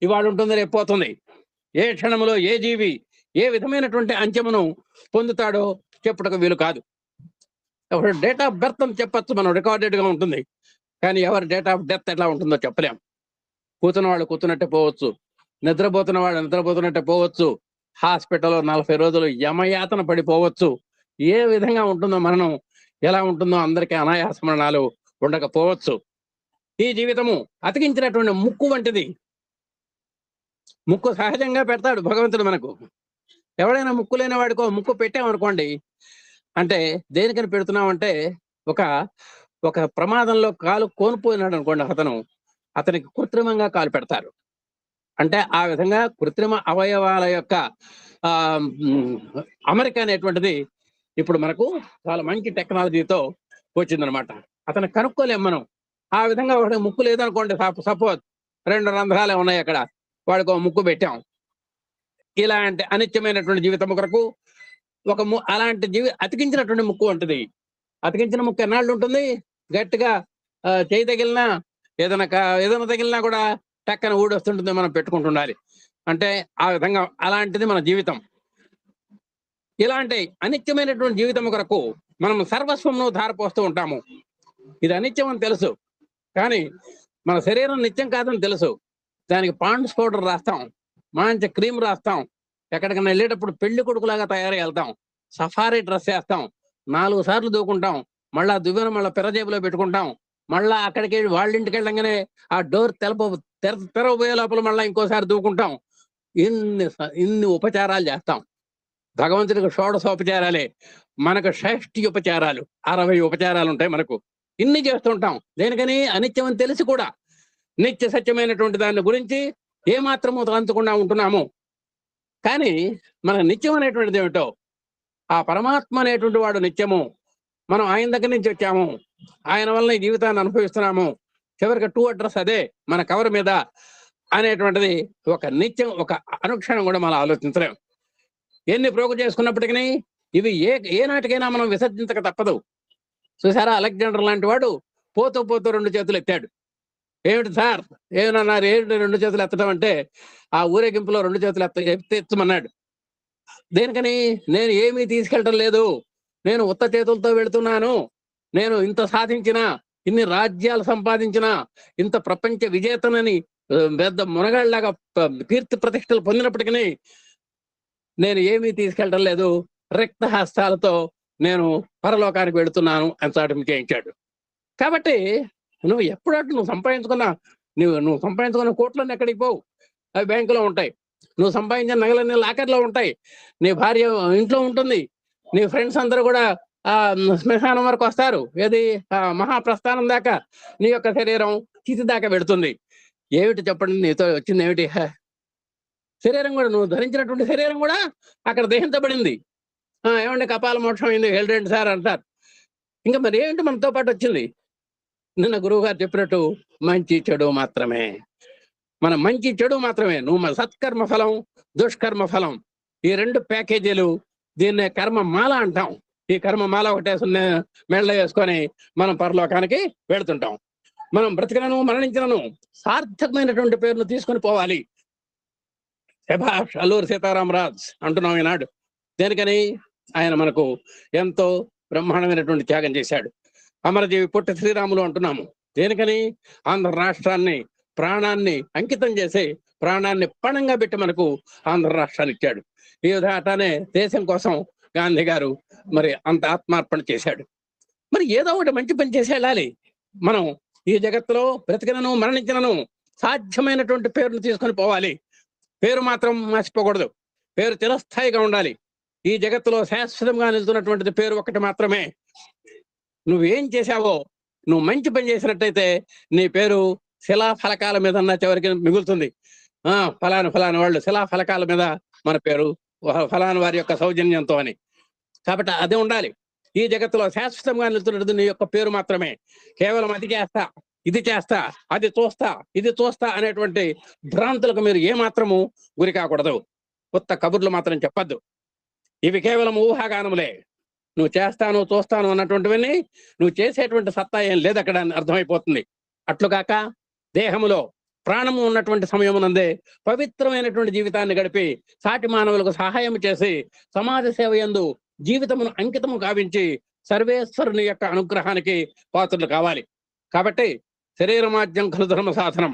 Speaker 1: ఇవాళ ఉంటుంది, రేపు పోతుంది. ఏ క్షణంలో ఏ జీవి ఏ విధమైనటువంటి అంత్యమును పొందుతాడో చెప్పుటకు వీలు కాదు. ఎవరు డేట్ ఆఫ్ బర్త్ అని చెప్పచ్చు, మనం రికార్డెడ్గా ఉంటుంది. కానీ ఎవరి డేట్ ఆఫ్ డెత్ ఎట్లా ఉంటుందో చెప్పలేం. కూతున్న వాళ్ళు కూతున్నట్టే పోవచ్చు, నిద్రపోతున్న వాళ్ళు నిద్రపోతున్నట్టే పోవచ్చు, హాస్పిటల్లో 40 రోజులు యమయాతన పడిపోవచ్చు. ఏ విధంగా ఉంటుందో మరణం, ఎలా ఉంటుందో అందరికీ అనాయాస మరణాలు ఉండకపోవచ్చు. ఈ జీవితము అతికించినటువంటి ముక్కు వంటిది. ముక్కు సహజంగా పెడతాడు భగవంతుడు మనకు. ఎవడైనా ముక్కు లేని వాడికో ముక్కు పెట్టామనుకోండి, అంటే దేనికని పెడుతున్నామంటే ఒక ప్రమాదంలో కాలు కోల్పోయినాడు అనుకోండి, అతనికి కృత్రిమంగా కాలు పెడతారు. అంటే ఆ విధంగా కృత్రిమ అవయవాల యొక్క అమరిక అనేటువంటిది ఇప్పుడు మనకు చాలా మంచి టెక్నాలజీతో వచ్చిందనమాట. అతను కనుక్కోలేం మనం. ఆ విధంగా వాడికి ముక్కు లేదనుకోండి, సపోజ్ 2 రంధ్రాలే ఉన్నాయి అక్కడ, వాడికి ముక్కు పెట్టాం. ఇలాంటి అనిత్యమైనటువంటి జీవితం కొరకు అలాంటి అతికించినటువంటి ముక్కు ఉంటుంది. అతికించిన ముక్కు ఎన్నాళ్ళు ఉంటుంది? గట్టిగా చేయి తగిలినా ఏదైనా తగిలినా కూడా టక్కన ఊడొస్తుంటుంది, మనం పెట్టుకుంటుండాలి. అంటే ఆ విధంగా అలాంటిది మన జీవితం. ఇలాంటి అనిత్యమైనటువంటి జీవితం కొరకు మనం సర్వస్వంను ధారపోస్తూ ఉంటాము. ఇది అనిత్యం అని తెలుసు, కానీ మన శరీరం నిత్యం కాదని తెలుసు. దానికి పాండ్స్ పౌడర్ రాస్తాం, మంచి క్రీమ్ రాస్తాం, ఎక్కడికైనా వెళ్ళేటప్పుడు పెళ్లి కొడుకులాగా తయారై వెళ్తాం, సఫారీ డ్రెస్ వేస్తాం, 4 సార్లు దూకుంటాం, మళ్ళా దువ్వెన మళ్ళీ పెరజేబులో పెట్టుకుంటాం, మళ్ళా అక్కడికి వాళ్ళింటికి వెళ్ళంగానే ఆ డోర్ తెరవబోయే లోపల మళ్ళీ ఇంకోసారి దూకుంటాం. ఇన్ని ఉపచారాలు చేస్తాం. భగవంతుడికి 16 ఉపచారాలే, మనకు 60 ఉపచారాలు, 60 ఉపచారాలు ఉంటాయి మనకు. ఇన్ని చేస్తుంటాం. దేనికని? అనిత్యం అని తెలిసి కూడా నిత్య సత్యమైనటువంటి దాని గురించి ఏమాత్రము తలంచకుండా ఉంటున్నాము. కానీ మన నిత్యం అనేటువంటిది ఏమిటో, ఆ పరమాత్మ అనేటువంటి వాడు నిత్యము. మనం ఆయన దగ్గర నుంచి వచ్చాము, ఆయన వల్ల ఈ జీవితాన్ని అనుభవిస్తున్నాము. చివరికి 2 అడ్రస్ అదే మన కవర్ మీద అనేటువంటిది ఒక నిత్యం, ఒక అనుక్షణం కూడా మనం ఆలోచించలేము. ఎన్ని ప్రోగు చేసుకున్నప్పటికీ ఇవి ఏ నాటికైనా మనం విసర్జించక తప్పదు. చూసారా, అలెగ్జాండర్ లాంటి వాడు పోతూ 2 చేతులు ఎత్తాడు. ఏమిటి సార్ ఏమన్నారు? ఏమిటి 2 చేతులు ఎత్తడం అంటే, ఆ ఊరేగింపులో 2 చేతులు ఎత్తమన్నాడు. దేనికని? నేను ఏమీ తీసుకెళ్ళటం లేదు, నేను ఉత్త చేతులతో వెళుతున్నాను. నేను ఇంత సాధించినా, ఇన్ని రాజ్యాలు సంపాదించినా, ఇంత ప్రపంచ విజేతనని పెద్ద మునగాళ్ళలాగా కీర్తి ప్రతిష్టలు పొందినప్పటికీ నేను ఏమీ తీసుకెళ్ళడం లేదు, రిక్త హస్తాలతో నేను పరలోకానికి వెళుతున్నాను అని చాటు చేయించాడు. కాబట్టి నువ్వు ఎప్పుడంటే నువ్వు సంపాదించుకున్న కోట్లన్నీ ఎక్కడికి పోవు, అవి బ్యాంకులో ఉంటాయి. నువ్వు సంపాదించిన నగలన్నీ లాకర్లో ఉంటాయి. నీ భార్య ఇంట్లో ఉంటుంది. నీ ఫ్రెండ్స్ అందరూ కూడా శ్మశానం వరకు వస్తారు. ఏది మహాప్రస్థానం దాకా నీ యొక్క శరీరం చితి దాకా పెడుతుంది. ఏమిటి చెప్పండి, నీతో వచ్చింది ఏమిటి? శరీరం కూడా, నువ్వు ధరించినటువంటి శరీరం కూడా అక్కడ దహించబడింది. ఏమంటే కపాల మోక్షం అయింది, వెళ్ళండి సార్ అంటారు. ఇంకా మరి ఏమిటి మనతో పాటు వచ్చింది? నిన్న గురువు గారు చెప్పినట్టు మంచి చెడు మాత్రమే. మన మంచి చెడు మాత్రమే. నువ్వు సత్కర్మ ఫలం, దుష్కర్మ ఫలం, ఈ 2 ప్యాకేజీలు, దీన్నే కర్మమాల అంటాం. ఈ కర్మమాల ఒకటే మెడలో వేసుకొని మనం పరలోకానికి వెళుతుంటాం. మనం బ్రతికినను మరణించినను సార్థకమైనటువంటి పేరును తీసుకొని పోవాలి. శభాష్ అల్లూరి సీతారామరాజు అంటున్నాం ఈనాడు. దేనికని? ఆయన మనకు ఎంతో బ్రహ్మాండమైనటువంటి త్యాగం చేశాడు. అమరజీవి పొట్టి శ్రీరాములు అంటున్నాము. దేనికని? ఆంధ్ర రాష్ట్రాన్ని, ప్రాణాన్ని అంకితం చేసి, ప్రాణాన్ని పణంగా పెట్టి మనకు ఆంధ్ర రాష్ట్రాన్ని ఇచ్చాడు. ఈ విధాటానే దేశం కోసం గాంధీ గారు మరి అంత ఆత్మార్పణ చేశాడు. మరి ఏదో ఒకటి మంచి పని చేసి వెళ్ళాలి. మనం ఈ జగత్తులో బ్రతికినను మరణించినను సాధ్యమైనటువంటి పేరును తీసుకొని పోవాలి. పేరు మాత్రం మర్చిపోకూడదు. పేరు చిరస్థాయిగా ఉండాలి. ఈ జగత్తులో శాశ్వతంగా నిలుతున్నటువంటిది పేరు ఒకటి మాత్రమే. నువ్వేం చేశావో, నువ్వు మంచి పని చేసినట్టయితే నీ పేరు శిలాఫలకాల మీద చివరికి మిగులుతుంది. ఫలాని వాళ్ళు శిలాఫలకాల మీద మన పేరు, ఫలాని వారి యొక్క సౌజన్యంతో అని. కాబట్టి అదే ఉండాలి. ఈ జగత్తులో శాశ్వతంగా నిలుతున్నది నీ యొక్క పేరు మాత్రమే. కేవలం అది చేస్తా, ఇది చేస్తా, అది చూస్తా, ఇది చూస్తా అనేటువంటి భ్రాంతులకు మీరు ఏమాత్రము గురి కాకూడదు. కొత్త కబుర్లు మాత్రం చెప్పద్దు. ఇవి కేవలం ఊహాగానములే. నువ్వు చేస్తాను, చూస్తాను అన్నటువంటివన్నీ నువ్వు చేసేటువంటి సత్తా ఏం లేదు అక్కడ అర్థమైపోతుంది. అట్లుగాక దేహములో ప్రాణము ఉన్నటువంటి సమయమునందే పవిత్రమైనటువంటి జీవితాన్ని గడిపి సాటి మానవులకు సహాయం చేసి సమాజ సేవ యందు జీవితమును అంకితము గావించి సర్వేశ్వరుని యొక్క అనుగ్రహానికి పాత్రలు కావాలి. కాబట్టి శరీరమాద్యం ఖలు ధర్మ సాధనం.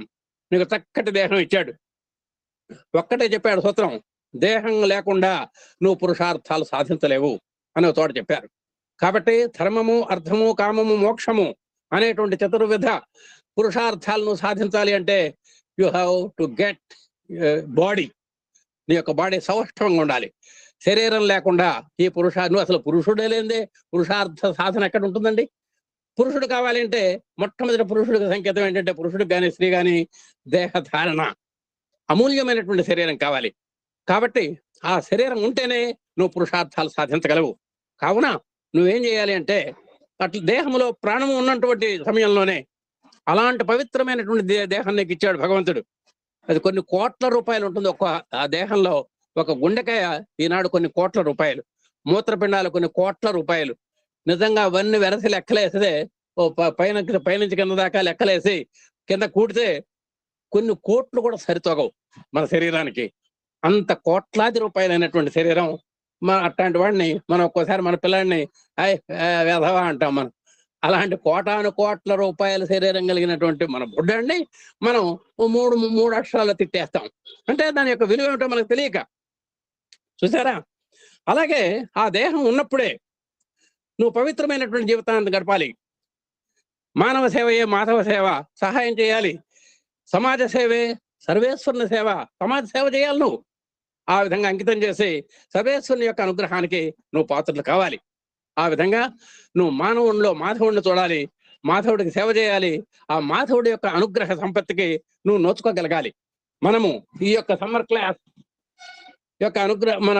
Speaker 1: నీకు చక్కటి దేహం ఇచ్చాడు. ఒక్కటే చెప్పాడు సూత్రం, దేహం లేకుండా నువ్వు పురుషార్థాలు సాధించలేవు అనే తోట చెప్పారు. కాబట్టి ధర్మము, అర్థము, కామము, మోక్షము అనేటువంటి చతుర్విధ పురుషార్థాలను సాధించాలి అంటే you have to get body. నీ యొక్క బాడీ సౌష్ఠవంగా ఉండాలి. శరీరం లేకుండా ఈ నువ్వు అసలు పురుషుడే లేదే పురుషార్థ సాధన ఎక్కడ ఉంటుందండి? పురుషుడు కావాలంటే మొట్టమొదటి పురుషుడికి సంకేతం ఏంటంటే, పురుషుడికి కానీ స్త్రీ కానీ దేహధారణ, అమూల్యమైనటువంటి శరీరం కావాలి. కాబట్టి ఆ శరీరం ఉంటేనే నువ్వు పురుషార్థాలు సాధించగలవు. కావున నువ్వేం చేయాలి అంటే, అట్లా దేహంలో ప్రాణము ఉన్నటువంటి సమయంలోనే అలాంటి పవిత్రమైనటువంటి దేహం నీకు ఇచ్చాడు భగవంతుడు. అది కొన్ని కోట్ల రూపాయలు ఉంటుంది. ఆ దేహంలో ఒక గుండెకాయ ఈనాడు కొన్ని కోట్ల రూపాయలు, మూత్రపిండాలు కొన్ని కోట్ల రూపాయలు. నిజంగా అవన్నీ వెరసి లెక్కలేస్తే పైనుంచి కింద దాకా లెక్కలేసి కింద కూడితే కొన్ని కోట్లు కూడా సరితోగవు మన శరీరానికి. అంత కోట్లాది రూపాయలైనటువంటి శరీరం. అట్లాంటి వాడిని మనం ఒక్కోసారి మన పిల్లాడిని వేధవా అంటాం. మనం అలాంటి కోటాను కోట్ల రూపాయల శరీరం కలిగినటువంటి మన బుడ్డాన్ని మనం మూడు అక్షరాలు తిట్టేస్తాం. అంటే దాని యొక్క విలువ ఏమిటో మనకు తెలియక. చూసారా? అలాగే ఆ దేహం ఉన్నప్పుడే నువ్వు పవిత్రమైనటువంటి జీవితాన్ని గడపాలి. మానవ సేవయే మాధవ సేవ, సహాయం చేయాలి. సమాజ సేవే సర్వేశ్వరుని సేవ, సమాజ సేవ చేయాలి. నువ్వు ఆ విధంగా అంకితం చేసి సర్వేశ్వరుని యొక్క అనుగ్రహానికి నువ్వు పాత్రలు కావాలి. ఆ విధంగా నువ్వు మానవుడిలో మాధవుడిని చూడాలి, మాధవుడికి సేవ చేయాలి. ఆ మాధవుడి యొక్క అనుగ్రహ సంపత్తికి నువ్వు నోచుకోగలగాలి. మనము ఈ యొక్క సమ్మర్ క్లాస్ యొక్క మన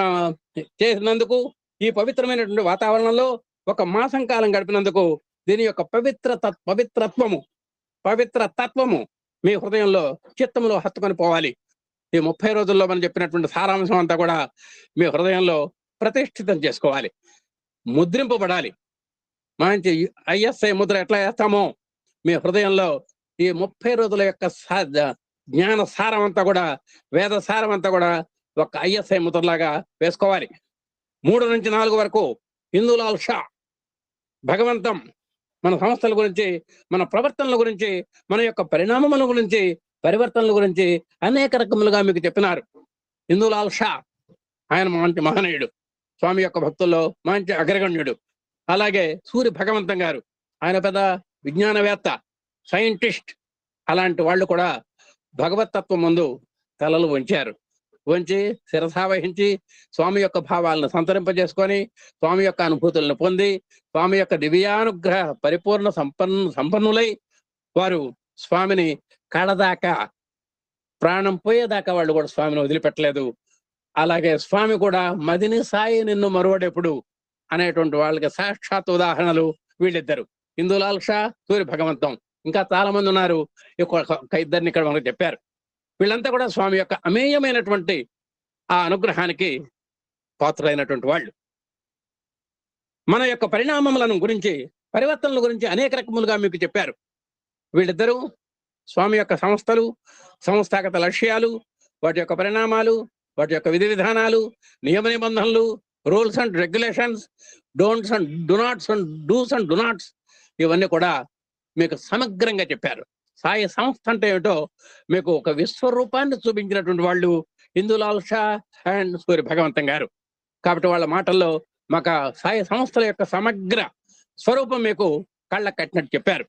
Speaker 1: చేసినందుకు, ఈ పవిత్రమైనటువంటి వాతావరణంలో ఒక మాసం కాలం గడిపినందుకు దీని యొక్క పవిత్రతత్వము మీ హృదయంలో, చిత్తములో హత్తుకొని పోవాలి. ఈ 30 రోజుల్లో మనం చెప్పినటువంటి సారాంశం అంతా కూడా మీ హృదయంలో ప్రతిష్ఠితం చేసుకోవాలి, ముద్రింపబడాలి. మంచి ISI ముద్ర ఎట్లా వేస్తామో మీ హృదయంలో ఈ 30 రోజుల యొక్క జ్ఞాన సారం అంతా కూడా, వేద సారం అంతా కూడా ఒక ISI ముద్రలాగా వేసుకోవాలి. 3 నుంచి 4 వరకు హిందూలాల్ షా భగవంతం మన సంస్థల గురించి, మన ప్రవర్తనల గురించి, మన యొక్క పరిణామముల గురించి పరివర్తనల గురించి అనేక రకములుగా మీకు చెప్పినారు. ఇందులాల్ షా ఆయన మంచి మహనీయుడు, స్వామి యొక్క భక్తుల్లో మంచి అగ్రగణ్యుడు. అలాగే సూర్య భగవంతం గారు, ఆయన పెద్ద విజ్ఞానవేత్త, సైంటిస్ట్. అలాంటి వాళ్ళు కూడా భగవతత్వం ముందు తలలు వంచారు. వంచి శిరసావహించి స్వామి యొక్క భావాలను సంతరింపజేసుకొని స్వామి యొక్క అనుభూతులను పొంది స్వామి యొక్క దివ్యానుగ్రహ పరిపూర్ణ సంపన్నులై వారు స్వామిని కడదాకా, ప్రాణం పోయేదాకా వాళ్ళు కూడా స్వామిని వదిలిపెట్టలేదు. అలాగే స్వామి కూడా మదిని సాయి నిన్ను మరువడెప్పుడు అనేటువంటి వాళ్ళకి సాక్షాత్ ఉదాహరణలు వీళ్ళిద్దరు, ఇందులాల్ షా, సూర్య భగవంతం. ఇంకా చాలా మంది ఉన్నారు, ఇద్దరిని ఇక్కడ మనకు చెప్పారు. వీళ్ళంతా కూడా స్వామి యొక్క అమేయమైనటువంటి ఆ అనుగ్రహానికి పాత్రులైనటువంటి వాళ్ళు. మన యొక్క పరిణామములను గురించి, పరివర్తనల గురించి అనేక రకములుగా మీకు చెప్పారు. వీళ్ళిద్దరూ స్వామి యొక్క సంస్థలు, సంస్థాగత లక్ష్యాలు, వాటి యొక్క పరిణామాలు, వాటి యొక్క విధి విధానాలు, నియమ నిబంధనలు, rules and regulations, don'ts and do nots and dos and do nots, ఇవన్నీ కూడా మీకు సమగ్రంగా చెప్పారు. సాయి సంస్థ అంటే ఏమిటో మీకు ఒక విశ్వరూపాన్ని చూపించినటువంటి వాళ్ళు ఇందులాల్ షా అండ్ సూర్య భగవంతం గారు. కాబట్టి వాళ్ళ మాటల్లో మాకు సాయి సంస్థల యొక్క సమగ్ర స్వరూపం మీకు కళ్ళ కట్టినట్టు చెప్పారు.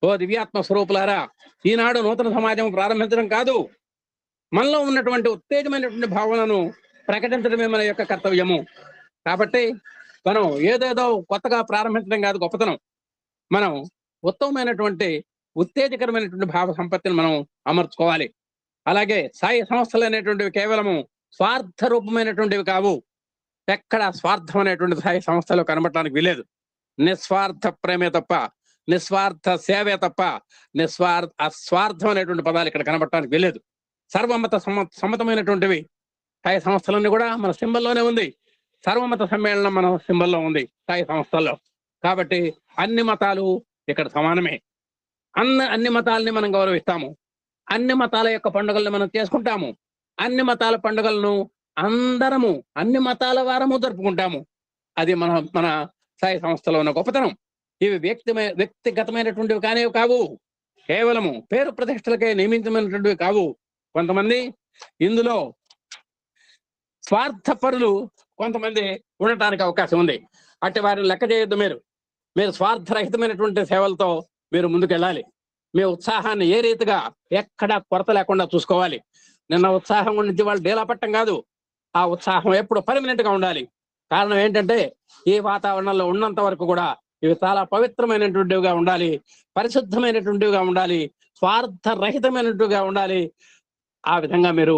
Speaker 1: ఓ దివ్యాత్మ స్వరూపులారా, ఈనాడు నూతన సమాజం ప్రారంభించడం కాదు, మనలో ఉన్నటువంటి ఉత్తేజమైనటువంటి భావనను ప్రకటించడమే మన యొక్క కర్తవ్యము. కాబట్టి మనం ఏదేదో కొత్తగా ప్రారంభించడం కాదు గొప్పతనం. మనం ఉత్తమమైనటువంటి ఉత్తేజకరమైనటువంటి భావ సంపత్తిని మనం అమర్చుకోవాలి. అలాగే సాయి సంస్థలు అనేటువంటివి కేవలము స్వార్థ రూపమైనటువంటివి కావు. ఎక్కడ స్వార్థం అనేటువంటి సాయి సంస్థలో కనబడటానికి వీలేదు. నిస్వార్థ ప్రేమే తప్ప, నిస్వార్థ సేవే తప్ప అస్వార్థం అనేటువంటి పదాలు ఇక్కడ కనబడటానికి వీలేదు. సర్వమత సమ్మతమైనటువంటివి సాయి సంస్థలన్నీ కూడా మన సింబల్లోనే ఉంది. సర్వమత సమ్మేళనం మన సింబల్లో ఉంది సాయి సంస్థల్లో. కాబట్టి అన్ని మతాలు ఇక్కడ సమానమే. అన్ని మతాలని మనం గౌరవిస్తాము. అన్ని మతాల యొక్క పండుగలను మనం చేసుకుంటాము. అన్ని మతాల పండుగలను అందరము, అన్ని మతాల వారము జరుపుకుంటాము. అది మన సాయి సంస్థలో ఉన్న గొప్పతనం. ఇవి వ్యక్తిగతమైనటువంటివి కానివి కావు, కేవలము పేరు ప్రతిష్టలకే నియమించమైనటువంటివి కావు. కొంతమంది ఇందులో స్వార్థపరులు కొంతమంది ఉండటానికి అవకాశం ఉంది. అట్టి వారిని లెక్క చేయొద్దు. మీరు స్వార్థరహితమైనటువంటి సేవలతో మీరు ముందుకెళ్ళాలి. మీ ఉత్సాహాన్ని ఏ రీతిగా ఎక్కడా కొరత లేకుండా చూసుకోవాలి. నిన్న ఉత్సాహం గురించి వాళ్ళు డేలా పట్టం కాదు, ఆ ఉత్సాహం ఎప్పుడు పర్మనెంట్ గా ఉండాలి. కారణం ఏంటంటే ఈ వాతావరణంలో ఉన్నంత వరకు కూడా ఇవి చాలా పవిత్రమైనటువంటివిగా ఉండాలి, పరిశుద్ధమైనటువంటివిగా ఉండాలి, స్వార్థరహితమైనటువంటివిగా ఉండాలి. ఆ విధంగా మీరు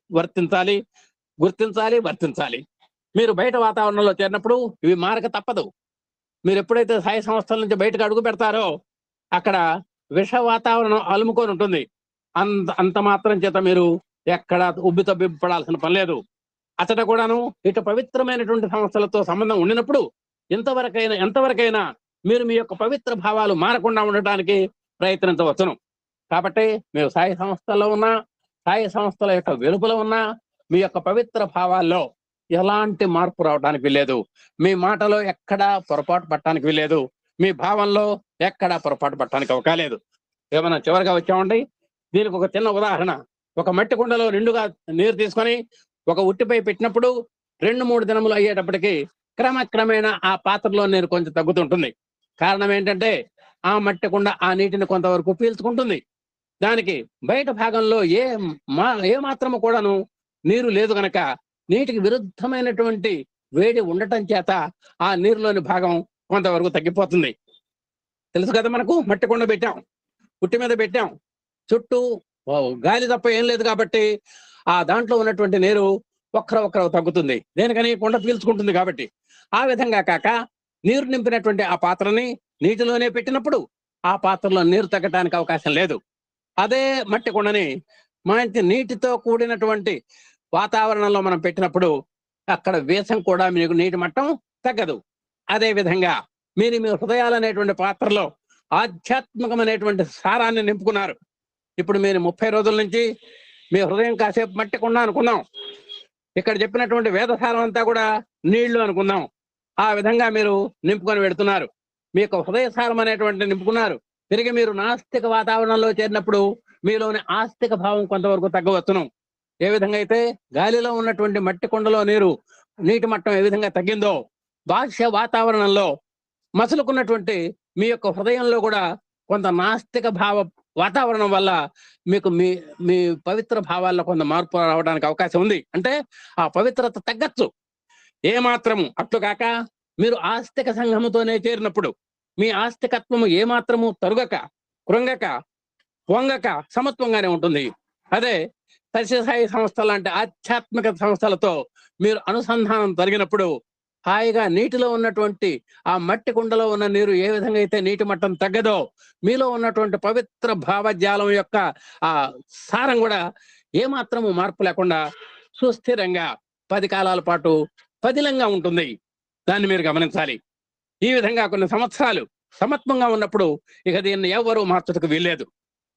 Speaker 1: వర్తించాలి, గుర్తించాలి, వర్తించాలి. మీరు బయట వాతావరణంలో చేరినప్పుడు ఇవి మారక తప్పదు. మీరు ఎప్పుడైతే సాయి సంస్థల నుంచి బయటకు అడుగు పెడతారో అక్కడ విష వాతావరణం అలుముకొని ఉంటుంది. అంత మాత్రం చేత మీరు ఎక్కడ ఉబ్బితబ్బిబ్బడాల్సిన పని లేదు. అతట కూడాను ఇటు పవిత్రమైనటువంటి సంస్థలతో సంబంధం ఉండినప్పుడు ఎంతవరకైనా మీరు మీ యొక్క పవిత్ర భావాలు మారకుండా ఉండటానికి ప్రయత్నించవచ్చును. కాబట్టి మీరు సాయి సంస్థల్లో ఉన్నా, సాయి సంస్థల యొక్క వెలుపల ఉన్నా మీ యొక్క పవిత్ర భావాల్లో ఎలాంటి మార్పు రావడానికి వీల్లేదు. మీ మాటలో ఎక్కడా పొరపాటు పట్టడానికి వీల్లేదు. మీ భావంలో ఎక్కడా పొరపాటు పట్టడానికి అవకాలేదు. ఏమన్నా చివరిగా వచ్చామండి. దీనికి ఒక చిన్న ఉదాహరణ. ఒక మట్టి కుండలో నిండుగా నీరు తీసుకొని ఒక ఉట్టిపై పెట్టినప్పుడు 2-3 దినములు అయ్యేటప్పటికి క్రమక్రమేణా ఆ పాత్రలో నీరు కొంచెం తగ్గుతుంటుంది. కారణం ఏంటంటే ఆ మట్టి కుండ ఆ నీటిని కొంతవరకు పీల్చుకుంటుంది. దానికి బయట భాగంలో ఏ మాత్రము కూడాను నీరు లేదు కనుక నీటికి విరుద్ధమైనటువంటి వేడి ఉండటం చేత ఆ నీరులోని భాగం కొంతవరకు తగ్గిపోతుంది. తెలుసు కదా, మనకు మట్టి కుండ పెట్టాం, పుట్టి మీద పెట్టాం, చుట్టూ గాలి తప్ప ఏం లేదు కాబట్టి ఆ దాంట్లో ఉన్నటువంటి నీరు ఒక్కరొక్కరు తగ్గుతుంది. దేనికని కుండ పీల్చుకుంటుంది కాబట్టి. ఆ విధంగా కాక నీరు నింపినటువంటి ఆ పాత్రని నీటిలోనే పెట్టినప్పుడు ఆ పాత్రలో నీరు తగ్గటానికి అవకాశం లేదు. అదే మట్టి కుండని మంచి నీటితో కూడినటువంటి వాతావరణంలో మనం పెట్టినప్పుడు అక్కడ వేసం కూడా మీకు నీటి మట్టం తగ్గదు. అదే విధంగా మీరు మీ హృదయాలు అనేటువంటి పాత్రలో ఆధ్యాత్మికమైనటువంటి సారాన్ని నింపుకున్నారు. ఇప్పుడు మీరు 30 రోజుల నుంచి మీ హృదయం కాసేపు మట్టి కుండ అనుకున్నాం. ఇక్కడ చెప్పినటువంటి వేదసారం అంతా కూడా నీళ్లు అనుకుందాం. ఆ విధంగా మీరు నింపుకొని పెడుతున్నారు. మీ యొక్క హృదయ సారం అనేటువంటి నింపుకున్నారు. తిరిగి మీరు నాస్తిక వాతావరణంలో చేరినప్పుడు మీలోని ఆస్తిక భావం కొంతవరకు తగ్గవచ్చును. ఏ విధంగా అయితే గాలిలో ఉన్నటువంటి మట్టి కుండలో నీటి మట్టం ఏ విధంగా తగ్గిందో, బాహ్య వాతావరణంలో మసులుకున్నటువంటి మీ యొక్క హృదయంలో కూడా కొంత నాస్తిక భావ వాతావరణం వల్ల మీకు మీ మీ పవిత్ర భావాల్లో కొంత మార్పు రావడానికి అవకాశం ఉంది. అంటే ఆ పవిత్రత తగ్గచ్చు. ఏమాత్రము అట్లు కాక మీరు ఆస్తిక సంఘముతోనే చేరినప్పుడు మీ ఆస్తికత్వము ఏమాత్రము తరుగక, కృంగక, పొంగక సమత్వంగానే ఉంటుంది. అదే సత్యసాయి సంస్థ లాంటి ఆధ్యాత్మిక సంస్థలతో మీరు అనుసంధానం జరిగినప్పుడు హాయిగా నీటిలో ఉన్నటువంటి ఆ మట్టి కుండలో ఉన్న నీరు ఏ విధంగా అయితే నీటి మట్టం తగ్గదో, మీలో ఉన్నటువంటి పవిత్ర భావజాలం యొక్క ఆ సారం కూడా ఏమాత్రము మార్పు లేకుండా సుస్థిరంగా 10 కాలాల పాటు పదిలంగా ఉంటుంది. దాన్ని మీరు గమనించాలి. ఈ విధంగా కొన్ని సంవత్సరాలు సమత్వంగా ఉన్నప్పుడు ఇక దీన్ని ఎవరు మార్చడానికి వీల్లేదు.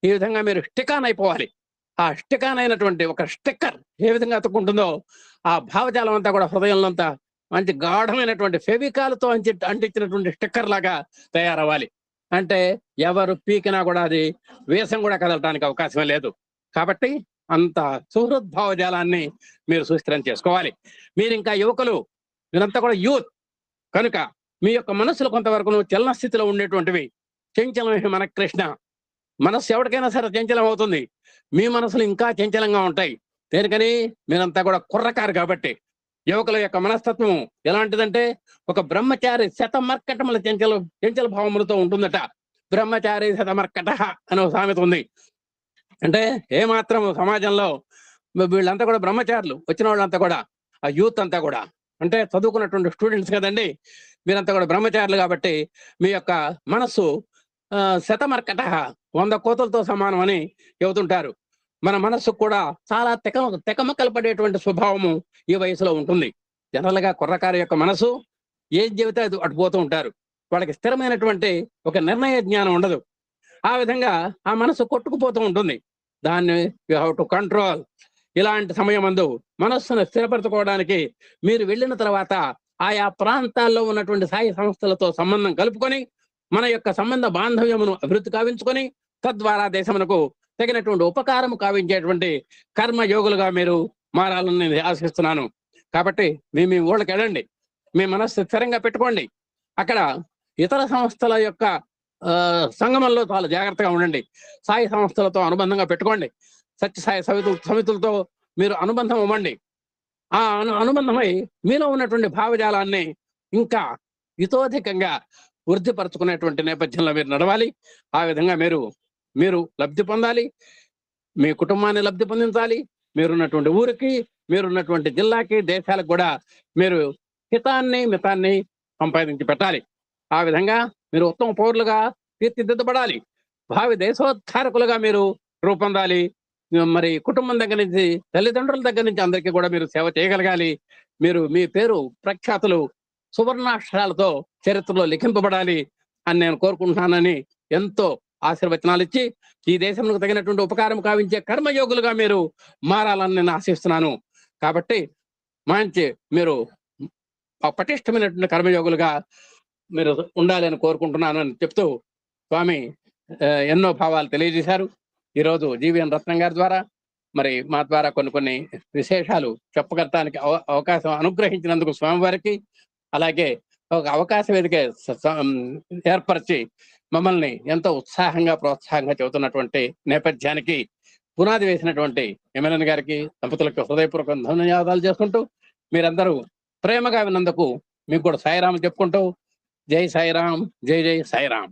Speaker 1: ఈ విధంగా మీరు స్టికాన్ అయిపోవాలి. ఆ స్టికాన్ అయినటువంటి ఒక స్టిక్కర్ ఏ విధంగా అతుక్కుంటుందో ఆ భావజాలం అంతా కూడా హృదయంలో అంతా మంచి గాఢమైనటువంటి ఫెవికాల్తో అంటించినటువంటి స్టిక్కర్ లాగా తయారవ్వాలి. అంటే ఎవరు పీకినా కూడా అది వేషం కూడా కదలటానికి అవకాశం లేదు. కాబట్టి అంత సుహృద్భావజాలాన్ని మీరు సుస్థిరం చేసుకోవాలి. మీరు ఇంకా యువకులు, మీరంతా కూడా యూత్ కనుక మీ యొక్క మనస్సులు కొంతవరకు చలన స్థితిలో ఉండేటువంటివి. చంచలమే మన కృష్ణ. మనస్సు ఎవరికైనా సరే చంచలం అవుతుంది. మీ మనసులు ఇంకా చంచలంగా ఉంటాయి. దేనికని? మీరంతా కూడా కుర్రకారు కాబట్టి. యువకుల యొక్క మనస్తత్వం ఎలాంటిదంటే ఒక బ్రహ్మచారి శతమర్కటముల చంచల భావములతో ఉంటుందట. బ్రహ్మచారి శతమర్కట అనే ఒక సామెత ఉంది. అంటే ఏమాత్రం సమాజంలో వీళ్ళంతా కూడా బ్రహ్మచారులు, వచ్చిన వాళ్ళంతా కూడా ఆ యూత్ అంతా కూడా అంటే చదువుకున్నటువంటి స్టూడెంట్స్ కదండి. మీరంతా కూడా బ్రహ్మచారులు కాబట్టి మీ యొక్క మనస్సు శతమర్కట 100 కోతలతో సమానం అని చెబుతుంటారు. మన మనస్సుకు కూడా చాలా తెకమక్కలు పడేటువంటి స్వభావము ఈ వయసులో ఉంటుంది. జనరల్ గా కుర్రకారు యొక్క మనసు ఏది చెబితే అది అటు పోతూ ఉంటారు. వాళ్ళకి స్థిరమైనటువంటి ఒక నిర్ణయ జ్ఞానం ఉండదు. ఆ విధంగా ఆ మనసు కొట్టుకుపోతూ ఉంటుంది. దాన్ని యూ హ్యావ్ టు కంట్రోల్. ఇలాంటి సమయం అందు మనస్సును స్థిరపరచుకోవడానికి మీరు వెళ్ళిన తర్వాత ఆయా ప్రాంతాల్లో ఉన్నటువంటి సాయి సంస్థలతో సంబంధం కలుపుకొని మన యొక్క సంబంధ బాంధవ్యమును అభివృద్ధి కావించుకొని తద్వారా దేశమునకు తగినటువంటి ఉపకారం కావించేటువంటి కర్మయోగులుగా మీరు మారాలని నేను ఆశిస్తున్నాను. కాబట్టి మీ ఊళ్ళకి వెళ్ళండి, మీ మనస్సు స్థిరంగా పెట్టుకోండి. అక్కడ ఇతర సంస్థల యొక్క సంగమంలో చాలా జాగ్రత్తగా ఉండండి. సాయి సంస్థలతో అనుబంధంగా పెట్టుకోండి. సత్యసాయి సమితులతో మీరు అనుబంధం ఇవ్వండి. ఆ అనుబంధమై మీలో ఉన్నటువంటి భావజాలాన్ని ఇంకా ఇతోధికంగా వృద్ధిపరచుకునేటువంటి నేపథ్యంలో మీరు నడవాలి. ఆ విధంగా మీరు లబ్ధి పొందాలి, మీ కుటుంబాన్ని లబ్ధి పొందించాలి. మీరున్నటువంటి ఊరికి, మీరున్నటువంటి జిల్లాకి, దేశాలకు కూడా మీరు మితాన్ని సంపాదించి పెట్టాలి. ఆ విధంగా మీరు ఉత్తమ పౌరులుగా తీర్చిదిద్దబడాలి. భావి దేశోద్ధారకులుగా మీరు రూపొందాలి. మరి కుటుంబం దగ్గర నుంచి, తల్లిదండ్రుల దగ్గర నుంచి అందరికీ కూడా మీరు సేవ చేయగలగాలి. మీ పేరు ప్రఖ్యాతులు సువర్ణాక్షరాలతో చరిత్రలో లిఖింపబడాలి అని నేను కోరుకుంటున్నానని ఎంతో ఆశీర్వచనాలు ఇచ్చి ఈ దేశంలో తగినటువంటి ఉపకారం కావించే కర్మయోగులుగా మీరు మారాలని నేను ఆశిస్తున్నాను. కాబట్టి మంచి మీరు పటిష్టమైనటువంటి కర్మయోగులుగా మీరు ఉండాలని కోరుకుంటున్నాను అని చెప్తూ స్వామి ఎన్నో భావాలు తెలియజేశారు. ఈరోజు జీవీఎన్ రత్నం గారి ద్వారా మరి మా ద్వారా కొన్ని విశేషాలు చెప్పగలటానికి అవకాశం అనుగ్రహించినందుకు స్వామివారికి, అలాగే ఒక అవకాశ వేదిక ఏర్పరిచి మమ్మల్ని ఎంతో ఉత్సాహంగా ప్రోత్సాహంగా చెబుతున్నటువంటి నేపథ్యానికి పునాది వేసినటువంటి ఎమ్మెల్యే గారికి, దంపతులకు హృదయపూర్వక ధన్యవాదాలు చేసుకుంటూ మీరందరూ ప్రేమగా విన్నందుకు మీకు కూడా సాయిరాం చెప్పుకుంటూ జై సాయిరాం, జై జై సాయిరాం.